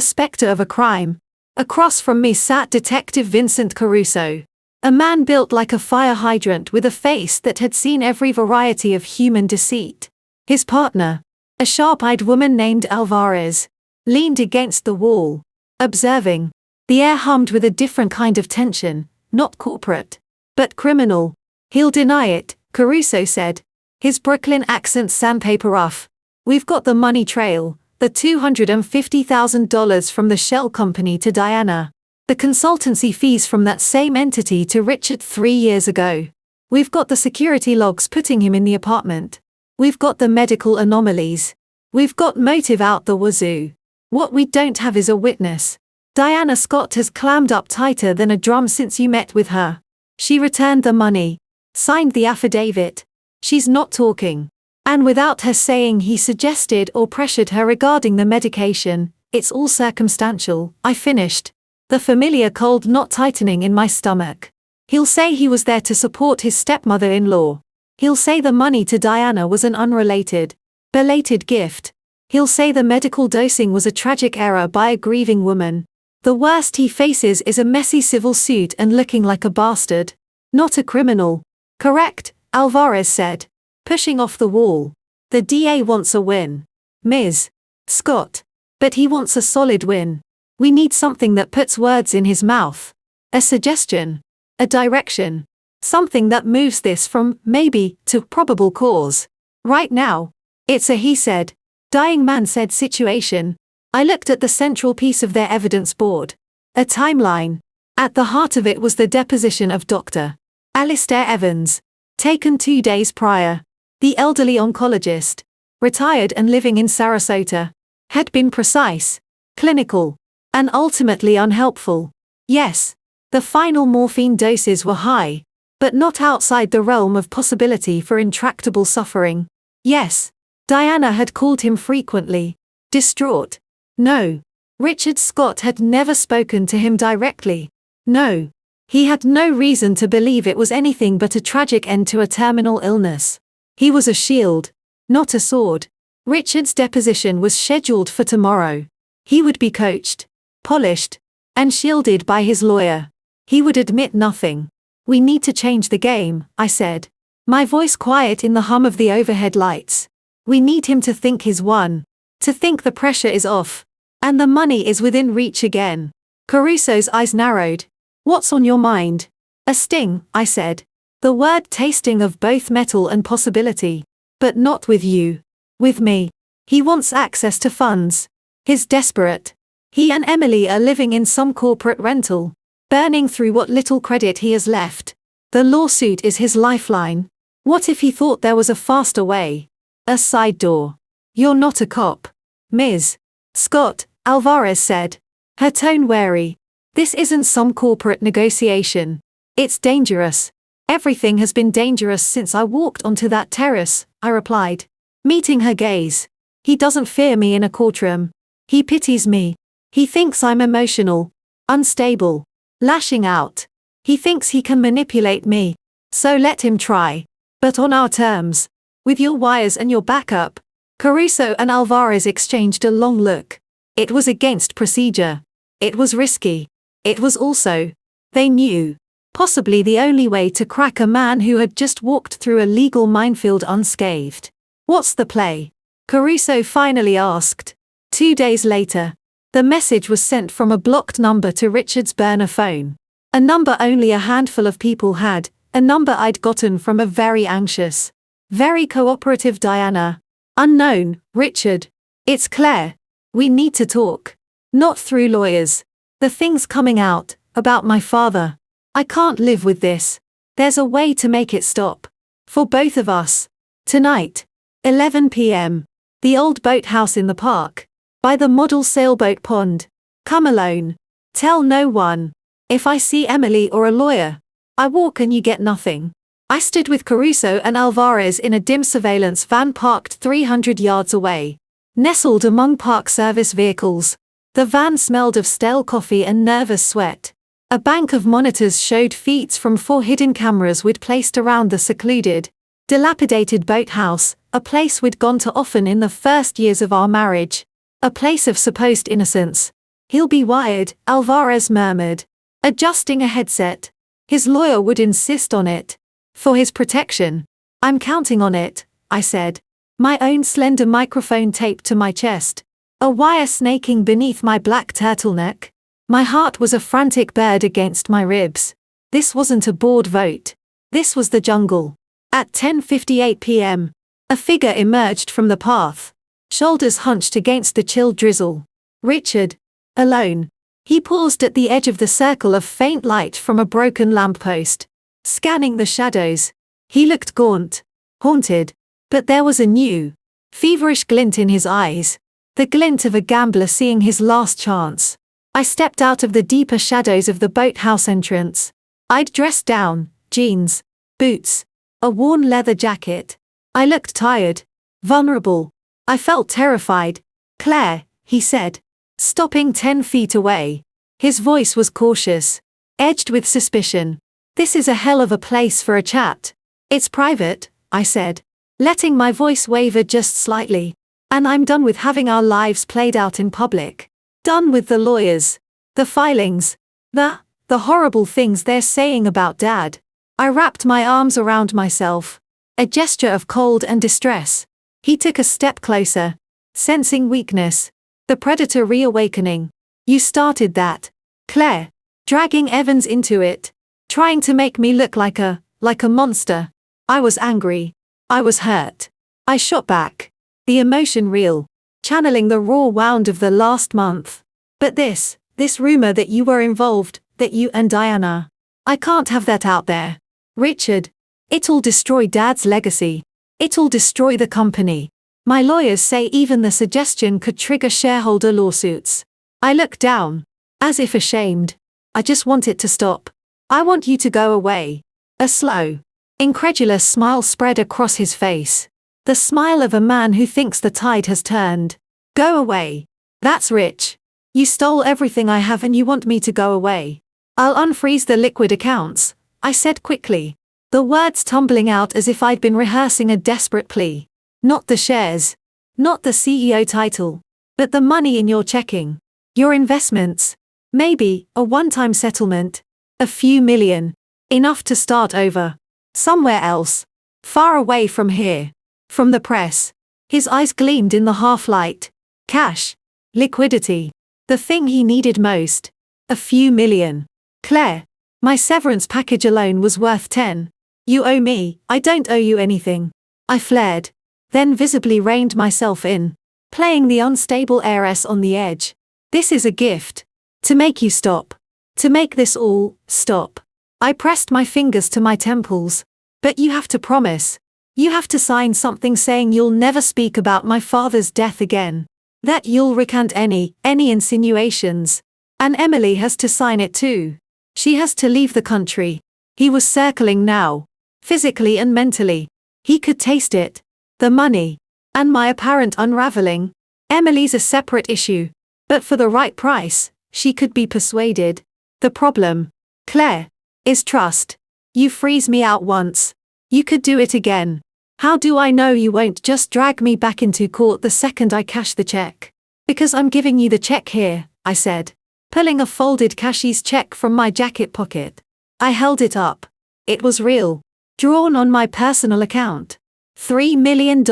A: specter of a crime. Across from me sat Detective Vincent Caruso, a man built like a fire hydrant with a face that had seen every variety of human deceit. His partner, a sharp-eyed woman named Alvarez, leaned against the wall, observing. The air hummed with a different kind of tension, not corporate, but criminal. He'll deny it, Caruso said. His Brooklyn accent sandpaper rough. We've got the money trail, the $250,000 from the shell company to Diana. The consultancy fees from that same entity to Richard 3 years ago. We've got the security logs putting him in the apartment. We've got the medical anomalies. We've got motive out the wazoo. What we don't have is a witness. Diana Scott has clammed up tighter than a drum since you met with her. She returned the money, signed the affidavit. She's not talking. And without her saying he suggested or pressured her regarding the medication, it's all circumstantial, I finished. The familiar cold knot tightening in my stomach. He'll say he was there to support his stepmother-in-law. He'll say the money to Diana was an unrelated, belated gift. He'll say the medical dosing was a tragic error by a grieving woman. The worst he faces is a messy civil suit and looking like a bastard. Not a criminal. Correct, Alvarez said, pushing off the wall. The DA wants a win. Ms. Scott. But he wants a solid win. We need something that puts words in his mouth. A suggestion. A direction. Something that moves this from maybe to probable cause. Right now, it's a he said, dying man said situation. I looked at the central piece of their evidence board. A timeline. At the heart of it was the deposition of Dr. Alistair Evans, taken 2 days prior. The elderly oncologist, retired and living in Sarasota, had been precise, clinical, and ultimately unhelpful. Yes, the final morphine doses were high, but not outside the realm of possibility for intractable suffering. Yes, Diana had called him frequently, distraught. No, Richard Scott had never spoken to him directly. No, he had no reason to believe it was anything but a tragic end to a terminal illness. He was a shield, not a sword. Richard's deposition was scheduled for tomorrow. He would be coached, polished, and shielded by his lawyer. He would admit nothing. We need to change the game, I said, my voice quiet in the hum of the overhead lights. We need him to think he's won, to think the pressure is off, and the money is within reach again. Caruso's eyes narrowed. What's on your mind? A sting, I said. The word tasting of both metal and possibility. But not with you. With me. He wants access to funds. He's desperate. He and Emily are living in some corporate rental, burning through what little credit he has left. The lawsuit is his lifeline. What if he thought there was a faster way? A side door. You're not a cop. Ms. Scott, Alvarez said, her tone wary. This isn't some corporate negotiation. It's dangerous. Everything has been dangerous since I walked onto that terrace, I replied, meeting her gaze. He doesn't fear me in a courtroom. He pities me. He thinks I'm emotional, unstable, lashing out. He thinks he can manipulate me. So let him try. But on our terms. With your wires and your backup. Caruso and Alvarez exchanged a long look. It was against procedure. It was risky. It was also, they knew, possibly the only way to crack a man who had just walked through a legal minefield unscathed. What's the play? Caruso finally asked. 2 days later, the message was sent from a blocked number to Richard's burner phone. A number only a handful of people had, a number I'd gotten from a very anxious, very cooperative Diana. Unknown, Richard. It's Claire. We need to talk. Not through lawyers. The things coming out, about my father. I can't live with this. There's a way to make it stop. For both of us. Tonight. 11 p.m. The old boathouse in the park. By the model sailboat pond. Come alone. Tell no one. If I see Emily or a lawyer, I walk and you get nothing. I stood with Caruso and Alvarez in a dim surveillance van parked 300 yards away. Nestled among park service vehicles. The van smelled of stale coffee and nervous sweat. A bank of monitors showed feeds from 4 hidden cameras we'd placed around the secluded, dilapidated boathouse, a place we'd gone to often in the first years of our marriage. A place of supposed innocence. He'll be wired, Alvarez murmured, adjusting a headset. His lawyer would insist on it. For his protection. I'm counting on it, I said. My own slender microphone taped to my chest. A wire snaking beneath my black turtleneck. My heart was a frantic bird against my ribs. This wasn't a board vote. This was the jungle. At 10:58 p.m., a figure emerged from the path, shoulders hunched against the chill drizzle. Richard. Alone. He paused at the edge of the circle of faint light from a broken lamppost. Scanning the shadows. He looked gaunt. Haunted. But there was a new, feverish glint in his eyes. The glint of a gambler seeing his last chance. I stepped out of the deeper shadows of the boathouse entrance. I'd dressed down, jeans, boots, a worn leather jacket. I looked tired, vulnerable. I felt terrified. Claire, he said, stopping 10 feet away. His voice was cautious, edged with suspicion. This is a hell of a place for a chat. It's private, I said, letting my voice waver just slightly. And I'm done with having our lives played out in public. Done with the lawyers, the filings, the horrible things they're saying about Dad. I wrapped my arms around myself, a gesture of cold and distress. He took a step closer, sensing weakness, the predator reawakening. You started that, Claire, dragging Evans into it, trying to make me look like a monster. I was angry. I was hurt. I shot back, the emotion real, channeling the raw wound of the last month. But this rumor that you were involved, that you and Diana, I can't have that out there. Richard, it'll destroy Dad's legacy. It'll destroy the company. My lawyers say even the suggestion could trigger shareholder lawsuits. I looked down, as if ashamed. I just want it to stop. I want you to go away. A slow, incredulous smile spread across his face. The smile of a man who thinks the tide has turned. Go away. That's rich. You stole everything I have and you want me to go away. I'll unfreeze the liquid accounts, I said quickly, the words tumbling out as if I'd been rehearsing a desperate plea. Not the shares. Not the CEO title. But the money in your checking. Your investments. Maybe a one-time settlement. A few million. Enough to start over. Somewhere else. Far away from here. From the press. His eyes gleamed in the half-light. Cash. Liquidity. The thing he needed most. A few million. Claire. My severance package alone was worth 10. You owe me, I don't owe you anything. I flared. Then visibly reined myself in. Playing the unstable heiress on the edge. This is a gift. To make you stop. To make this all stop. I pressed my fingers to my temples. But you have to promise. You have to sign something saying you'll never speak about my father's death again. That you'll recant any insinuations. And Emily has to sign it too. She has to leave the country. He was circling now. Physically and mentally. He could taste it. The money. And my apparent unraveling. Emily's a separate issue. But for the right price, she could be persuaded. The problem, Claire, is trust. You freeze me out once. You could do it again. How do I know you won't just drag me back into court the second I cash the check? Because I'm giving you the check here, I said, pulling a folded cashier's check from my jacket pocket. I held it up. It was real. Drawn on my personal account. $3 million.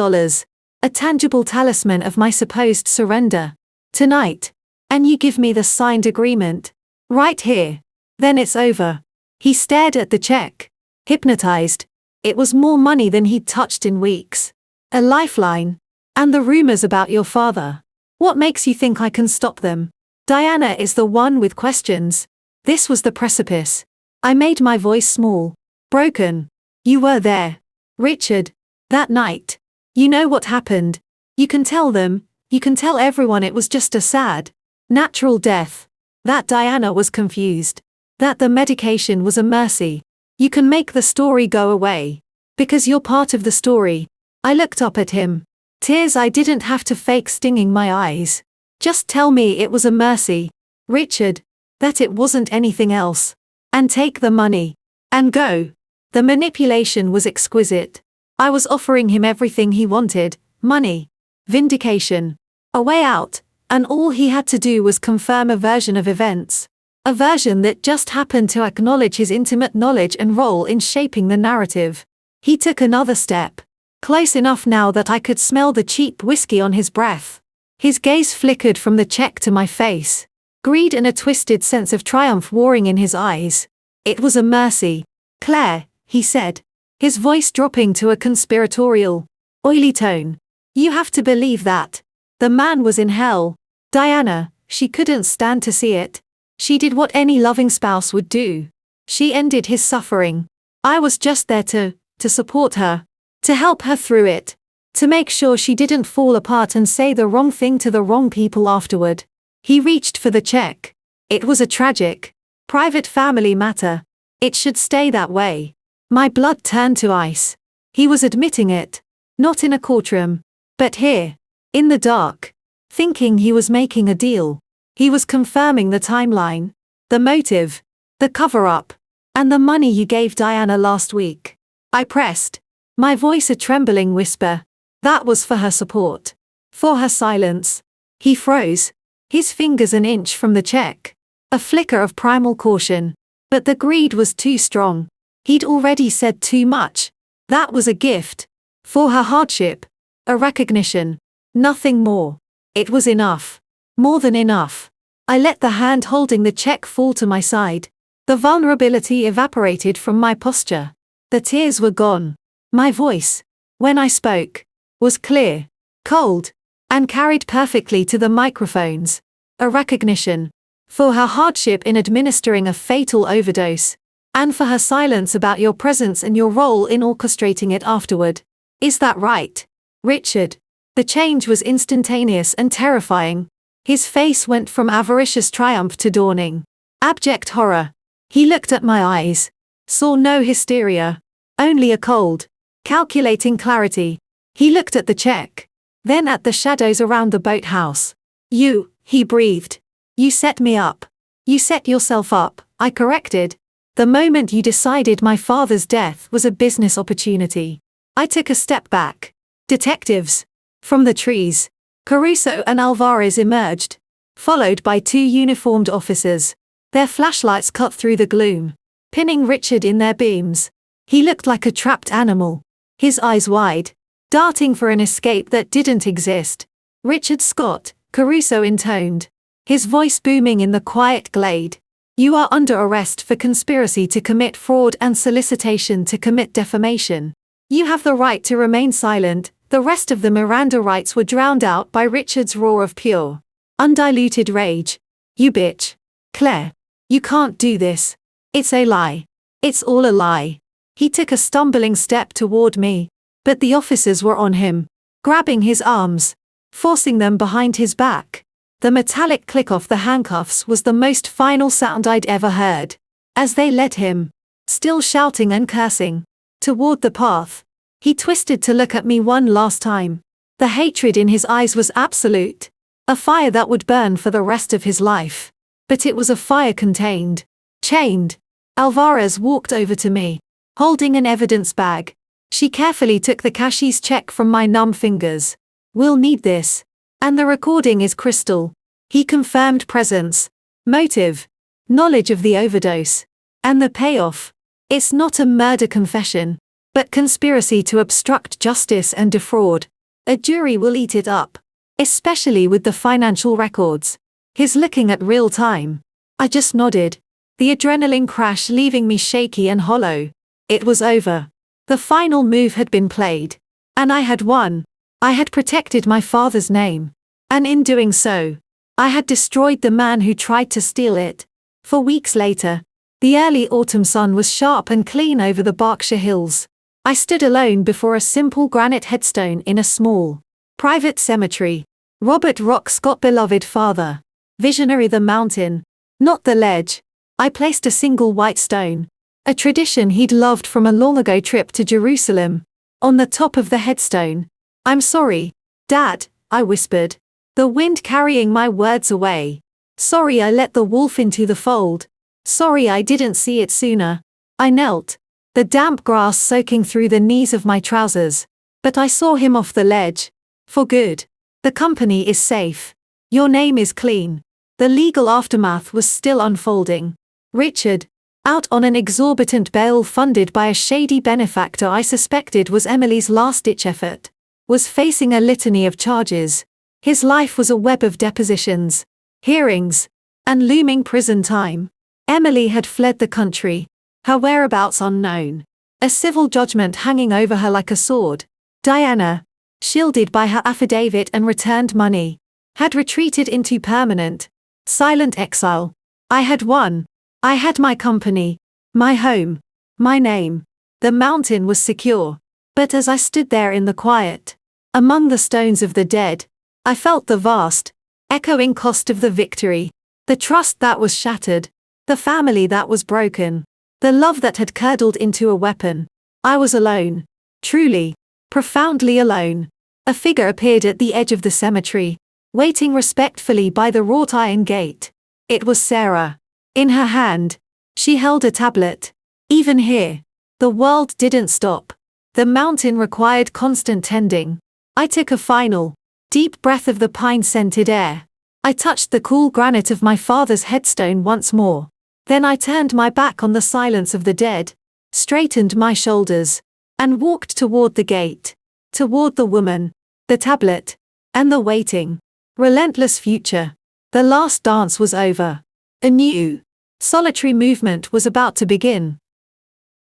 A: A tangible talisman of my supposed surrender. Tonight. And you give me the signed agreement. Right here. Then it's over. He stared at the check. Hypnotized. It was more money than he'd touched in weeks. A lifeline. And the rumors about your father. What makes you think I can stop them? Diana is the one with questions. This was the precipice. I made my voice small. Broken. You were there. Richard. That night. You know what happened. You can tell them. You can tell everyone it was just a sad, natural death. That Diana was confused. That the medication was a mercy. You can make the story go away. Because you're part of the story. I looked up at him. Tears I didn't have to fake stinging my eyes. Just tell me it was a mercy. Richard. That it wasn't anything else. And take the money. And go. The manipulation was exquisite. I was offering him everything he wanted. Money. Vindication. A way out. And all he had to do was confirm a version of events. A version that just happened to acknowledge his intimate knowledge and role in shaping the narrative. He took another step. Close enough now that I could smell the cheap whiskey on his breath. His gaze flickered from the check to my face. Greed and a twisted sense of triumph warring in his eyes. It was a mercy. Claire, he said. his voice dropping to a conspiratorial, oily tone. You have to believe that. The man was in hell. Diana, she couldn't stand to see it. She did what any loving spouse would do. She ended his suffering. I was just there to support her, to help her through it, to make sure she didn't fall apart and say the wrong thing to the wrong people afterward. He reached for the check. It was a tragic, private family matter. It should stay that way. My blood turned to ice. He was admitting it. Not in a courtroom, but here, in the dark, thinking he was making a deal. He was confirming the timeline, the motive, the cover-up, and the money you gave Diana last week. I pressed, my voice a trembling whisper. That was for her support, for her silence. He froze, his fingers an inch from the check. A flicker of primal caution. But the greed was too strong. He'd already said too much. That was a gift. For her hardship. A recognition. Nothing more. It was enough. More than enough. I let the hand holding the check fall to my side. The vulnerability evaporated from my posture. The tears were gone. My voice, when I spoke, was clear, cold, and carried perfectly to the microphones. A recognition. For her hardship in administering a fatal overdose. And for her silence about your presence and your role in orchestrating it afterward. Is that right, Richard? The change was instantaneous and terrifying. His face went from avaricious triumph to dawning, abject horror. He looked at my eyes. Saw no hysteria. Only a cold, calculating clarity. He looked at the check. Then at the shadows around the boathouse. You, he breathed. You set me up. You set yourself up, I corrected. The moment you decided my father's death was a business opportunity. I took a step back. Detectives. From the trees. Caruso and Alvarez emerged, followed by two uniformed officers. Their flashlights cut through the gloom, pinning Richard in their beams. He looked like a trapped animal, his eyes wide, darting for an escape that didn't exist. Richard Scott, Caruso intoned, his voice booming in the quiet glade. You are under arrest for conspiracy to commit fraud and solicitation to commit defamation. You have the right to remain silent. The rest of the Miranda rights were drowned out by Richard's roar of pure, undiluted rage. You bitch. Claire. You can't do this. It's a lie. It's all a lie. He took a stumbling step toward me, but the officers were on him, grabbing his arms, forcing them behind his back. The metallic click off the handcuffs was the most final sound I'd ever heard. As they led him, still shouting and cursing, toward the path. He twisted to look at me one last time. The hatred in his eyes was absolute. A fire that would burn for the rest of his life. But it was a fire contained, chained. Alvarez walked over to me, holding an evidence bag. She carefully took the cashier's check from my numb fingers. We'll need this. And the recording is crystal. He confirmed presence, motive, knowledge of the overdose. And the payoff. It's not a murder confession, but conspiracy to obstruct justice and defraud. A jury will eat it up. Especially with the financial records. He's looking at real time. I just nodded. The adrenaline crash leaving me shaky and hollow. It was over. The final move had been played. And I had won. I had protected my father's name. And in doing so, I had destroyed the man who tried to steal it. For weeks later, the early autumn sun was sharp and clean over the Berkshire Hills. I stood alone before a simple granite headstone in a small, private cemetery. Robert Rock Scott, beloved father. Visionary, the mountain, not the ledge. I placed a single white stone, a tradition he'd loved from a long-ago trip to Jerusalem, on the top of the headstone. I'm sorry, Dad, I whispered, the wind carrying my words away. Sorry I let the wolf into the fold. Sorry I didn't see it sooner. I knelt, the damp grass soaking through the knees of my trousers. But I saw him off the ledge. For good. The company is safe. Your name is clean. The legal aftermath was still unfolding. Richard, out on an exorbitant bail funded by a shady benefactor I suspected was Emily's last-ditch effort, was facing a litany of charges. His life was a web of depositions, hearings, and looming prison time. Emily had fled the country, her whereabouts unknown. a civil judgment hanging over her like a sword. Diana, shielded by her affidavit and returned money, had retreated into permanent, silent exile. I had won. I had my company, my home, my name. The mountain was secure. But as I stood there in the quiet, among the stones of the dead, I felt the vast, echoing cost of the victory. The trust that was shattered, the family that was broken, the love that had curdled into a weapon. I was alone. Truly, profoundly alone. A figure appeared at the edge of the cemetery, waiting respectfully by the wrought iron gate. It was Sarah. In her hand, she held a tablet. Even here, the world didn't stop. The mountain required constant tending. I took a final, deep breath of the pine-scented air. I touched the cool granite of my father's headstone once more. Then I turned my back on the silence of the dead, straightened my shoulders, and walked toward the gate, toward the woman, the tablet, and the waiting, relentless future. The last dance was over. A new, solitary movement was about to begin.